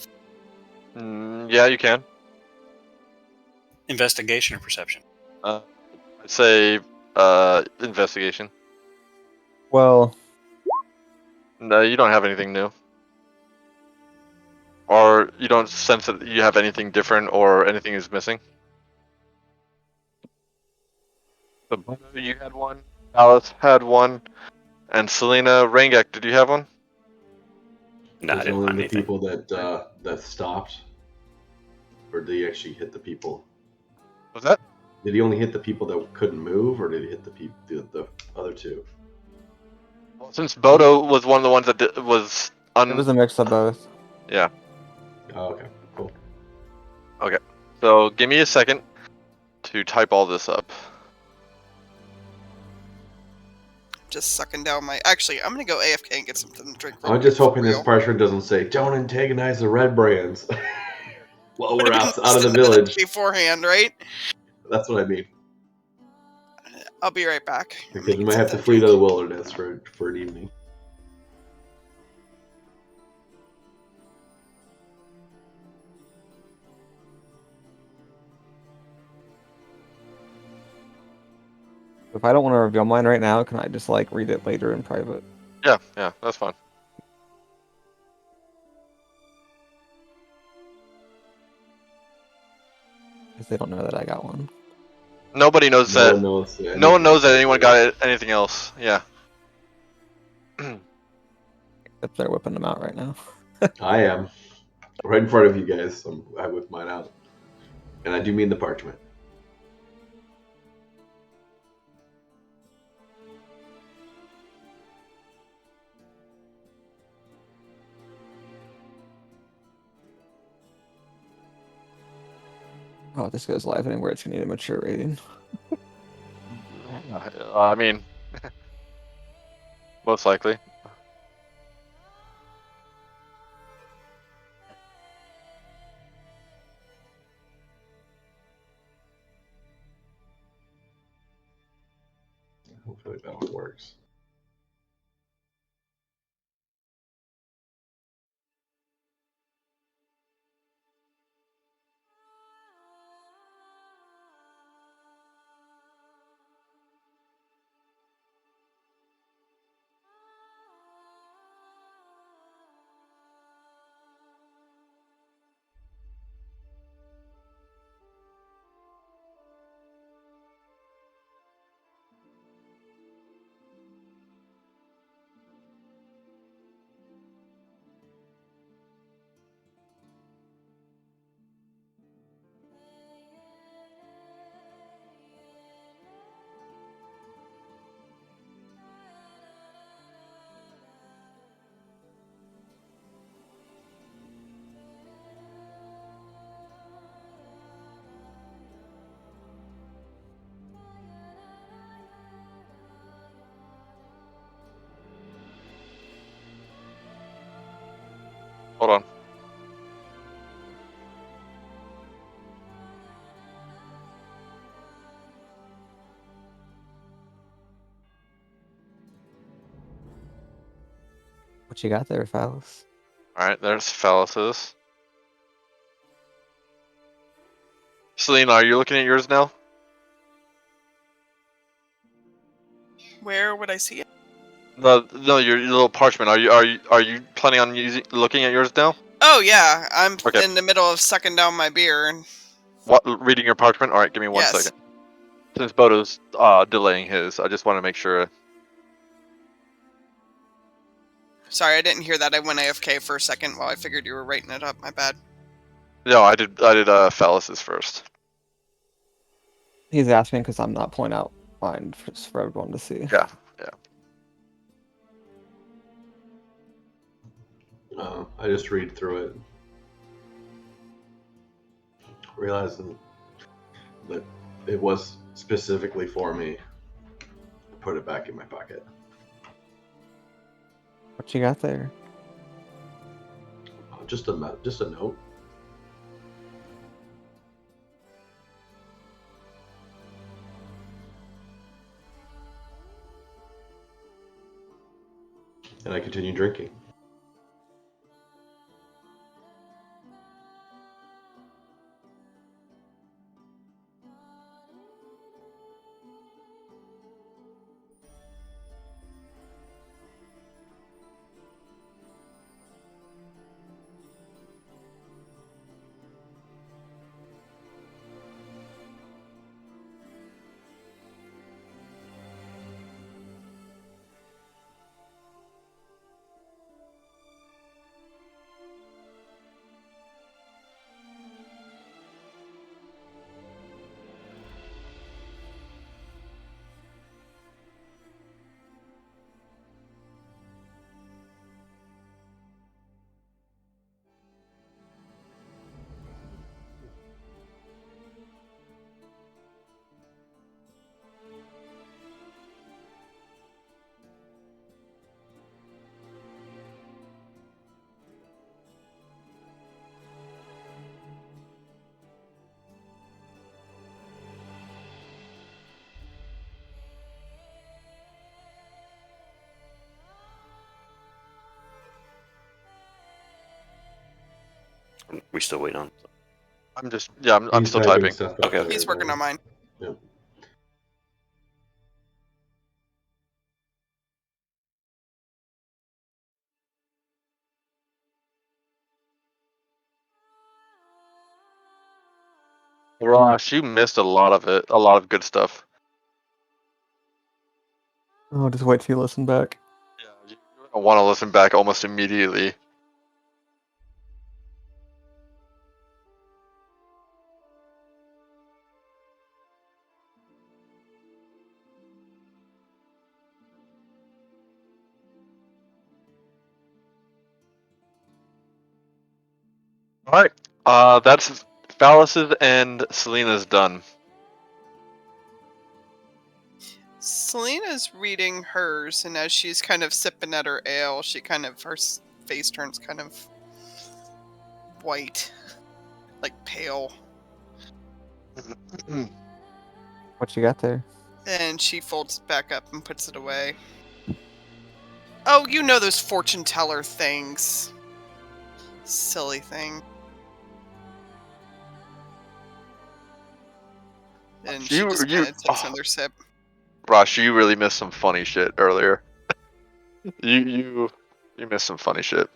Yeah, you can. Investigation or perception? I'd say investigation. Well, No, you don't have anything new. Or you don't sense that you have anything different or anything is missing? So you had one, Alice had one, and Selena Rangek, did you have one? No, I Was it didn't only find the anything. people that stopped, or did he actually hit the people? Was that? Did he only hit the people that couldn't move, or did he hit the other two? Well, since Bodo was one of the ones that was it was a mix of both. yeah. Oh, okay, cool. Okay. So give me a second to type all this up. Just sucking down my. Actually, I'm gonna go AFK and get something to drink. I'm just hoping this real. parchment doesn't say "Don't antagonize the red brands" while we're Would've been out nice of to the know that village. beforehand, right? That's what I mean. I'll be right back. I'm Because we making might have to something flee to drink. the wilderness for an evening. If I don't want to reveal mine right now, can I just like read it later in private? Yeah, that's fine. Because they don't know that I got one. Nobody knows No that. one knows. No one knows that anyone got anything else. Yeah. Except they're whipping them out right now. I am right in front of you guys. I whip mine out, and I do mean the parchment. Oh, if this goes live anywhere, it's gonna need a mature rating. I mean, most likely. Hopefully that one works. Hold on. What you got there, Phallus? Alright, there's Phalluses. Selena, are you looking at yours now? Where would I see it? No, your little parchment. Are you planning on looking at yours now? Oh yeah, I'm Okay. in the middle of sucking down my beer. And What reading your parchment? All right, give me one yes. second. Since Bodo's delaying his, I just want to make sure. Sorry, I didn't hear that. I went AFK for a second while I figured you were writing it up. My bad. No, I did Phalluses first. He's asking because I'm not pulling out mine for everyone to see. Yeah. I just read through it, realizing that it was specifically for me. Put it back in my pocket. What you got there? Just a note. And I continue drinking. We still waiting on. I'm just I'm He's still typing. stuff back Okay. there He's working now. on mine. Yep. Ross, you missed a lot of it. A lot of good stuff. Oh, just wait till you listen back. Yeah, you want to listen back almost immediately. All right. That's Phallus's and Selena's done. Selena's reading hers, and as she's kind of sipping at her ale, she kind of face turns kind of white, like pale, What you got there? and she folds it back up and puts it away. Oh, you know those fortune teller things. Silly thing. And she just kind of takes another sip. Ross, you really missed some funny shit earlier. you missed some funny shit.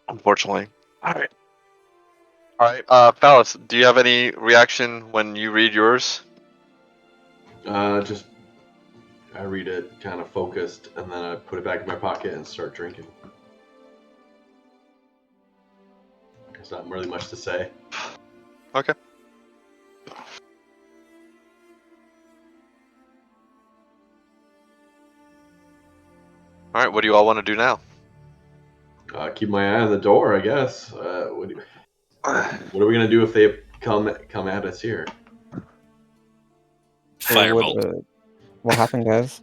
Unfortunately. All right. Phallus, do you have any reaction when you read yours? Just I read it kind of focused, and then I put it back in my pocket and start drinking. There's not really much to say. Okay. All right. What do you all want to do now? Keep my eye on the door, I guess. What are we gonna do if they come at us here? Firebolt. What happened, guys?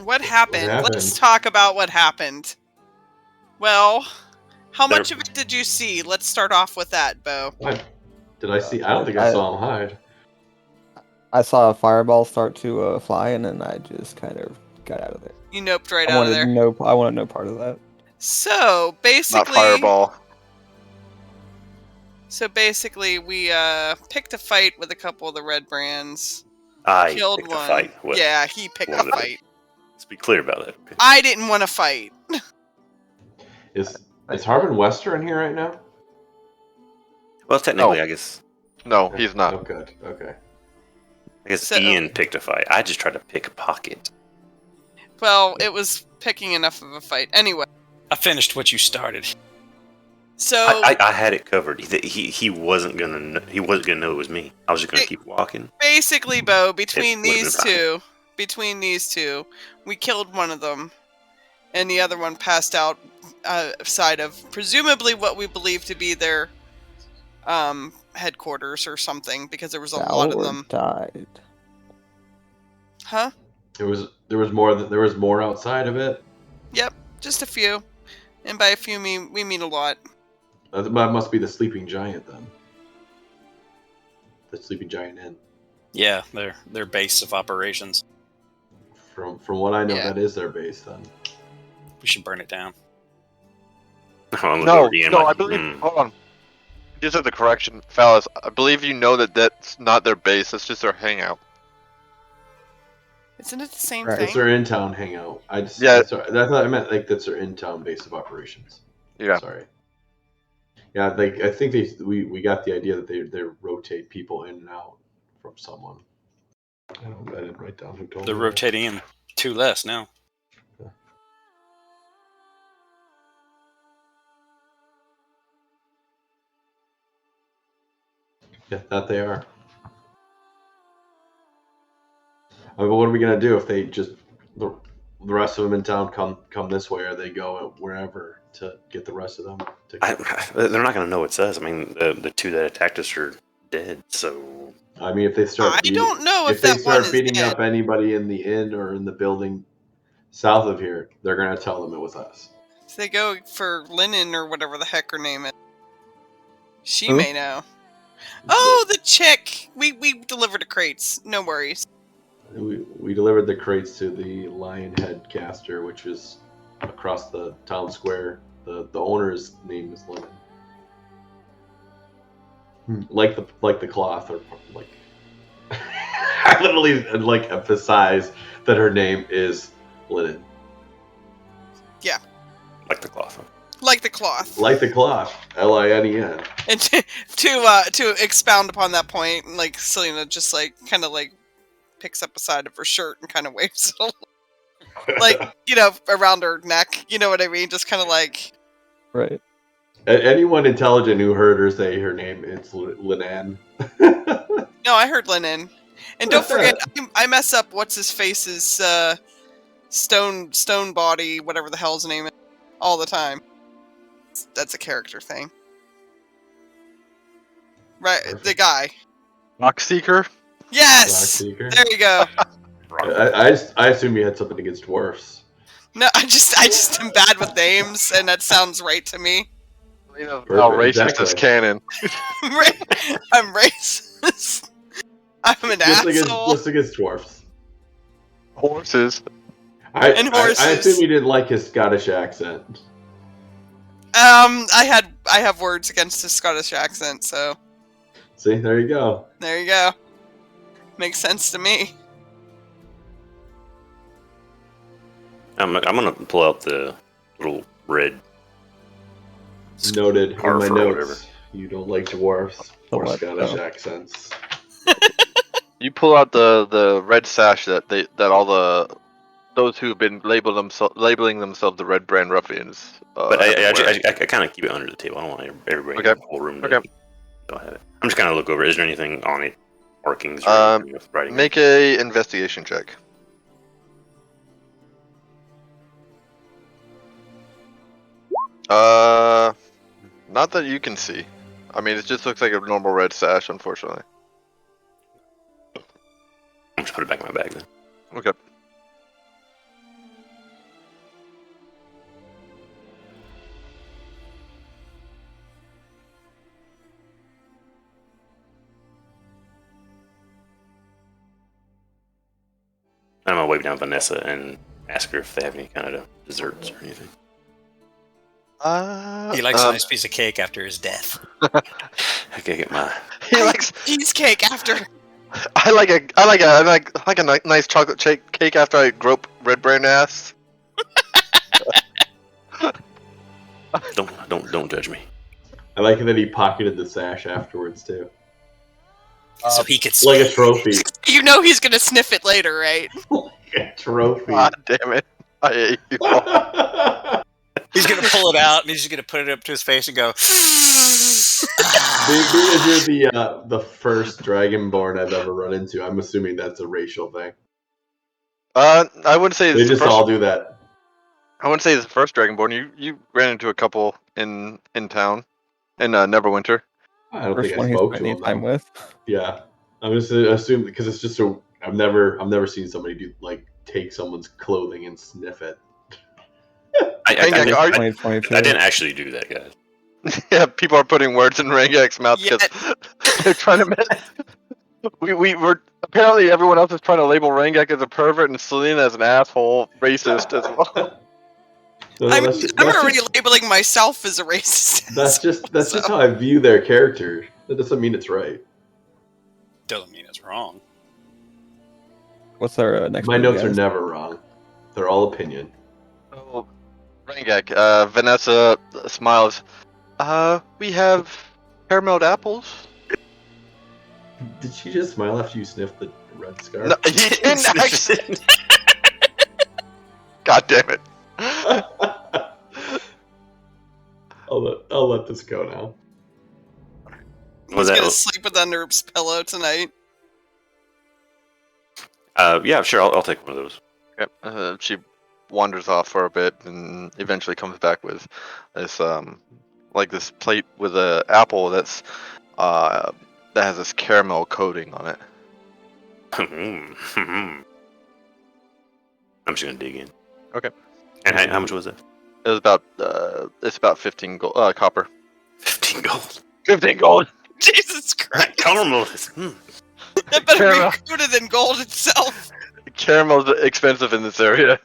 What happened? happened? Let's talk about what happened. Well, how much of it did you see? Let's start off with that, Bo. What? Did I see? I don't think I saw him hide. I saw a fireball start to fly, and then I just kind of got out of there. You noped right out of there. I wanted no part of that. So basically, Not fireball. So basically, we picked a fight with a couple of the red brands. I Killed picked one. a fight. Yeah, he picked a one of them. fight. Let's be clear about that. Okay. I didn't want to fight. Is Harbin Wester in here right now? Well, technically, No. I guess. No, he's not. Oh, good. Okay. I guess So- Ian picked a fight. I just tried to pick a pocket. Well, it was picking enough of a fight. Anyway, I finished what you started. so I had it covered. He wasn't gonna know, know it was me. I was just gonna keep walking. basically, Bo, between It would've these been two, we killed one of them, and the other one passed out outside of presumably what we believe to be their headquarters or something because there was a lot of them. Died. Huh? There was more outside of it. Yep, just a few. And by a few, we mean a lot. That must be the Sleeping Giant then. The Sleeping Giant Inn. Yeah, their base of operations. From what I know, Yeah. that is their base then. We should burn it down. No, I believe. Hold on. Just as a correction, Phallus, I believe you know that that's not their base. That's just their hangout. Isn't it the same Right. thing? It's their in-town hangout. I thought I meant like that's their in-town base of operations. Yeah. Sorry. Yeah, I think we got the idea that they rotate people in and out from someone. I didn't write down who told They're me. rotating in 2 less now. Yeah, that they are. But what are we gonna do if they just the rest of them in town come this way, or they go wherever to get the rest of them? They're not going to know it's us. I mean, the 2 that attacked us are dead. So I mean, if they start, I don't know if they that start one is beating dead. up anybody in the inn or in the building south of here, they're gonna tell them it was us. If they go for Linen or whatever the heck her name is, she Who? may know. Oh, the chick! We delivered the crates. No worries. We delivered the crates to the Lionhead Caster, which is across the town square. The owner's name is Linen. Like the cloth, or like I literally like emphasize that her name is Linen. Yeah. like the cloth. Like the cloth. Like the cloth, Linen. And to expound upon that point, like Selena just like kind of like picks up a side of her shirt and kind of waves it like, you know, around her neck. You know what I mean? Just kind of like. Right. Anyone intelligent who heard her say her name, it's Linen. No, I heard Linen. And don't forget, I mess up what's his face's stone body, whatever the hell's name is, all the time. That's a character thing. Right, Perfect. the guy. Rockseeker? Yes! Rockseeker. There you go. I assume you had something against dwarfs. No, I just am bad with names, and that sounds right to me. How racist is canon. I'm racist. I'm an asshole. Just against dwarfs. Horses. And horses. I assume you didn't like his Scottish accent. I have words against his Scottish accent, so. See, there you go. There you go. Makes sense to me. I'm gonna pull out the little red. Noted in my Scarf or notes. whatever. You don't like dwarfs or what? Scottish Oh. accents. You pull out the red sash that those who've been labeling themselves the Red Brand Ruffians. But have been wearing. I kind of keep it under the table. I don't want everybody Okay. in the whole room to Okay. don't have it. I'm just kind of look over. Is there anything on it? Markings? Or anything with writing? Make a investigation check. Not that you can see. I mean, it just looks like a normal red sash, unfortunately. I'll just put it back in my bag then. Okay. I'm gonna wave down Vanessa and ask her if they have any kind of desserts or anything. He likes a nice piece of cake after his death. I gotta get my. He likes. Cheesecake after. I like a nice chocolate cake after I grope Red Brand ass. Don't judge me. I like that he pocketed the sash afterwards too, So he could like a trophy. You know he's gonna sniff it later, right? Like a trophy. God damn it! I hate you. He's gonna pull it out and he's just gonna put it up to his face and go. Because you're the first Dragonborn I've ever run into, I'm assuming that's a racial thing. I wouldn't say They it's the just first. all do that. I wouldn't say it's the first Dragonborn. You ran into a couple in town, in Neverwinter. I don't First think I one he spoke spent to any him. time Though. with. Yeah, I'm just assuming because it's just so I've never seen somebody do like take someone's clothing and sniff it. I Rangak, didn't actually do that, guys. Yeah, people are putting words in Rangak's mouth because they're trying to miss. We were apparently everyone else is trying to label Rangak as a pervert and Selena as an asshole, racist as well. No, I'm that's already just labeling myself as a racist. that's so. just how I view their character. That doesn't mean it's right. Doesn't mean it's wrong. What's our next My move, notes are guys? never wrong. They're all opinion. Oh, Rangak, Vanessa smiles. We have carameled apples. Did she just smile after you sniffed the red scarf? No, he didn't actually. God damn it. I'll let this go now. He's gonna sleep with under his pillow tonight. Yeah, sure. I'll take one of those. Yep. She wanders off for a bit and eventually comes back with this like this plate with an apple that's that has this caramel coating on it. I'm just gonna dig in. Okay. And how much was it? It was about it's about 15 gold, copper. 15 gold. 15 gold. Jesus Christ! Caramel. That better Caramel. be coated than gold itself. Caramel's expensive in this area.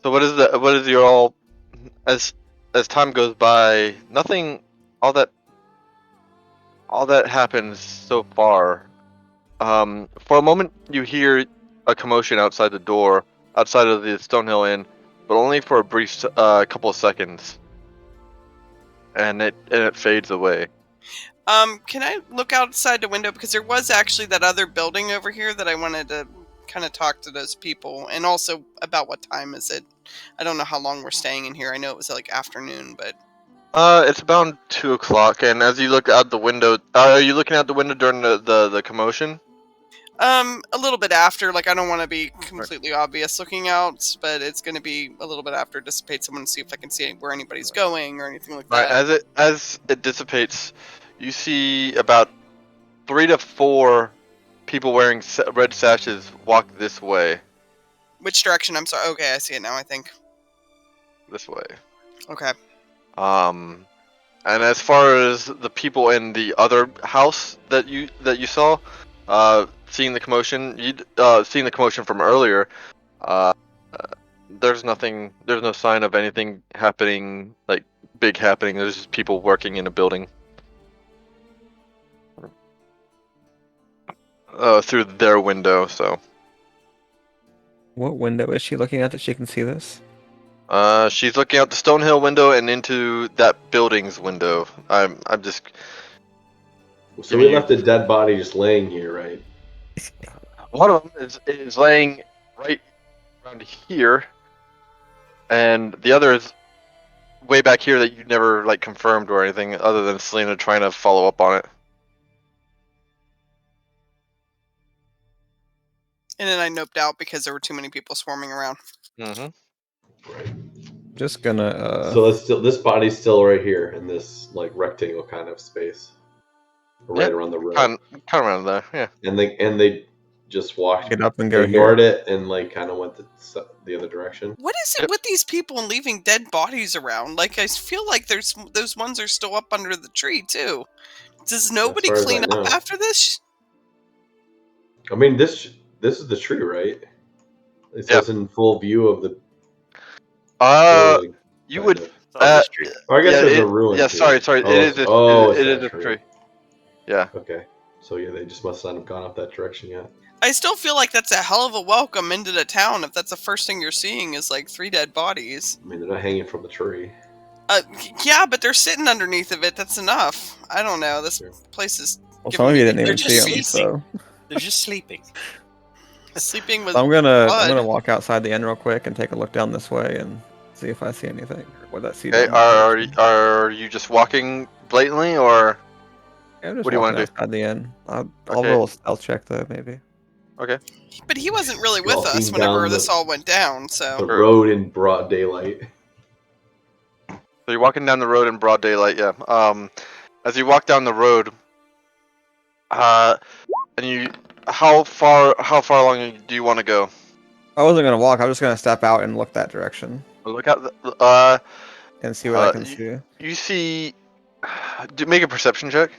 So what is your all as time goes by, nothing all that happens so far. For a moment you hear a commotion outside the door, outside of the Stonehill Inn, but only for a brief couple of seconds. And it fades away. Can I look outside the window? Because there was actually that other building over here that I wanted to kind of talk to those people. And also about what time is it? I don't know how long we're staying in here. I know it was like afternoon, but... It's about 2 o'clock, and as you look out the window, are you looking out the window during the commotion? A little bit after. Like, I don't want to be completely obvious looking out, but it's going to be a little bit after. Dissipate someone and see if I can see where anybody's going or anything like Right. that. As it dissipates, you see about 3 to 4 people wearing red sashes walk this way. Which direction? I'm sorry. Okay, I see it now, I think. This way. Okay. And as far as the people in the other house that you saw, seeing the commotion, seeing the commotion from earlier, there's no sign of anything happening, like big happening. There's just people working in a building. Through their window, so. What window is she looking at that she can see this? She's looking out the Stonehill window and into that building's window. I'm just. So we left a dead body just laying here, right? One of them is laying right around here, and the other is way back here that you never like confirmed or anything, other than Selena trying to follow up on it. And then I noped out because there were too many people swarming around. Mm-hmm. Right. Just gonna. So this body's still right here in this like rectangle kind of space, right around the road. Kind of around there, yeah. And they just walked, Get up and go ignored here. it, and like kind of went the other direction. What is it with these people and leaving dead bodies around? Like, I feel like those ones are still up under the tree too. Does nobody As far as clean I know. up after this? I mean, this is the tree, right? It says in full view of the. Building, You would. Or I guess there's a ruin. Yeah, too. sorry. Oh, it is a tree. Yeah. Okay. So yeah, they just must not have gone up that direction yet. I still feel like that's a hell of a welcome into the town if that's the first thing you're seeing is like 3 dead bodies. I mean, they're not hanging from the tree. Yeah, but they're sitting underneath of it. That's enough. I don't know. This place is. Well, some of you didn't They're even just see them, sleeping. so. They're just sleeping. Sleeping with. I'm gonna blood. walk outside the inn real quick and take a look down this way and see if I see anything. What I see. Okay. Are you just walking blatantly, or Yeah, I'm just what do you want walking to do? outside the inn. I'll Okay. roll a stealth check though, maybe. Okay. But he wasn't really You all with us seen whenever down this the- all went down. The So road in broad daylight. So you're walking down the road in broad daylight, yeah. As you walk down the road, and you, how far along do you want to go? I wasn't gonna walk. I was just gonna step out and look that direction Look out. and see what I can You, see. you see. Make a perception check.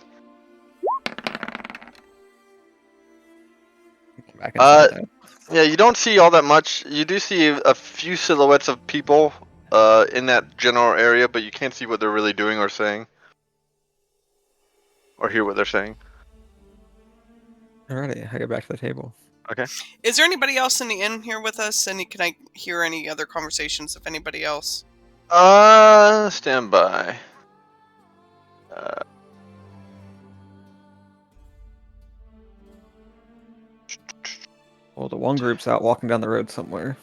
Back inside now. Yeah, you don't see all that much. You do see a few silhouettes of people in that general area, but you can't see what they're really doing or saying, or hear what they're saying. Alrighty, I go back to the table. Okay. is there anybody else in the inn here with us? Can I hear any other conversations of anybody else? Stand by. Well, the one group's out walking down the road somewhere.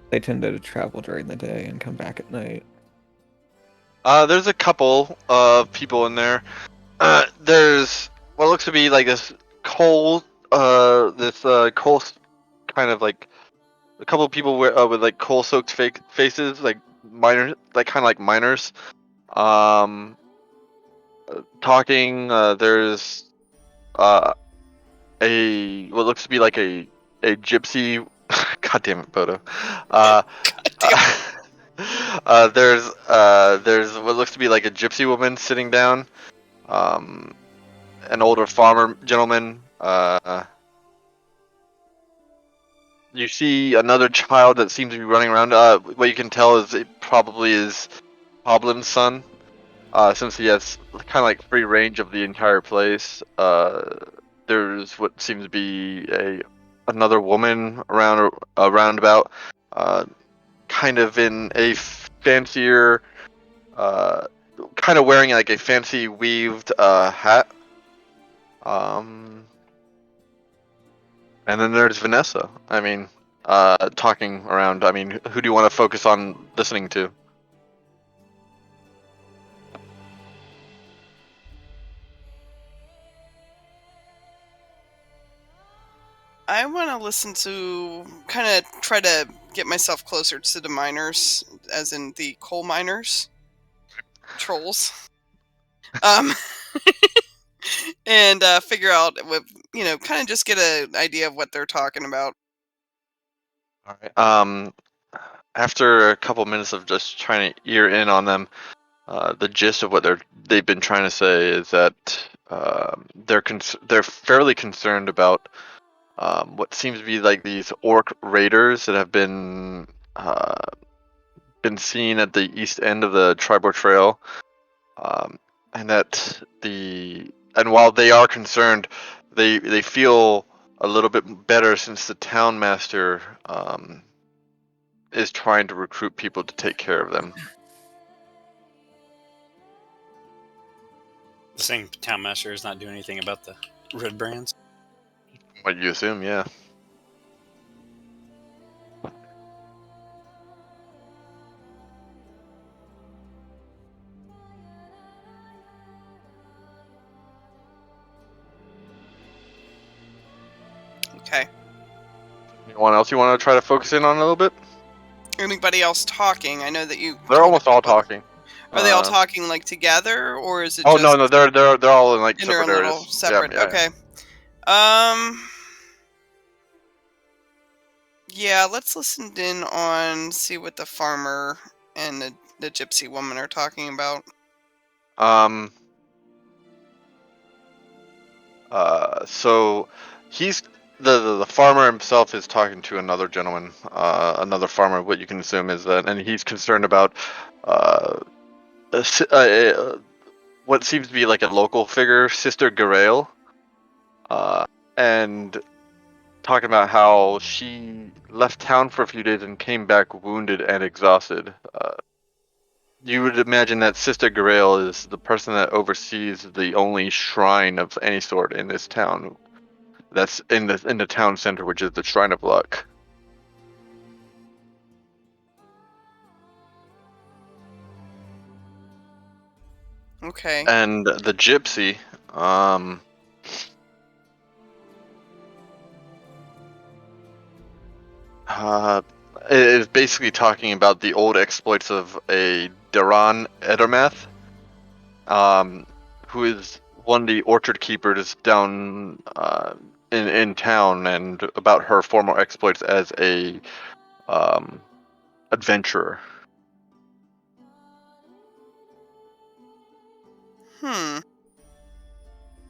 They tend to travel during the day and come back at night. There's a couple of people in there. There's what looks to be like this coal, coal, kind of like a couple of people with like coal-soaked fake faces, like miners, like kind of like miners. Talking. There's a what looks to be like a gypsy. God damn it, Bodo. There's what looks to be like a gypsy woman sitting down. An older farmer gentleman. You see another child that seems to be running around. What you can tell is it probably is Hoblin's son, since he has kind of like free range of the entire place. There's what seems to be another woman around about, kind of in a fancier, kind of wearing like a fancy weaved hat. And then there's Vanessa. I mean, talking around. I mean, who do you want to focus on listening to? I want to listen to, kind of try to get myself closer to the miners, as in the coal miners, trolls, and figure out what, kind of just get an idea of what they're talking about. All right. After a couple minutes of just trying to ear in on them, the gist of what they've been trying to say is that they're fairly concerned about what seems to be like these orc raiders that have been seen at the east end of the Tribor Trail, and that while they are concerned, they feel a little bit better since the town master is trying to recruit people to take care of them. The same town master is not doing anything about the red brands. What you assume, yeah. Okay. Anyone else you want to try to focus in on a little bit? Anybody else talking? I know that you. They're almost all talking. Are they all talking like together, or is it? Oh just no, they're all in like in their separate own areas. little separate? Yeah. Okay. Yeah, let's listen in on, see what the farmer and the gypsy woman are talking about. So he's the farmer himself is talking to another gentleman, another farmer. What you can assume is that, and he's concerned about what seems to be like a local figure, Sister Garail, and talking about how she left town for a few days and came back wounded and exhausted. You would imagine that Sister Garail is the person that oversees the only shrine of any sort in this town. That's in the town center, which is the Shrine of Luck. Okay. And the gypsy, it is basically talking about the old exploits of a Daran Edermath, who is one of the orchard keepers down in town, and about her former exploits as a adventurer.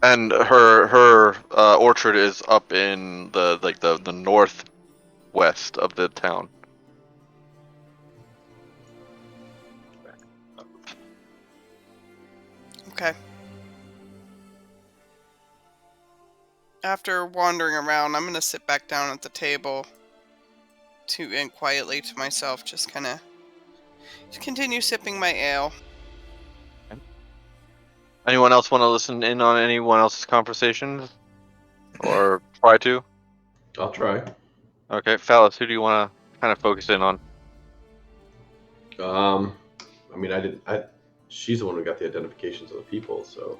And her orchard is up in the northwest of the town. Okay. After wandering around, I'm gonna sit back down at the table and quietly to myself, just kind of continue sipping my ale. Anyone else want to listen in on anyone else's conversations, or try to? I'll try. Okay, Phallus, who do you want to kind of focus in on? I mean, she's the one who got the identifications of the people, so.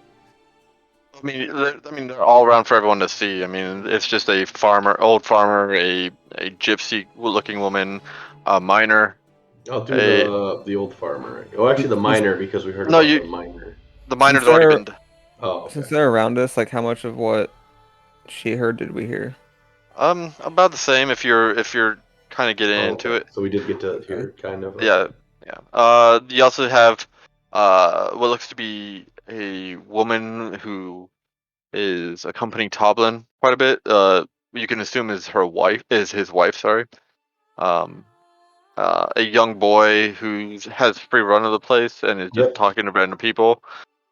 I mean, they're all around for everyone to see. I mean, it's just a old farmer, a gypsy-looking woman, a miner. I'll do the old farmer. Oh, actually, the miner, because we heard No, about the miner. The miner's Since already they're- been. Oh, okay. Since they're around us, like how much of what she heard did we hear? About the same. If you're kind of getting into it. So we did get to hear kind of. Yeah. You also have what looks to be a woman who is accompanying Toblin quite a bit. You can assume is his wife. Sorry. A young boy who has free run of the place and is just talking to random people,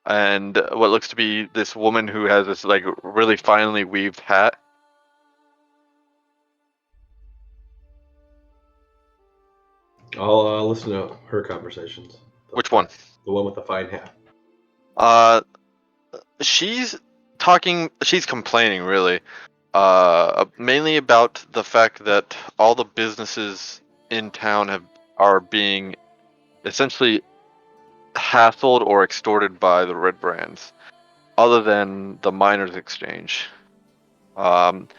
and what looks to be this woman who has this like really finely weaved hat. I'll listen to her conversations. Which one? The one with the fine hat. She's complaining really, mainly about the fact that all the businesses in town are being essentially hassled or extorted by the Red Brands, other than the Miners Exchange, who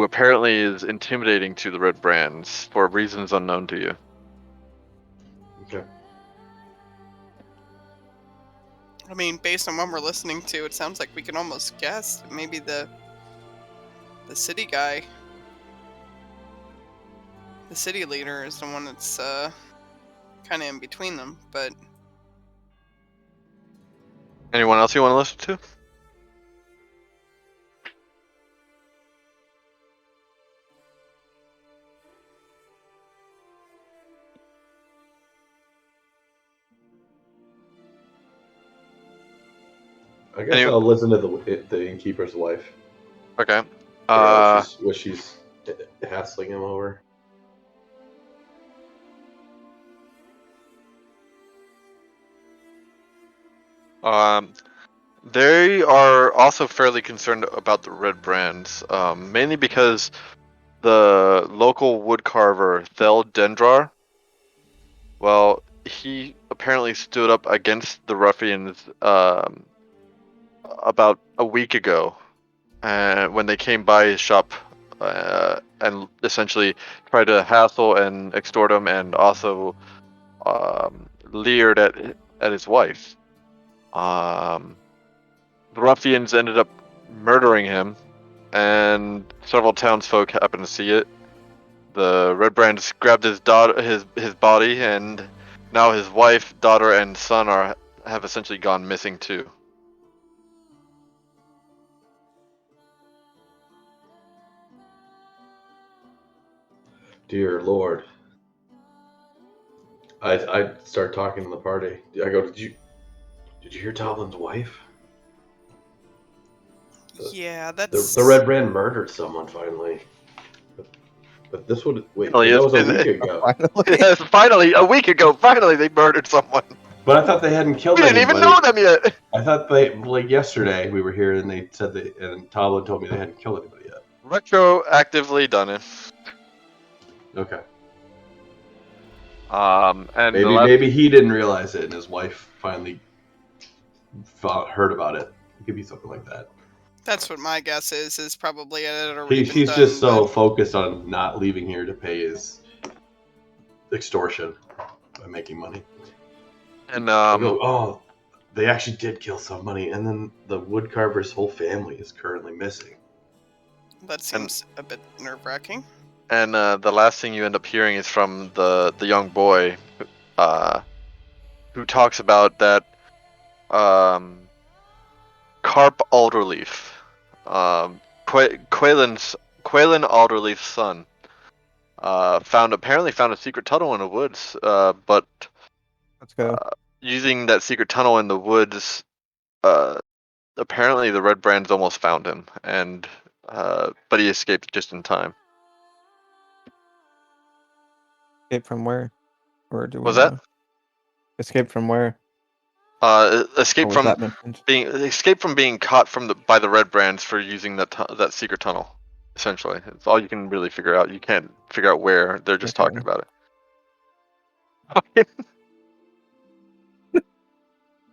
apparently is intimidating to the Red Brands for reasons unknown to you. Okay. I mean, based on what we're listening to, it sounds like we can almost guess maybe the city guy, the city leader, is the one that's kind of in between them. But anyone else you want to listen to? I guess I'll listen to the innkeeper's wife. Okay. What she's hassling him over. They are also fairly concerned about the Red Brands, mainly because the local woodcarver Thel Dendrar, well, he apparently stood up against the ruffians about a week ago, when they came by his shop and essentially tried to hassle and extort him, and also leered at his wife. The ruffians ended up murdering him, and several townsfolk happened to see it. The Red Brands grabbed his body, and now his wife, daughter, and son have essentially gone missing too. Dear Lord. I start talking to the party. I go, did you hear Toblin's wife? Yeah, that's the Red Brand murdered someone finally. But this would that was a week ago. Finally, a week ago, finally they murdered someone. But I thought they hadn't killed We anybody. didn't even know them yet. I thought they, like yesterday, we were here and they said and Toblin told me they hadn't killed anybody yet. Retroactively done it. Okay. And maybe he didn't realize it, and his wife finally heard about it. It could be something like that. That's what my guess is. Is probably it had already been He's done. just so but- focused on not leaving here to pay his extortion by making money. And They'll go, oh, they actually did kill somebody, and then the woodcarver's whole family is currently missing. That seems a bit nerve-wracking. And the last thing you end up hearing is from the young boy, who talks about that Carp Alderleaf, Quaylen Alderleaf's son, apparently found a secret tunnel in the woods, but Let's go. using that secret tunnel in the woods, apparently the Red Brands almost found him, and but he escaped just in time. Escape from where? Or do we Was that? know? Escape from where? Or Escape was from that mentioned? being caught by the Red Brands for using that secret tunnel. Essentially, it's all you can really figure out. You can't figure out where. They're just Okay. talking about it.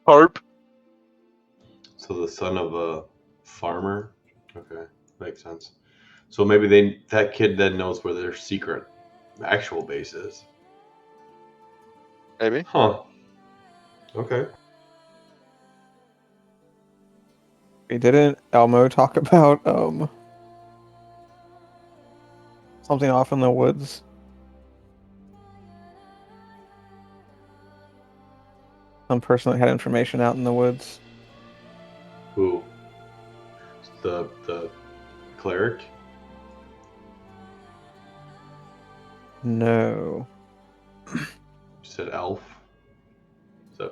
Harp. So the son of a farmer? Okay, makes sense. So maybe that kid then knows where their secret actual base is. Maybe. Huh. Okay. We didn't Elmo talk about something off in the woods? Some person that had information out in the woods. Who? The cleric? No. You said elf?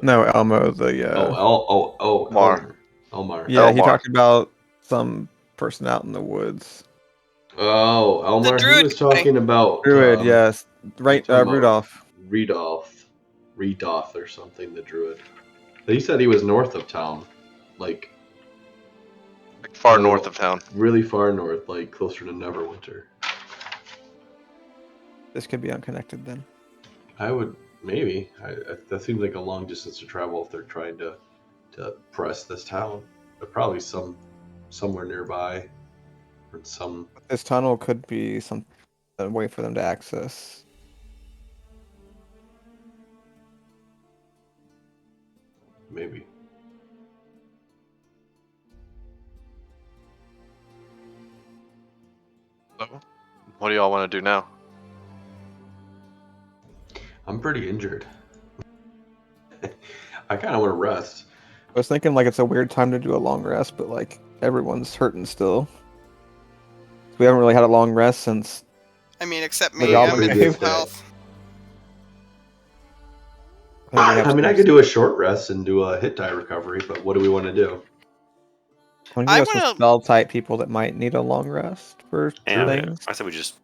No, Elmo, the Mar. Elmar. yeah, he Elmar. talked about some person out in the woods. Oh, Elmar. He druid was guy. talking about Druid, yes. Right, talking about Rudolph. Rudolph or something. The druid. He said he was north of town, like Far north of town. really far north, like closer to Neverwinter. This could be unconnected then. I would maybe. That seems like a long distance to travel if they're trying to press this town. They're probably somewhere nearby, or some. This tunnel could be a way for them to access. Maybe. So, what do y'all want to do now? I'm pretty injured. I kind of want to rest. I was thinking like it's a weird time to do a long rest, but like everyone's hurting still. We haven't really had a long rest since. I mean, except The me. Goblin I'm at Cave. full health. I think we have I mean, some- I could do a short rest and do a hit die recovery, but what do we want to do? We I have some wanna- spell type people that might need a long rest for And things. I said we just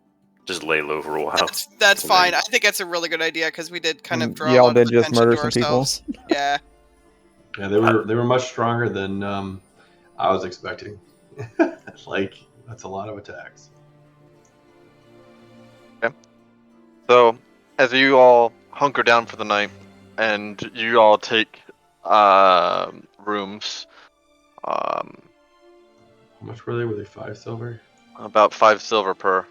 lay low for a while. That's And fine. then- I think that's a really good idea because we did kind of And draw a y'all lot of did just attention murder to some people? ourselves. Yeah. Yeah, they were much stronger than I was expecting. Like that's a lot of attacks. So, as you all hunker down for the night, and you all take rooms, How much were they? Were they 5 silver? about 5 silver per.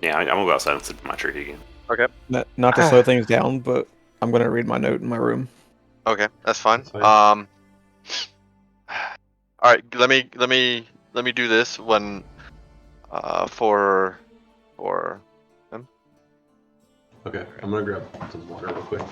Yeah, I'm gonna go outside and sit in my tree again. Okay. Not to slow things down, but I'm gonna read my note in my room. Okay, that's fine. That's fine. All right. Let me do this when for them. Okay, I'm gonna grab some water real quick.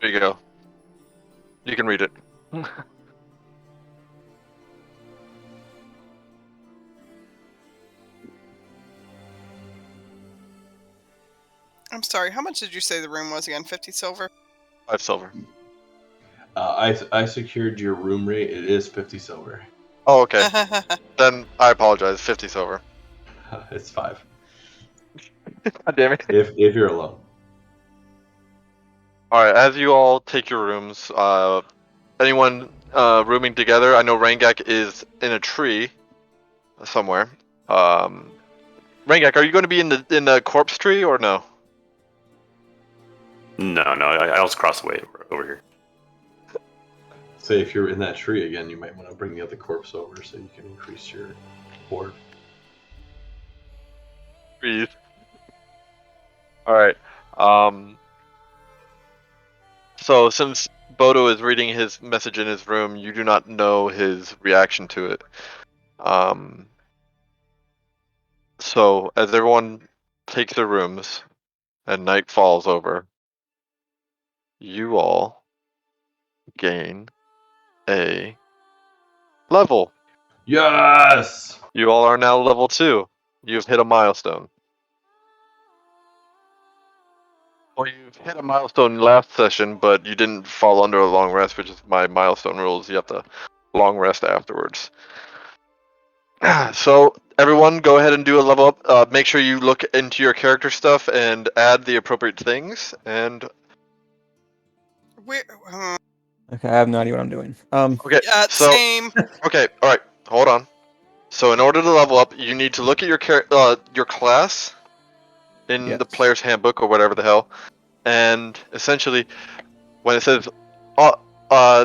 There you go. You can read it. I'm sorry. How much did you say the room was again? 50 silver. 5 silver. I secured your room rate. It is 50 silver. Oh, okay. Then I apologize. 50 silver. It's 5. God damn it. If you're alone. All right. As you all take your rooms, anyone rooming together? I know Rangak is in a tree somewhere. Rangak, are you going to be in the corpse tree or no? No, I also crossed the way over here. Say if you're in that tree again, you might want to bring the other corpse over so you can increase your board. Breathe. All right. So since Bodo is reading his message in his room, you do not know his reaction to it. So as everyone takes their rooms and night falls over, you all gain a level. Yes! You all are now level 2. You've hit a milestone. Well, you've hit a milestone last session, but you didn't fall under a long rest, which is my milestone rules. You have to long rest afterwards. So everyone, go ahead and do a level up. Make sure you look into your character stuff and add the appropriate things. And Where? Okay, I have no idea what I'm doing. okay, Yeah, so same. okay, all right, hold on. So in order to level up, you need to look at your class in the Yes. player's handbook or whatever the hell, and essentially, when it says,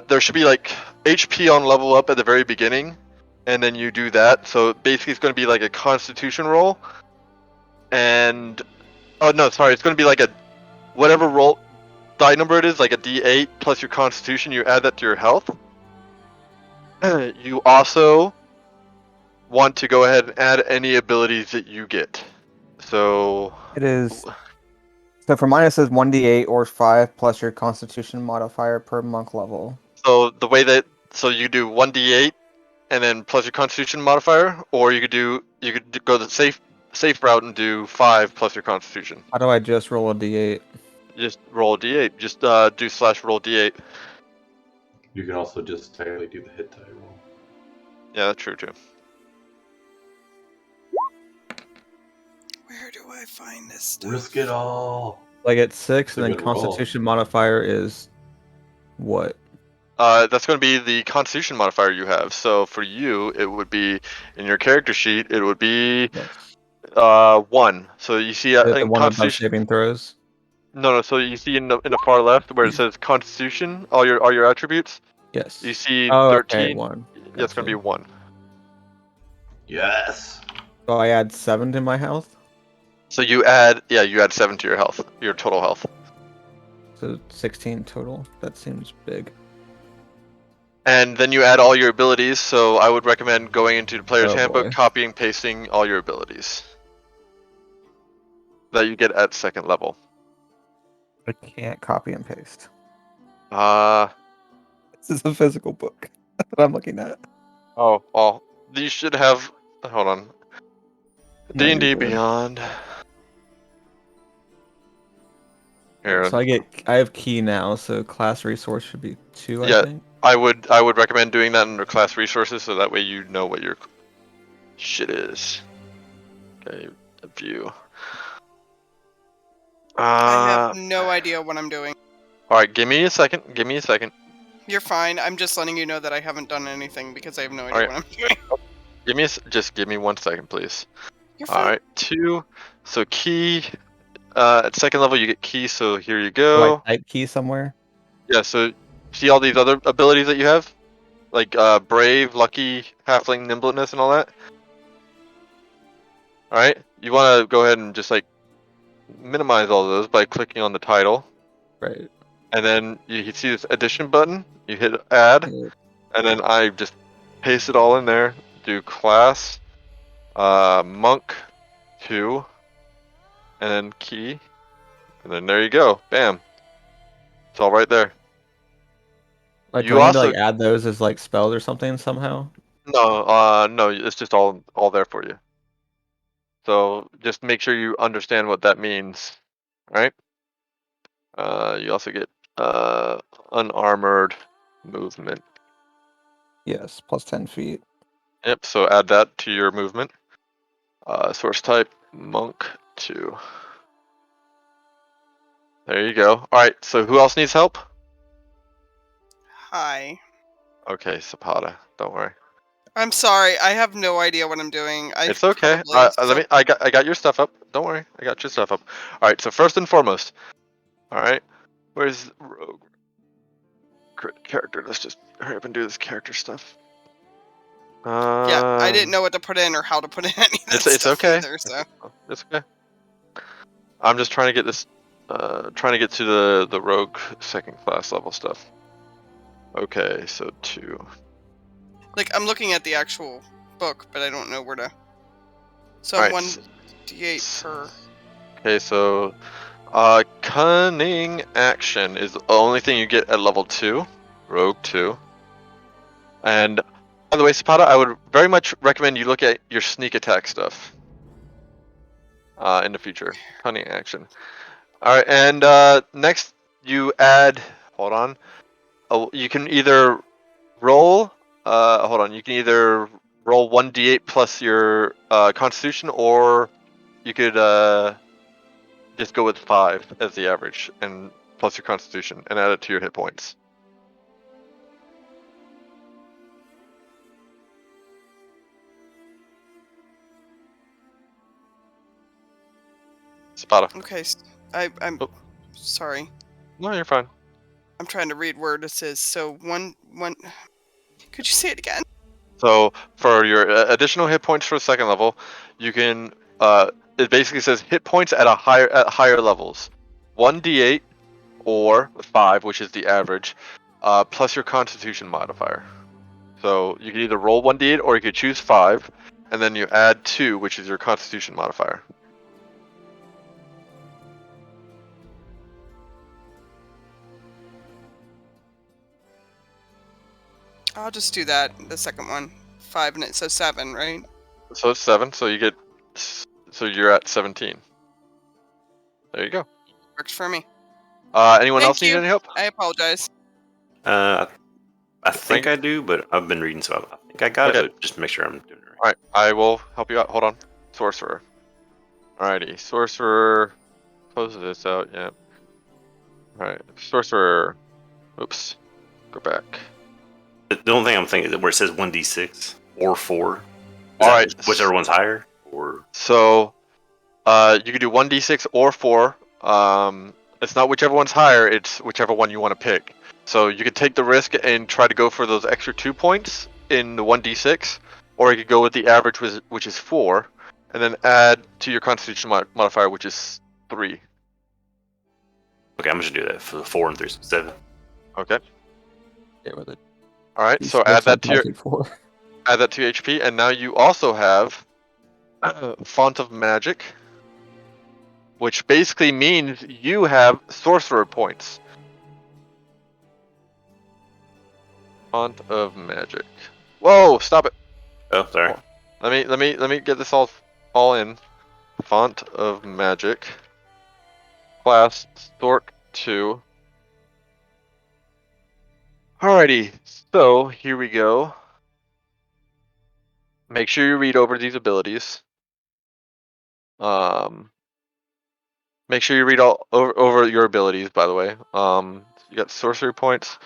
there should be like HP on level up at the very beginning, and then you do that. So basically, it's going to be like a Constitution roll, and oh no, sorry, it's going to be like a whatever roll die number it is, like a D8 plus your Constitution. You add that to your health. You also want to go ahead and add any abilities that you get. So It is. So for mine, it says 1d8 or 5 plus your Constitution modifier per monk level. So the way that you do 1d8 and then plus your Constitution modifier, or you could go the safe route and do 5 plus your Constitution. How do I just roll a d8? Just roll a d8. Just do / roll d8. You can also just entirely do the hit die roll. Yeah, that's true too. Where do I find this stuff? Risk it all. Like it's 6, That's a and then good roll. Constitution modifier is what? That's going to be the Constitution modifier you have. So for you, it would be in your character sheet. It would be Yes. 1. So you see The in one above Constitution. saving throws. No. So you see in the far left where it says Constitution, all your attributes. Yes. You see Oh, 13. okay, 1. Yeah, it's going to be 1. Yes. So I add 7 to my health. So you add 7 to your health, your total health. So 16 total. That seems big. And then you add all your abilities. So I would recommend going into the player's Oh, handbook, boy. copying, pasting all your abilities that you get at 2nd level. I can't copy and paste. This is a physical book that I'm looking at. Oh, well, you should have. Hold on. No, D&D you're good. Beyond. Here, So I have key now, so class resource should be 2, Yeah. I think. I would recommend doing that under class resources, so that way you know what your shit is. Okay, view. I have no idea what I'm doing. All right, give me a second. You're fine. I'm just letting you know that I haven't done anything because I have no idea Alright. what I'm doing. Just give me 1 second, please. You're fine. All right, 2. So key. At 2nd level, you get key. So here you Do go. I type key somewhere? Yeah. So see all these other abilities that you have, like brave, lucky, halfling, nimbleness, and all that. All right. You want to go ahead and just like minimize all of those by clicking on the title, Right. and then you see this addition button. You hit add, Yeah. and then I just paste it all in there. Do class, monk, 2, and then key, and then there you go. Bam. It's all right there. Like, do You I need to also like add those as like spells or something somehow? no, it's just all there for you. So just make sure you understand what that means, right? You also get unarmored movement. Yes, plus 10 feet. Yep. So add that to your movement. Source type monk 2. There you go. All right. So who else needs help? Hi. Okay, Zapata. Don't worry. I'm sorry. I have no idea what I'm doing. It's okay. I got your stuff up. Don't worry. I got your stuff up. All right. So first and foremost, all right. Where's rogue character? Let's just hurry up and do this character stuff. Yeah, I didn't know what to put in or how to put in any of that It's stuff okay. either. So It's okay. I'm just trying to get this. Trying to get to the rogue second class level stuff. Okay, so 2. like I'm looking at the actual book, but I don't know where to. So All I'm right. 1d8 per. Okay, so cunning action is the only thing you get at level 2, rogue 2. And by the way, Zapata, I would very much recommend you look at your sneak attack stuff in the future. Cunning action. All right, and next you add. Hold on. Oh, you can either roll. Hold on. You can either roll 1d8 plus your Constitution, or you could just go with 5 as the average and plus your Constitution and add it to your hit points. Spada. Okay, I'm Oh. sorry. No, you're fine. I'm trying to read where this is. So one. Could you say it again? So for your additional hit points for second level, you can. It basically says hit points at higher levels, 1d8 or 5, which is the average, plus your Constitution modifier. So you can either roll 1d8 or you could choose 5, and then you add 2, which is your Constitution modifier. I'll just do that. The second one, 5, and it says 7, right? So it's 7. So you get. So you're at 17. There you go. Works for me. Anyone Thank else need you. any help? I apologize. I think I do, but I've been reading, so I think I got Okay. it. But just make sure I'm doing it right. All right, I will help you out. Hold on. Sorcerer. Alrighty, sorcerer. Close this out. Yeah. All right, sorcerer. Oops. Go back. The only thing I'm thinking is where it says 1d6 or 4. All right. Whichever one's higher, or So, you can do 1d6 or 4. It's not whichever one's higher. It's whichever one you want to pick. So you could take the risk and try to go for those extra 2 points in the 1d6, or you could go with the average, which is 4, and then add to your Constitution modifier, which is 3. okay, I'm just gonna do that for the 4 and 3, so 7. Okay. Yeah, with it. All right. So add that to your HP, and now you also have Font of Magic, which basically means you have sorcerer points. Font of Magic. Whoa! Stop it. Oh, sorry. Let me get this all in. Font of Magic. Class Stork 2. Alrighty. So here we go. Make sure you read over these abilities. Make sure you read all over your abilities, by the way. You got sorcery points.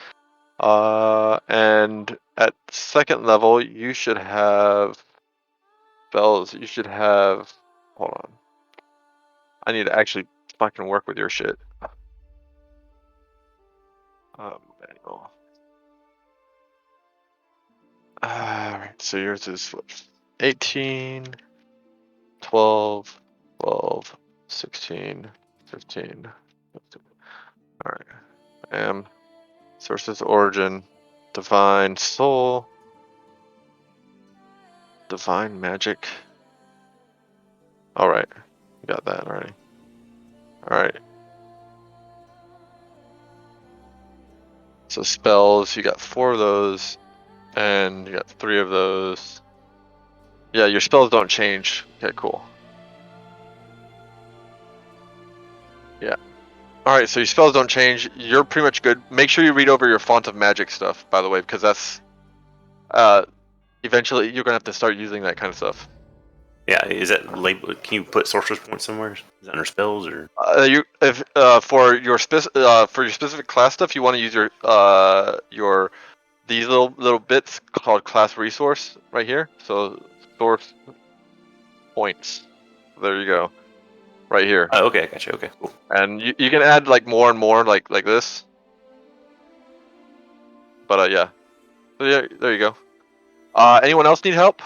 And at second level, you should have spells. You should have. Hold on. I need to actually fucking work with your shit. Manual. Alright, so yours is what? 18, 12, 12, 16, 15. Alright. Sources origin. Divine soul. Divine magic. Alright. Got that already. Alright. So spells, you got 4 of those, and you got 3 of those. Yeah, your spells don't change. Okay, cool. Yeah. Alright, so your spells don't change. You're pretty much good. Make sure you read over your font of magic stuff, by the way, because that's eventually you're gonna have to start using that kind of stuff. Yeah, is that label? Can you put sorcerer's point somewhere? Is that under spells or? For your specific class stuff, you want to use your these little bits called class resource right here. So source points. There you go, right here. Oh, okay, I got you. Okay, cool. And you can add like more and more like this. But yeah. So yeah, there you go. Anyone else need help?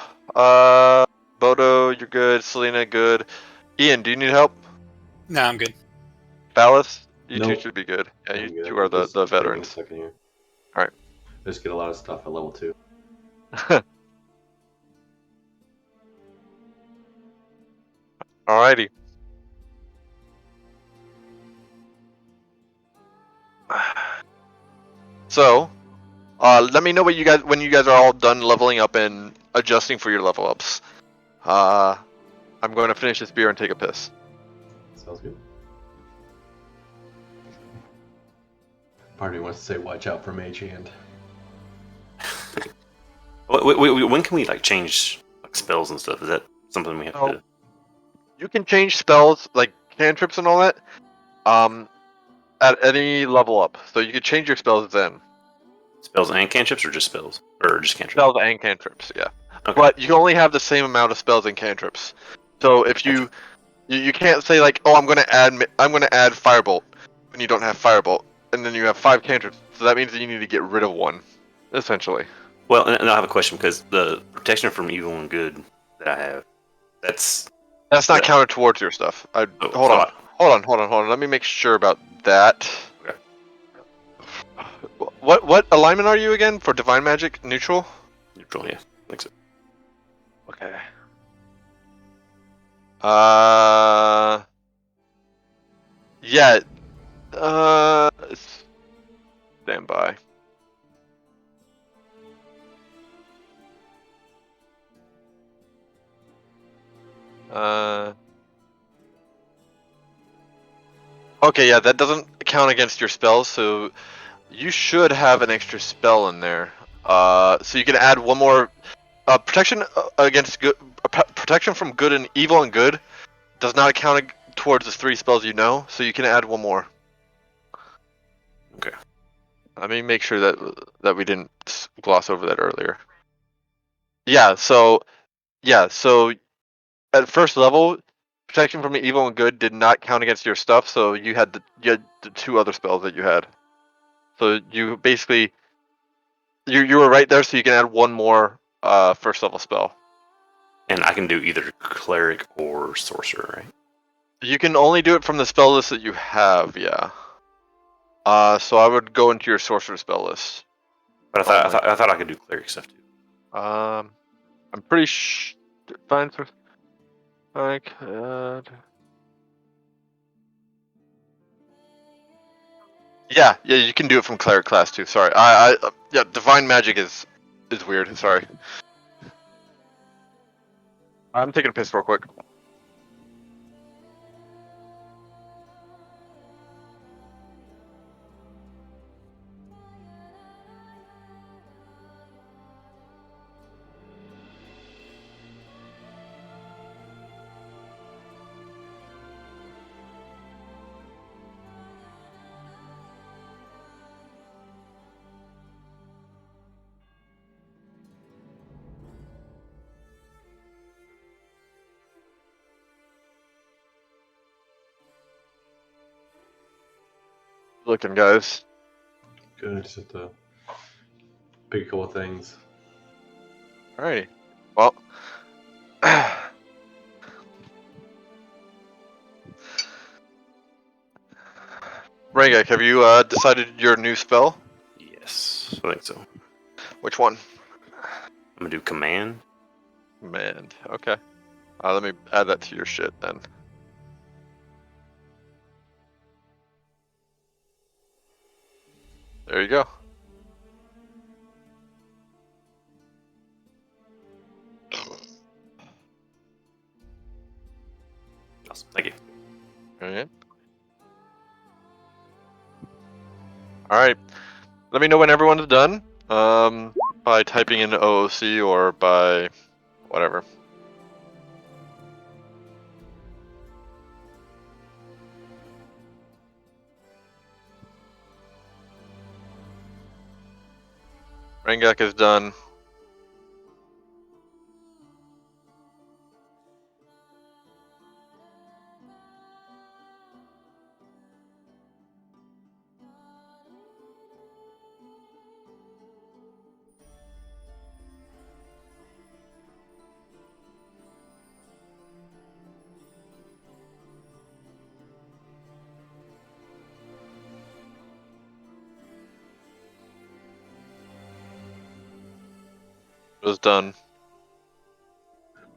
Bodo, you're good. Selena, good. Ian, do you need help? No, I'm good. Ballas, you two Nope. should be good. Yeah, I'm you good. two are the Just taking a veterans. second here. Alright. I just get a lot of stuff at level 2. Alrighty. So, let me know what when you guys are all done leveling up and adjusting for your level ups. I'm going to finish this beer and take a piss. Sounds good. Party wants to say, "Watch out for Mage Hand." Wait, when can we like change like spells and stuff? Is that something we have Oh. to? You can change spells like cantrips and all that. At any level up, so you can change your spells then. Spells and cantrips, or just spells, or just cantrips? Spells and cantrips, yeah. Okay. But you can only have the same amount of spells and cantrips. So if you can't say like, oh, I'm gonna add firebolt, when you don't have firebolt, and then you have 5 cantrips. So that means that you need to get rid of one, essentially. Well, and I have a question because the protection from evil and good that I have, that's not counted towards your stuff. Hold on. Let me make sure about that. Okay. What alignment are you again for divine magic? Neutral. Neutral, yeah. I think so. Okay. Yeah. Stand by. Okay, yeah, that doesn't count against your spells, so you should have an extra spell in there. So you can add one more protection against good, protection from good and evil and good does not count towards the 3 spells you know, so you can add one more. Okay. Let me make sure that we didn't gloss over that earlier. Yeah, so at first level, protection from evil and good did not count against your stuff, so you had the 2 other spells that you had. So you basically you were right there, so you can add one more first level spell. And I can do either cleric or sorcerer, right? You can only do it from the spell list that you have, yeah. So I would go into your sorcerer spell list. But I thought I could do cleric stuff too. I'm pretty fine for like yeah, you can do it from cleric class too. Sorry, yeah, divine magic is weird. Sorry, I'm taking a piss real quick. Looking, guys. Good. Just have to pick a couple of things. Alrighty. Well, Rangak, have you decided your new spell? Yes, I think so. Which one? I'm gonna do command. Command. Okay. Let me add that to your shit then. There you go. Awesome. Thank you. Alright. Alright. Let me know when everyone's done. By typing in OOC or by whatever. Rangak is done. It was done.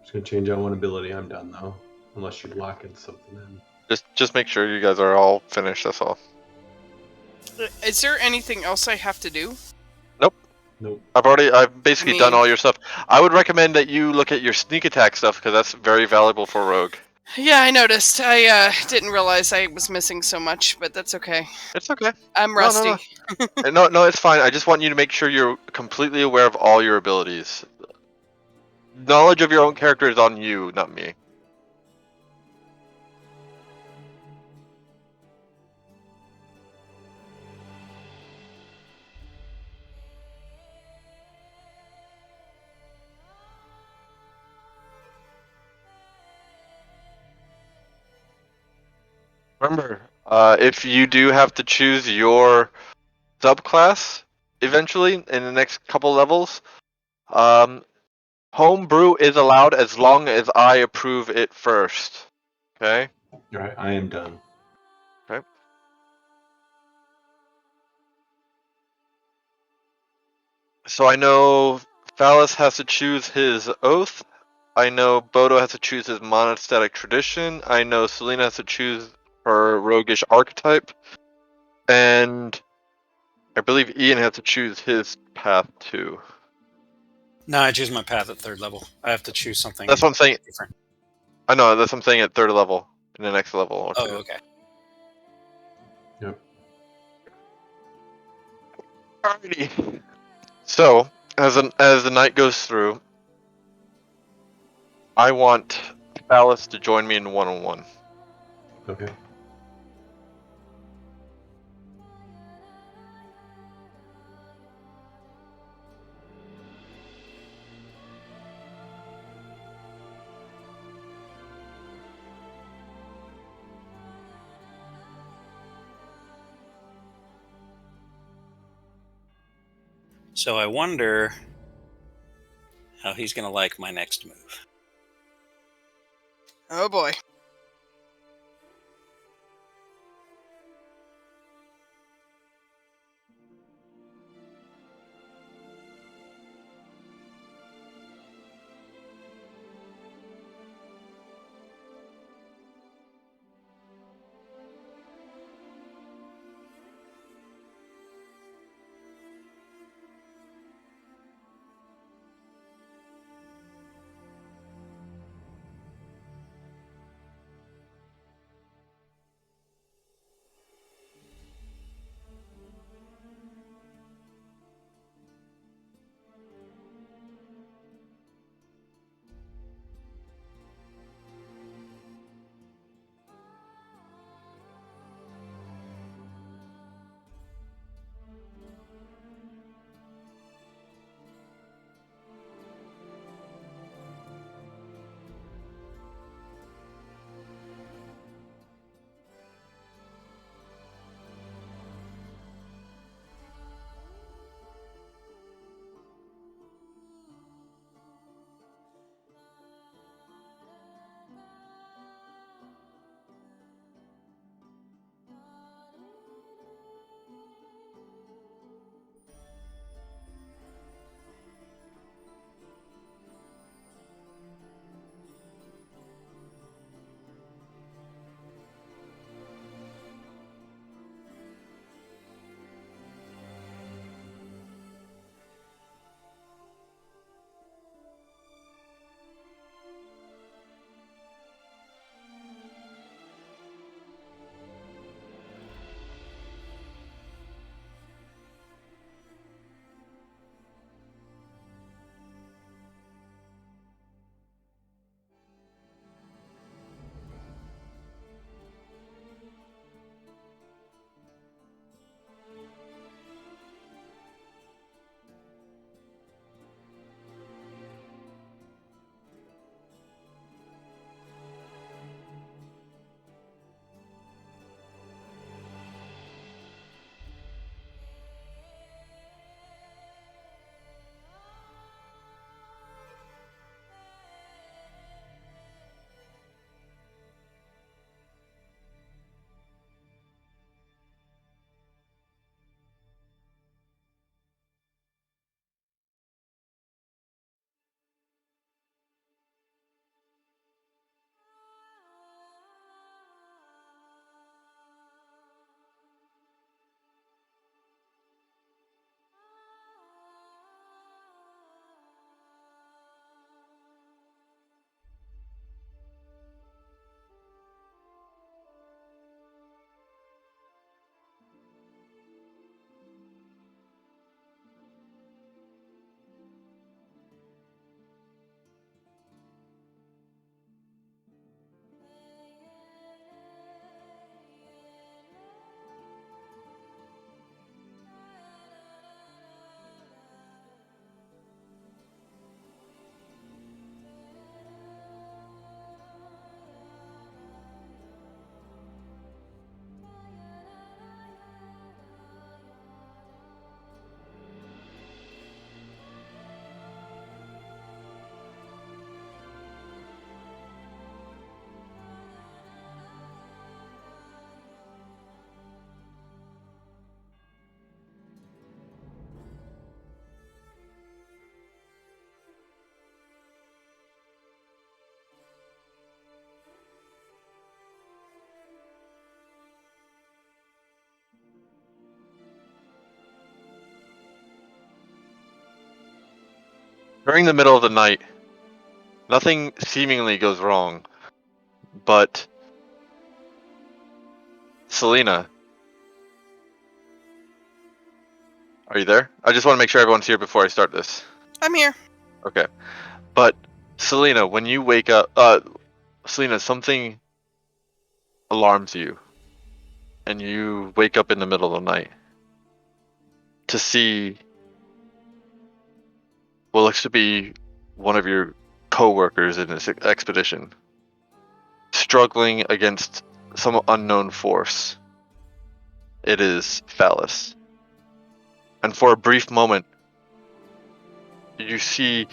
Just gonna change out one ability. I'm done though, unless you're locking something in. Just make sure you guys are all finished, that's all. Is there anything else I have to do? Nope. I've basically done Me. all your stuff. I would recommend that you look at your sneak attack stuff because that's very valuable for rogue. Yeah, I noticed. I didn't realize I was missing so much, but that's okay. It's okay. I'm No, no, rusty. No, it's fine. I just want you to make sure you're completely aware of all your abilities. Knowledge of your own character is on you, not me. Remember, if you do have to choose your subclass eventually in the next couple levels, homebrew is allowed as long as I approve it first. Okay? All right, I am done. Okay. So I know Phallus has to choose his oath. I know Bodo has to choose his monastetic tradition. I know Selena has to choose her roguish archetype. And I believe Ian has to choose his path too. No, I choose my path at 3rd level. I have to choose something. That's what I'm saying. Different. I know, that's what I'm saying at 3rd level. In the next level or two. Oh, okay. Yep. Alrighty. So, as the night goes through, I want Phallus to join me in one-on-one. Okay. So I wonder how he's going to like my next move. Oh boy. During the middle of the night, nothing seemingly goes wrong, but Selena, are you there? I just want to make sure everyone's here before I start this. I'm here. Okay. But Selena, when you wake up, Selena, something alarms you, and you wake up in the middle of the night to see what looks to be one of your co-workers in this expedition struggling against some unknown force. It is Phallus. And for a brief moment, you see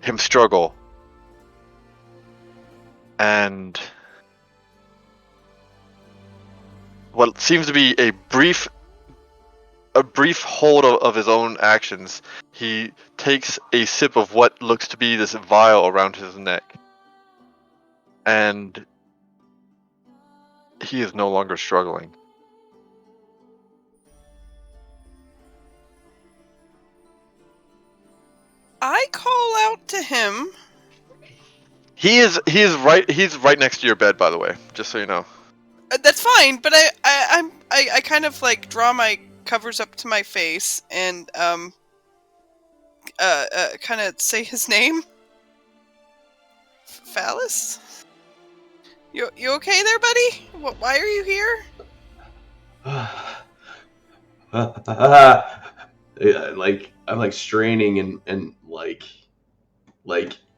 him struggle. And what seems to be a brief hold of his own actions, he takes a sip of what looks to be this vial around his neck. And he is no longer struggling. I call out to him. He's right next to your bed, by the way, just so you know. That's fine, but I kind of like draw my covers up to my face and kind of say his name. Phallus? You okay there, buddy? Why are you here? Like I'm like straining and like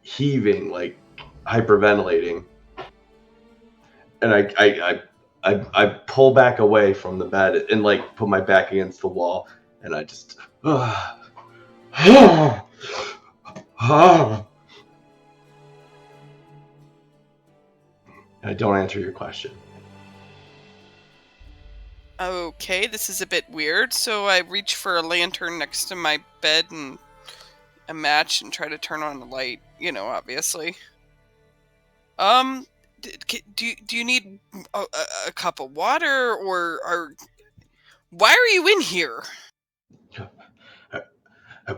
heaving, like hyperventilating, and I pull back away from the bed and like put my back against the wall, and I just I don't answer your question. Okay, this is a bit weird. So I reach for a lantern next to my bed and a match and try to turn on the light. You know, obviously. Do you need a cup of water or why are you in here? I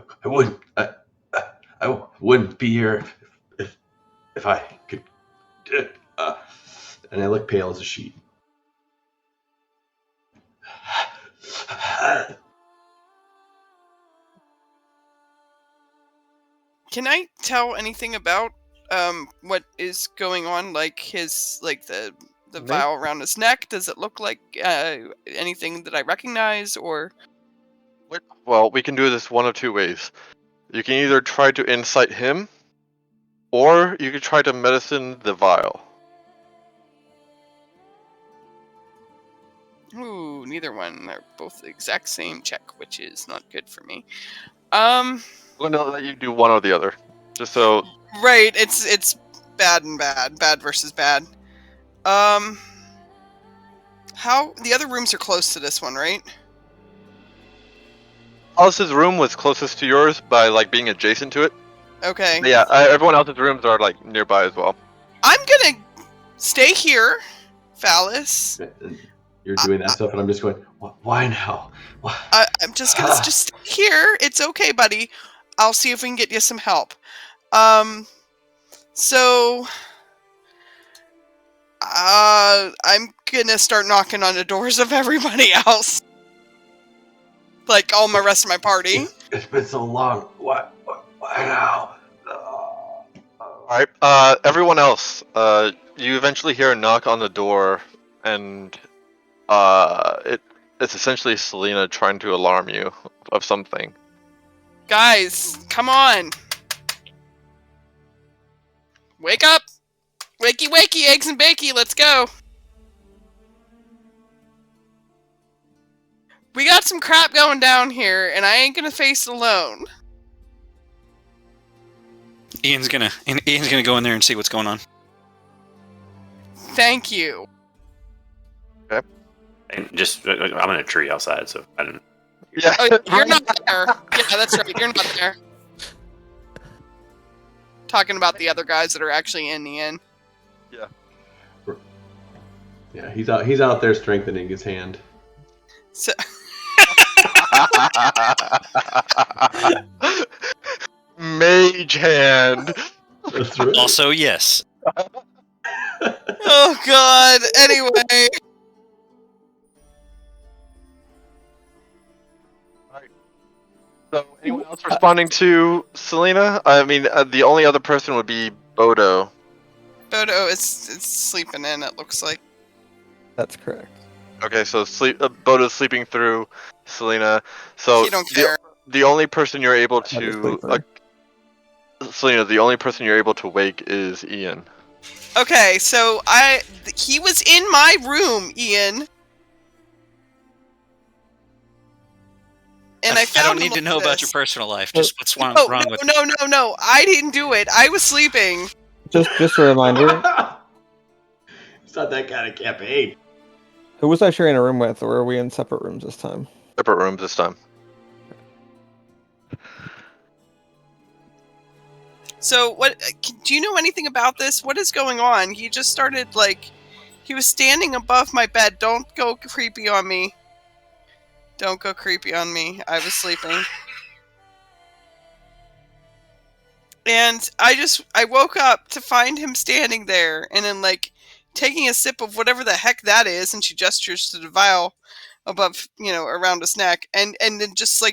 wouldn't be here if I could. And I look pale as a sheet. Can I tell anything about what is going on? Like the vial around his neck? Does it look like anything that I recognize or? Well, we can do this one of two ways. You can either try to incite him, or you can try to medicine the vial. Ooh, neither one. They're both the exact same check, which is not good for me. I'm going to let you do one or the other, just so. Right, it's bad and bad versus bad. How the other rooms are close to this one, right? Alice's room was closest to yours by like being adjacent to it. Okay. But yeah, everyone else's rooms are like nearby as well. I'm gonna stay here, Phallus. You're doing that stuff, and I'm just going, why now? Why? I'm just gonna just stay here. It's okay, buddy. I'll see if we can get you some help. So I'm gonna start knocking on the doors of everybody else. Like all my rest of my party. It's been so long. Why now? Alright, everyone else, you eventually hear a knock on the door, and it's essentially Selena trying to alarm you of something. Guys, come on. Wake up! Wakey wakey, eggs and bakey, let's go! We got some crap going down here, and I ain't gonna face it alone. Ian's gonna go in there and see what's going on. Thank you. Okay. And just, I'm in a tree outside, so I don't. Yeah. Oh, you're not there. Yeah, that's right. You're not there. Talking about the other guys that are actually in the inn. Yeah, he's out there strengthening his hand. So Mage hand. That's right. Also, yes. Oh God. Anyway. So, anyone else responding to Selena? I mean, the only other person would be Bodo. Bodo is sleeping in, it looks like. That's correct. Okay, so Bodo's sleeping through Selena. So He don't care. the only person you're able I just to wait for her. Selena, the only person you're able to wake is Ian. Okay, so he was in my room, Ian. And I found I don't him need to like know about this. your personal life. Just what's wrong with No. I didn't do it. I was sleeping. Just a reminder, It's not that kind of campaign. who was I sharing a room with, or are we in separate rooms this time? Separate rooms this time. So what? Do you know anything about this? What is going on? He just started he was standing above my bed. Don't go creepy on me. Don't go creepy on me. I was sleeping. And I woke up to find him standing there and then taking a sip of whatever the heck that is, and she gestures to the vial above, around his neck, and then just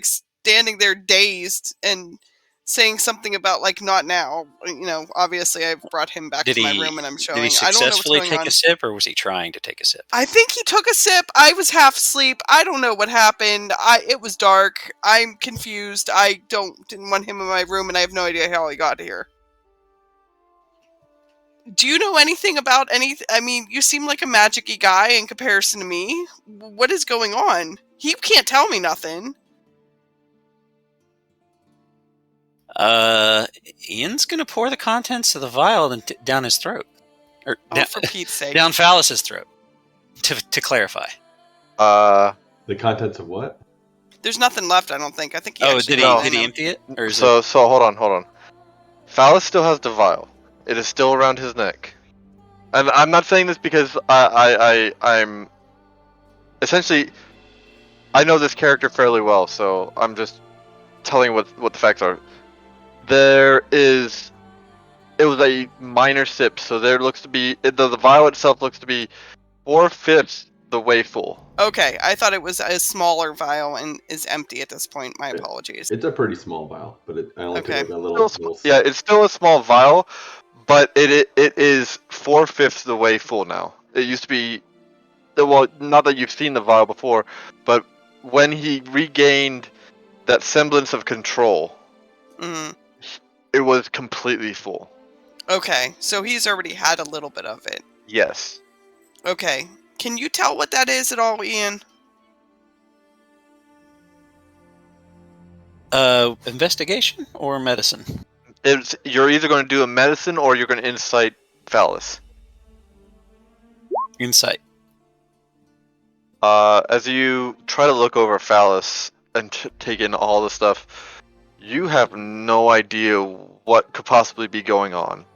standing there dazed and saying something about not now. Obviously I brought him back to my room and I'm showing. Did he I don't know what's successfully going take on. a sip, or was he trying to take a sip? I think he took a sip. I was half asleep. I don't know what happened. It was dark. I'm confused. I didn't want him in my room, and I have no idea how he got here. Do you know anything about anything? I mean, you seem like a magic-y guy in comparison to me. What is going on? He can't tell me nothing. Ian's gonna pour the contents of the vial down his throat, or For Pete's sake. down Phallus's throat. To clarify. The contents of what? There's nothing left, I don't think. I think he Oh, actually did went he in empty it? Or is So hold on. Phallus still has the vial. It is still around his neck. And I'm not saying this because I'm essentially, I know this character fairly well, so I'm just telling what the facts are. It was a minor sip, so there looks to be the vial itself looks to be 4/5 the way full. Okay, I thought it was a smaller vial and is empty at this point. My apologies. It's a pretty small vial, but I only Okay. took a little sip. Yeah, it's still a small vial, but it is 4/5 the way full now. It used to be, well, not that you've seen the vial before, but when he regained that semblance of control, Mm. it was completely full. Okay, so he's already had a little bit of it. Yes. Okay. Can you tell what that is at all, Ian? Investigation or medicine? You're either going to do a medicine or you're going to insight Phallus. Insight. As you try to look over Phallus and take in all the stuff, you have no idea what could possibly be going on.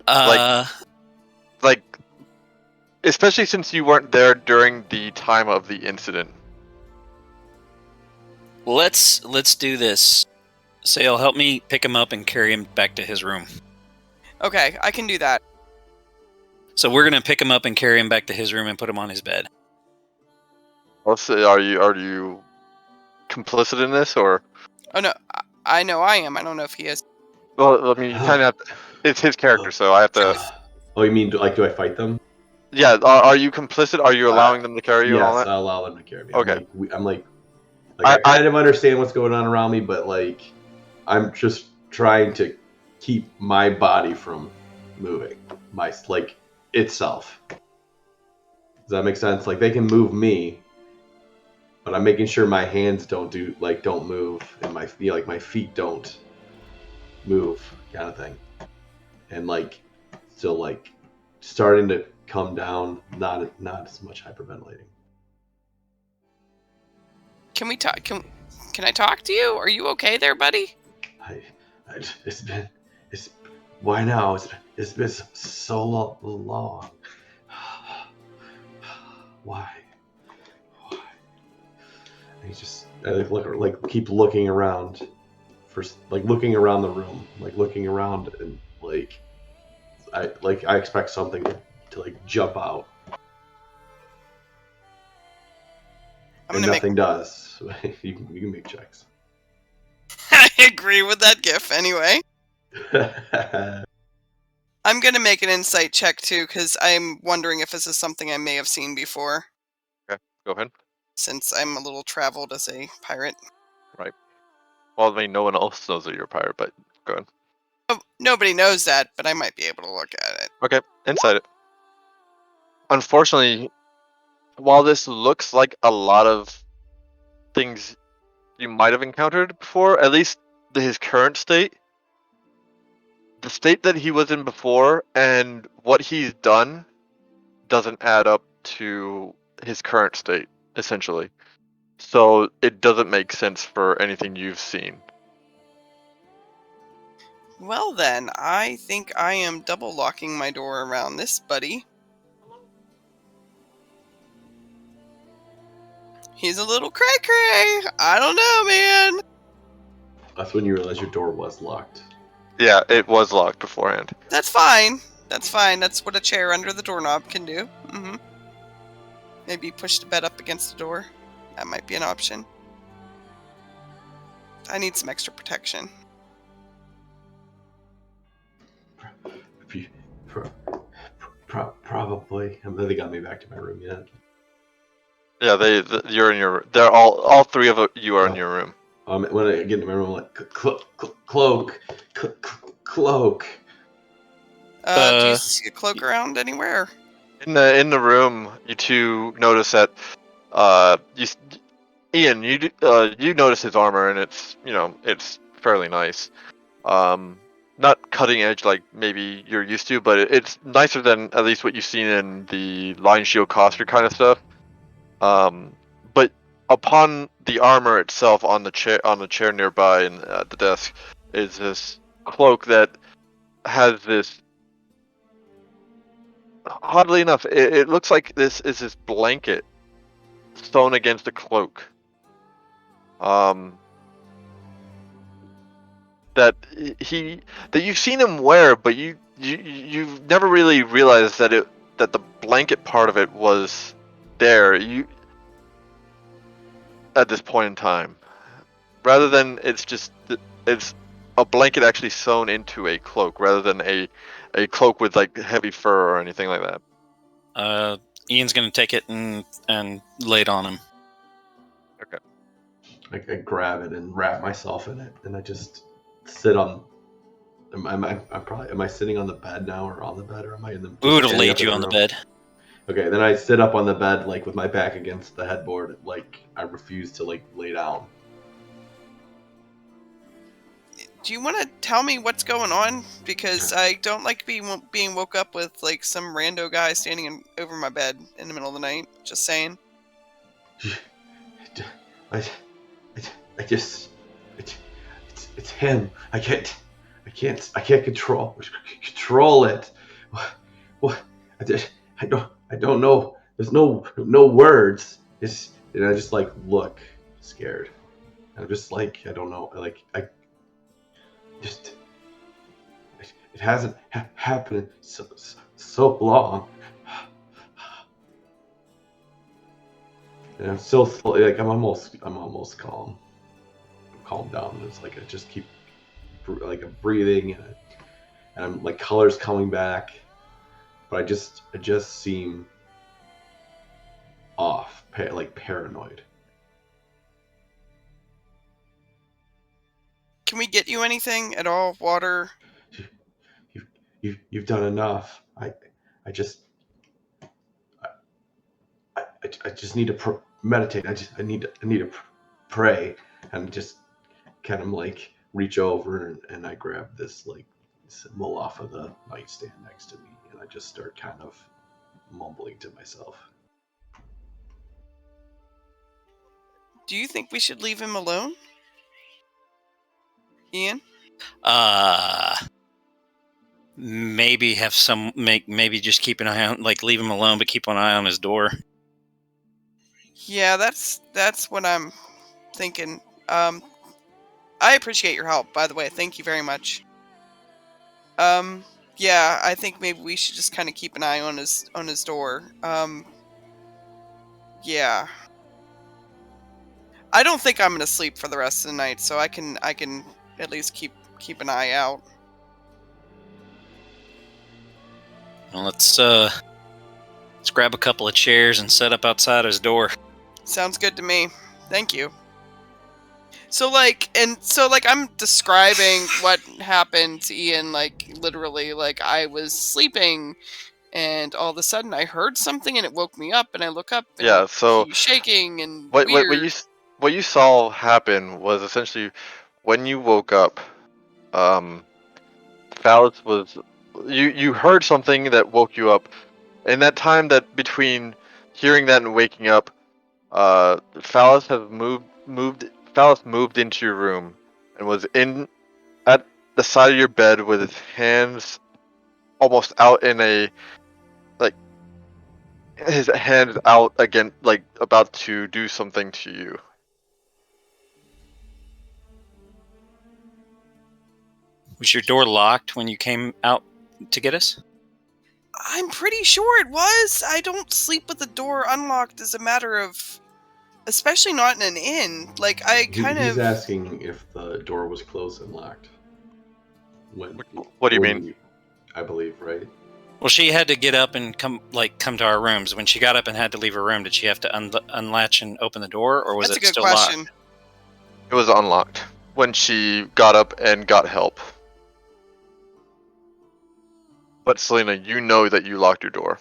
Like, especially since you weren't there during the time of the incident. Let's do this. Sale, help me pick him up and carry him back to his room. Okay, I can do that. So we're gonna pick him up and carry him back to his room and put him on his bed. Let's say, are you complicit in this, or? Oh no, I know I am. I don't know if he is. Well, I mean, you kind of have to, it's his character, so I have to. Oh, you mean do I fight them? Yeah, are you complicit? Are you allowing them to carry you Yes, and all that? I'll allow them to carry me. Okay. I kind of understand what's going on around me, but I'm just trying to keep my body from moving, itself. Does that make sense? They can move me, but I'm making sure my hands don't move, and my feet don't move, kind of thing. And still starting to come down, not as much hyperventilating. Can we talk? Can I talk to you? Are you okay there, buddy? Why now? It's been so long. Why? He's just keep looking around looking around the room, looking around, and I expect something to jump out, I'm and gonna nothing does. You can make checks. I agree with that gif anyway. I'm gonna make an insight check too, because I'm wondering if this is something I may have seen before, Okay, go ahead. since I'm a little traveled as a pirate. Right. Well, I mean, no one else knows that you're a pirate, but go ahead. Oh, nobody knows that, but I might be able to look at it. Okay, inside it. Unfortunately, while this looks like a lot of things you might have encountered before, at least his current state, the state that he was in before and what he's done doesn't add up to his current state, essentially. So it doesn't make sense for anything you've seen. Well then, I think I am double locking my door around this buddy. He's a little cray-cray. I don't know, man. That's when you realize your door was locked. Yeah, it was locked beforehand. That's fine. That's fine. That's what a chair under the doorknob can do. Mm-hmm. Maybe push the bed up against the door. That might be an option. I need some extra protection. Probably. They got me back to my room yet. Yeah, you're in your. They're all three of you are in your room. When I get into my room, I'm like cloak. Do you see a cloak around anywhere? In the room, you two notice that Ian, you notice his armor, and it's fairly nice. Not cutting edge like maybe you're used to, but it's nicer than at least what you've seen in the Lion Shield Coster kind of stuff. But upon the armor itself on the chair nearby and at the desk is this cloak that has this. Oddly enough, it looks like this is this blanket sewn against a cloak. That you've seen him wear, but you've never really realized that the blanket part of it was there. At this point in time, rather than it's a blanket actually sewn into a cloak, rather than a cloak with like heavy fur or anything like that. Ian's gonna take it and lay it on him. Okay. I grab it and wrap myself in it, and I just sit on. Am I sitting on the bed now, or on the bed, or am I in the? We would have laid you on the bed. Okay, then I sit up on the bed, with my back against the headboard, I refuse to lay down. Do you want to tell me what's going on? Because I don't like being woke up with some rando guy standing over my bed in the middle of the night. Just saying. It's him. I can't control it. What? I don't know. There's no words. And I just look scared. I'm just I don't know. It hasn't happened so long. And I'm still I'm almost calm. Calm down. It's I just keep I'm breathing, and I'm colors coming back, but I just seem off, paranoid. Can we get you anything at all? Water? You've done enough. I just need to meditate. I need to pray, and just kind of reach over and I grab this symbol off of the nightstand next to me, and I just start kind of mumbling to myself. Do you think we should leave him alone, Ian? Maybe have maybe just keep an eye on, leave him alone, but keep an eye on his door. Yeah, that's what I'm thinking. I appreciate your help, by the way. Thank you very much. Yeah, I think maybe we should just kind of keep an eye on his door. Yeah. I don't think I'm gonna sleep for the rest of the night, so I can at least keep an eye out. Well, let's grab a couple of chairs and set up outside his door. Sounds good to me. Thank you. So I'm describing what happened to Ian, like literally, like I was sleeping and all of a sudden I heard something and it woke me up and I look up and Yeah. So he's shaking and what weird. what you saw happen was essentially when you woke up. Phallus was you heard something that woke you up. In that time that between hearing that and waking up, Phallus has Phallus moved into your room and was in at the side of your bed with his hands almost out in a like his hands out again, like about to do something to you. Was your door locked when you came out to get us? I'm pretty sure it was. I don't sleep with the door unlocked as a matter of, especially not in an inn. Like He's asking if the door was closed and locked. What do you mean? I believe, right? Well, she had to get up and come to our rooms. When she got up and had to leave her room, did she have to unlatch and open the door, or was That's it a good still question. locked? It was unlocked when she got up and got help. But Selena, you know that you locked your door.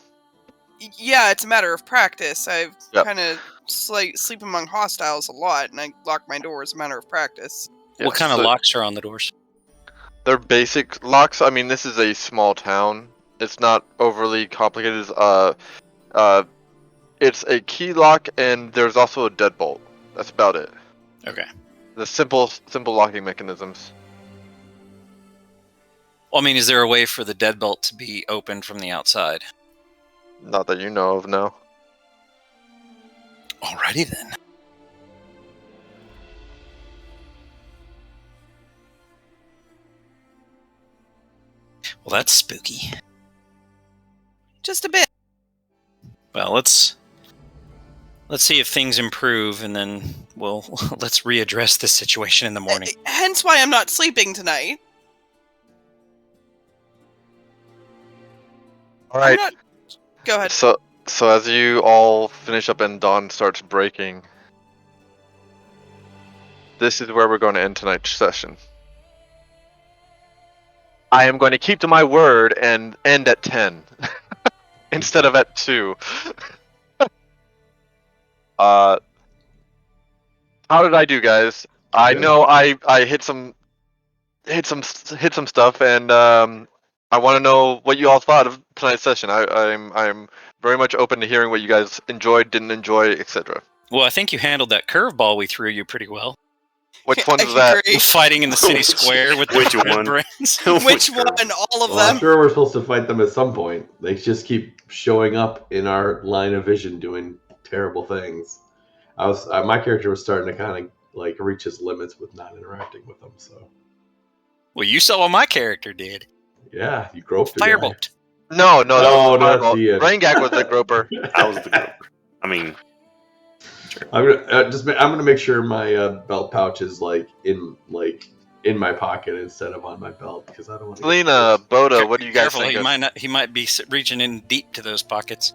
Yeah, it's a matter of practice. I've Yep. kind of sleep among hostiles a lot, and I lock my door as a matter of practice. What kind of locks are on the doors? They're basic locks. I mean, this is a small town. It's not overly complicated. It's a key lock, and there's also a deadbolt. That's about it. Okay. The simple locking mechanisms. Well, I mean, is there a way for the deadbolt to be opened from the outside? Not that you know of, no. Alrighty then. Well, that's spooky. Just a bit. Well, let's see if things improve, and then let's readdress this situation in the morning. Hence why I'm not sleeping tonight. All right. Go ahead. So as you all finish up and dawn starts breaking, this is where we're going to end tonight's session. I am going to keep to my word and end at 10 instead of at 2. How did I do, guys? I know I hit some stuff, and I want to know what you all thought of tonight's session. I'm very much open to hearing what you guys enjoyed, didn't enjoy, etc. Well, I think you handled that curveball we threw you pretty well. Which one is that? Fighting in the city square with Which the one? brands. Which one? All of Well, them? I'm sure we're supposed to fight them at some point. They just keep showing up in our line of vision doing terrible things. My character was starting to kind of like reach his limits with not interacting with them. So. Well, you saw what my character did. Yeah, you groped a guy. Firebolt. No, that was that's Firebolt. Ian. Rangak was the groper. I was the groper. I mean, I'm gonna make sure my belt pouch is like in my pocket instead of on my belt because I don't want to. Selena, Boda, what do you guys Careful, think? he might be reaching in deep to those pockets.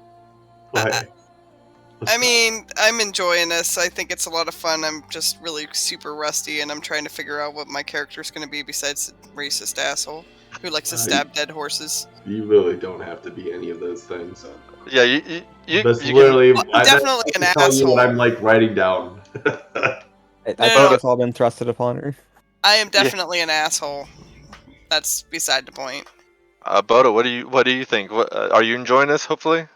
I mean, I'm enjoying this. I think it's a lot of fun. I'm just really super rusty, and I'm trying to figure out what my character's going to be besides the racist asshole who likes to stab dead horses. You really don't have to be any of those things. Yeah, you That's literally. I'm definitely an tell you asshole. what I'm like writing down. I No. thought it's all been thrusted upon her. I am definitely an asshole. That's beside the point. Boda, what do you think? Are you enjoying this? Hopefully.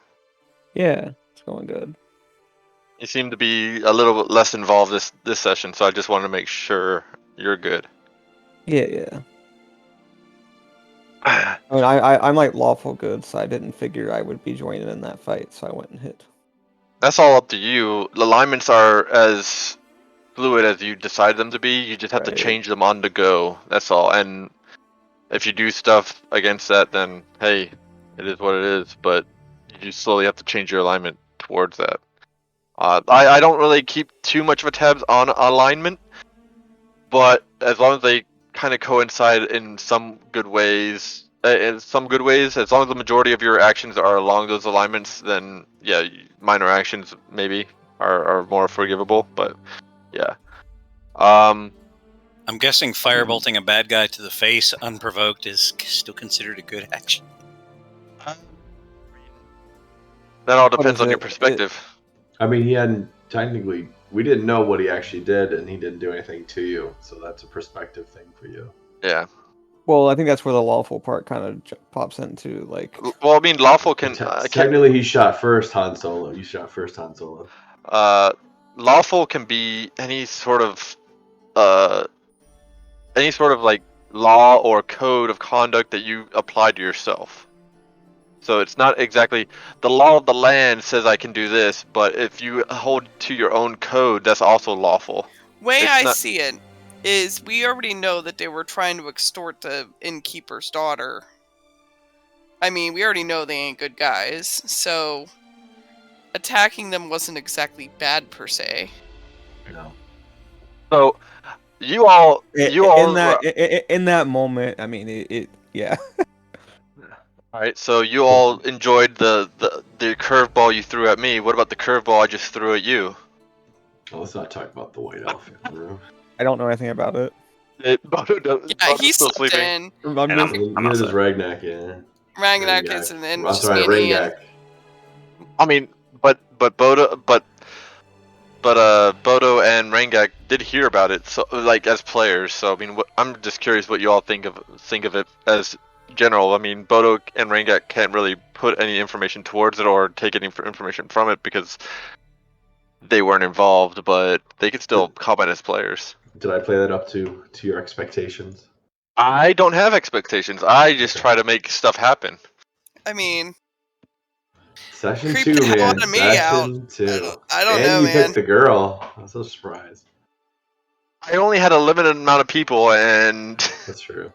Yeah, it's going good. You seem to be a little bit less involved this session, so I just wanted to make sure you're good. Yeah. I mean, I'm like lawful good, so I didn't figure I would be joining in that fight, so I went and hit. That's all up to you. The alignments are as fluid as you decide them to be. You just have to Right. change them on the go. That's all. And if you do stuff against that, then hey, it is what it is. But you slowly have to change your alignment towards that. I don't really keep too much of a tabs on alignment, but as long as they kind of coincide in some good ways, as long as the majority of your actions are along those alignments, then yeah, minor actions maybe are more forgivable. But yeah, I'm guessing firebolting a bad guy to the face unprovoked is still considered a good action. that all What depends is on your it? perspective. I mean, he hadn't technically. We didn't know what he actually did, and he didn't do anything to you. So that's a perspective thing for you. Yeah. Well, I think that's where the lawful part kind of pops into. Like, Well, I mean, lawful can Technically, he shot first Han Solo. You shot first Han Solo. lawful can be any sort of like law or code of conduct that you apply to yourself. So it's not exactly the law of the land says I can do this, but if you hold to your own code, that's also lawful. Way It's I not- see it is we already know that they were trying to extort the innkeeper's daughter. I mean, we already know they ain't good guys, so attacking them wasn't exactly bad per se. No. So you all in that moment, I mean, yeah. all right. So you all enjoyed the curveball you threw at me. What about the curveball I just threw at you? Well, let's not talk about the white elephant in the room. I don't know anything about it. Yeah, he's still slept sleeping. in. I'm And just- Neither does Ragnak, yeah. Ragnak is, and then That's just right, me and Ian. Ragnak. I mean, but Bodo and Rangak did hear about it, so like as players. So I mean, I'm just curious what you all think of it as general. I mean, Bodo and Rangak can't really put any information towards it or take any information from it because they weren't involved, but they could still comment as players. Did I play that up to your expectations? I don't have expectations. I just try to make stuff happen. I mean, Session creeping 2, the hell man. out of me out. Session 2. I don't and know, you man. picked the girl. I'm so surprised. I only had a limited amount of people, and That's true.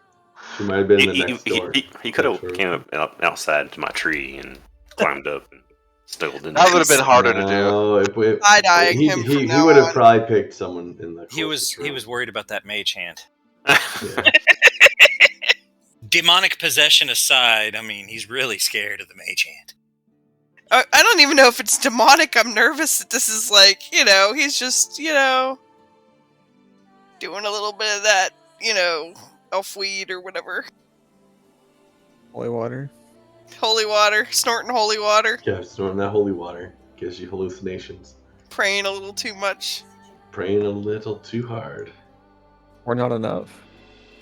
She might have been the next door. He could have True. came up outside to my tree and climbed up and snuggled in. that would have been harder to do. No, if Side-eyeing him from he now would have on. probably picked someone in the He was closest room. worried about that mage hand. Yeah. Demonic possession aside, I mean, he's really scared of the mage hand. I don't even know if it's demonic. I'm nervous that this is like, he's just, doing a little bit of that, elf weed or whatever. holy water. Holy water, snorting holy water, Yeah, snorting that holy water gives you hallucinations. praying a little too much. Praying a little too hard. Or not enough.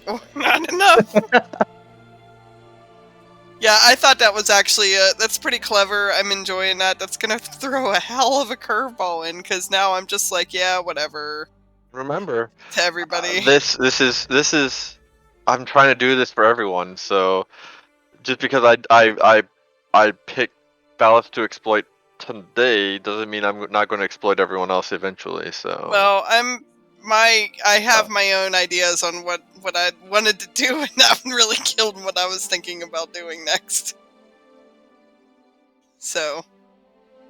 Oh, not enough. Yeah, I thought that was actually that's pretty clever. I'm enjoying that. That's gonna throw a hell of a curveball in because now I'm just like, yeah, whatever Remember, to everybody. this is I'm trying to do this for everyone. So just because I picked Ballast to exploit today doesn't mean I'm not going to exploit everyone else eventually. So Well, I have my own ideas on what I wanted to do, and that really killed what I was thinking about doing next. So,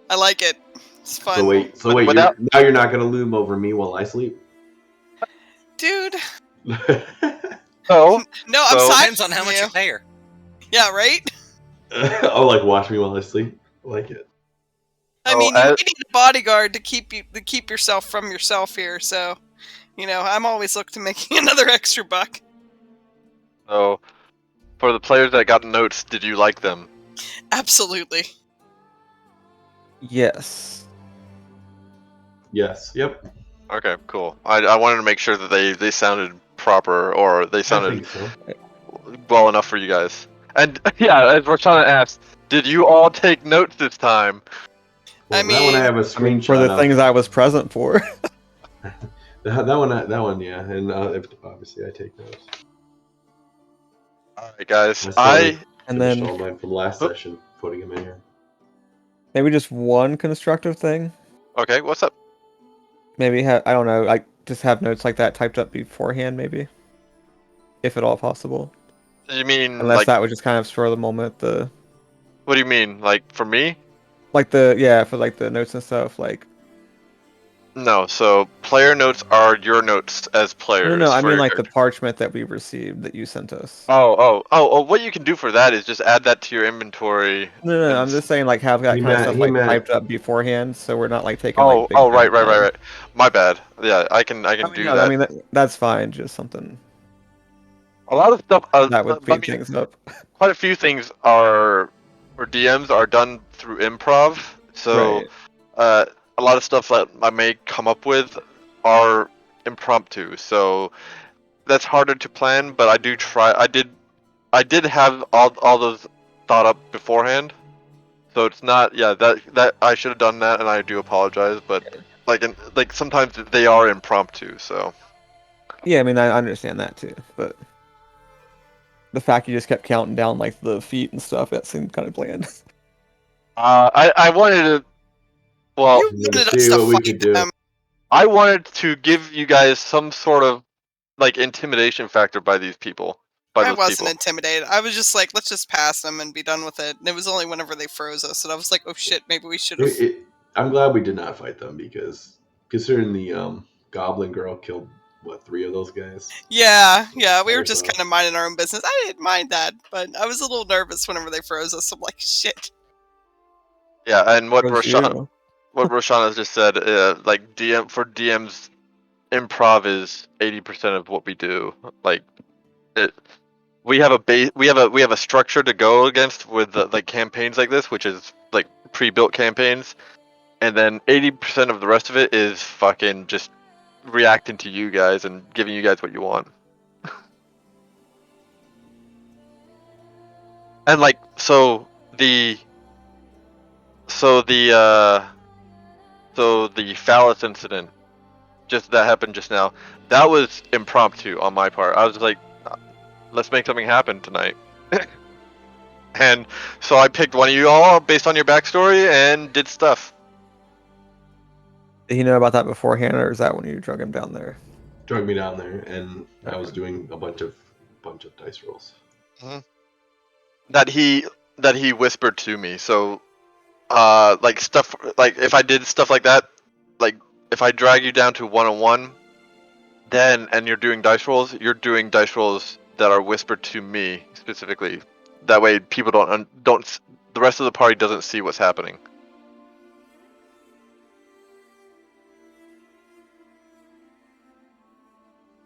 I like it. It's fun. So wait, Without- now you're not gonna loom over me while I sleep? Dude. so No, I'm So- side Depends on how much you pay her. Yeah, right? Oh, like watch me while I sleep? I like it. I So mean, you as- need a bodyguard to keep yourself from yourself here, so I'm always looking to making another extra buck. so for the players that got notes, did you like them? Absolutely. Yes. Yes. Yep. Okay, cool. I wanted to make sure that they sounded proper or they I sounded think so. well enough for you guys. And yeah, as Roshana asked, did you all take notes this time? Well, I that one I mean- have a I mean, for screenshot the of. things I was present for. That one, yeah. And obviously, I take those. All right, guys. That's I And Finished then all mine from last Oh. session, putting them in here. maybe just one constructive thing. okay. What's up? Maybe I don't know. Like just have notes like that typed up beforehand, maybe, if at all possible. You mean Unless like that would just kind of spur of the moment. what do you mean? Like for me? Like for like the notes and stuff. Like No. So player notes are your notes as players. no, I for mean your like the character. parchment that we received that you sent us. Oh! What you can do for that is just add that to your inventory. No, and I'm just saying like have that He kind of meant- stuff he like meant- typed up beforehand, so we're not like taking like big Right. giant time. My bad. Yeah, I can I do mean, no, that. I mean that's fine. Just something A lot of stuff. that would I speed mean, things up. quite a few things are or DMs are done through improv. So Right. a lot of stuff that I may come up with are impromptu. So that's harder to plan, but I do try. I did have all those thought up beforehand. So it's not, yeah, that I should have done that, and I do apologize. But like sometimes they are impromptu. So Yeah, I mean I understand that too, but the fact you just kept counting down like the feet and stuff, that seemed kind of bland. I wanted to. Well, You wanted to wanted see us to what we fight could do. them. I wanted to give you guys some sort of like intimidation factor by these people. By I those wasn't people. intimidated. I was just like, let's just pass them and be done with it. And it was only whenever they froze us, and I was like, oh shit, maybe we should have. I'm glad we did not fight them because considering the goblin girl killed what 3 of those guys. Yeah, we were Or just so. kind of minding our own business. I didn't mind that, but I was a little nervous whenever they froze us. I'm like, shit. Yeah, and what Where's you? Roshana just said, like DMs, improv is 80% of what we do. Like it, we have a structure to go against with like campaigns like this, which is like pre-built campaigns, and then 80% of the rest of it is fucking just reacting to you guys and giving you guys what you want. And like the phallus incident that happened just now, that was impromptu on my part. I was like, let's make something happen tonight. And so I picked one of you all based on your backstory and did stuff. Did he know about that beforehand, or is that when you drug him down there? Drug me down there, and I was Okay. doing a bunch of dice rolls. That he whispered to me. So like stuff like if I did stuff like that, like if I drag you down to 1-on-1, then and you're doing dice rolls that are whispered to me specifically. That way people don't the rest of the party doesn't see what's happening.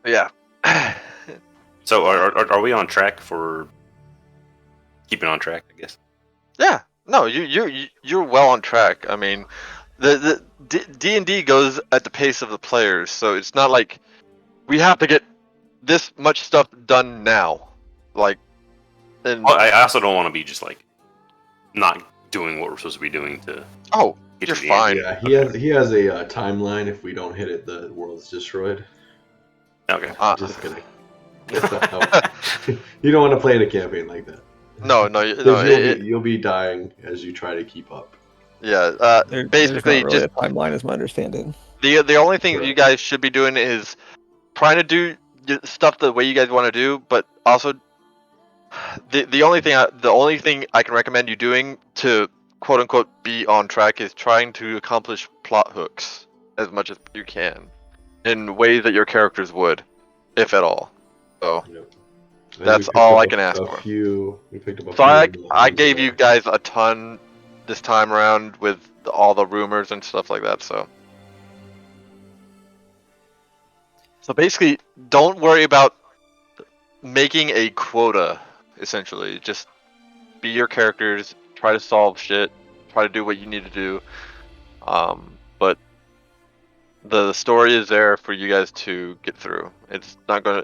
Yeah. So are we on track for keeping on track? I guess. Yeah. No, you're well on track. I mean, the D&D goes at the pace of the players, so it's not like we have to get this much stuff done now. Like, and Well, I also don't want to be just like not doing what we're supposed to be doing to. oh, get you're to the end. fine. Yeah, he has a timeline. If we don't hit it, the world's destroyed. Okay. Just kidding. That's not how- you don't want to play in a campaign like that. No, 'Cause you'll be dying as you try to keep up. yeah. There's Basically, not really just a timeline, is my understanding. the only thing Right. you guys should be doing is trying to do stuff the way you guys want to do, but also the only thing I can recommend you doing to quote unquote be on track is trying to accomplish plot hooks as much as you can in ways that your characters would, if at all. So Yep. And that's we picked all up I can ask for. We picked up a So few. I gave you guys a ton this time around with all the rumors and stuff like that. So basically, don't worry about making a quota. Essentially, just be your characters. Try to solve shit. Try to do what you need to do. But the story is there for you guys to get through. It's not gonna.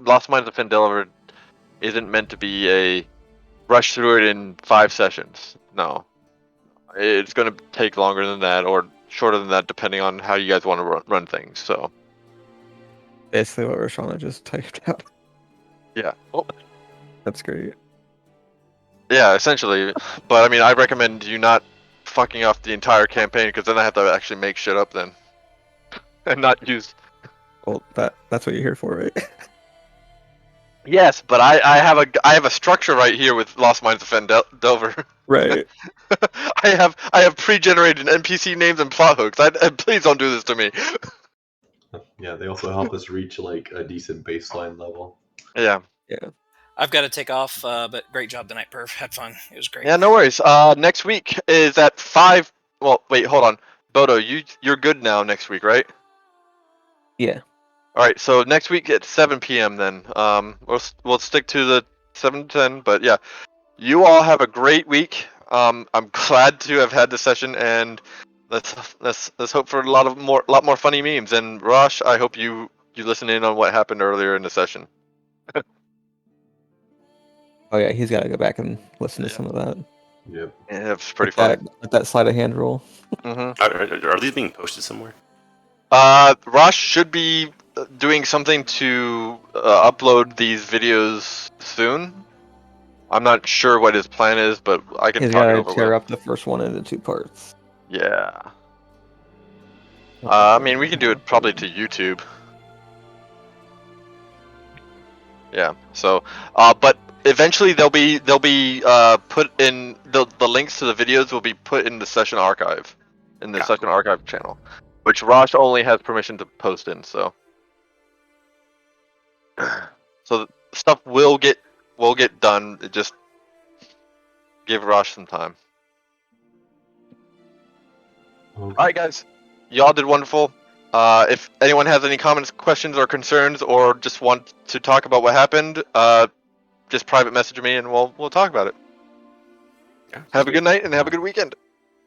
Lost Mines of Phandelver isn't meant to be a rush through it in 5 sessions. No, it's gonna take longer than that or shorter than that, depending on how you guys want to run things. So Basically, what Roshana just typed out. yeah. Oh. That's great. Yeah, essentially. But I mean, I recommend you not fucking off the entire campaign because then I have to actually make shit up then. and not use. Well, that's what you're here for, right? Yes, but I have a structure right here with Lost Mines of Phandelver. Right. I have pre-generated NPC names and plot hooks. Please don't do this to me. Yeah, they also help us reach like a decent baseline level. Yeah. I've got to take off, but great job tonight, Perf. Had fun. It was great. Yeah, no worries. Next week is at 5. Well, wait, hold on. Bodo, you're good now next week, right? Yeah. All right, so next week at 7 p.m. then. We'll stick to the 7 to 10, but yeah. You all have a great week. I'm glad to have had this session, and let's hope for a lot more funny memes. And Rosh, I hope you listen in on what happened earlier in the session. Oh yeah, he's got to go back and listen to Yeah. some of that. Yep. Yeah, it's pretty Like funny. that sleight of hand rule. Mm-hmm. Are these being posted somewhere? Rosh should be doing something to upload these videos soon. I'm not sure what his plan is, but I can He's talk got it to over with tear him. up the first one into 2 parts. Yeah. I mean, we can do it probably to YouTube. Yeah. So, but eventually they'll be put in the links to the videos will be put in the session archive, in the session archive channel, which Rosh only has permission to post in. So, so stuff will get done. Just give Rosh some time. Okay. All right, guys, y'all did wonderful. If anyone has any comments, questions, or concerns, or just want to talk about what happened, just private message me and we'll talk about it. Yeah, Have a good night and have a good weekend.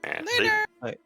Yeah, Later. Right.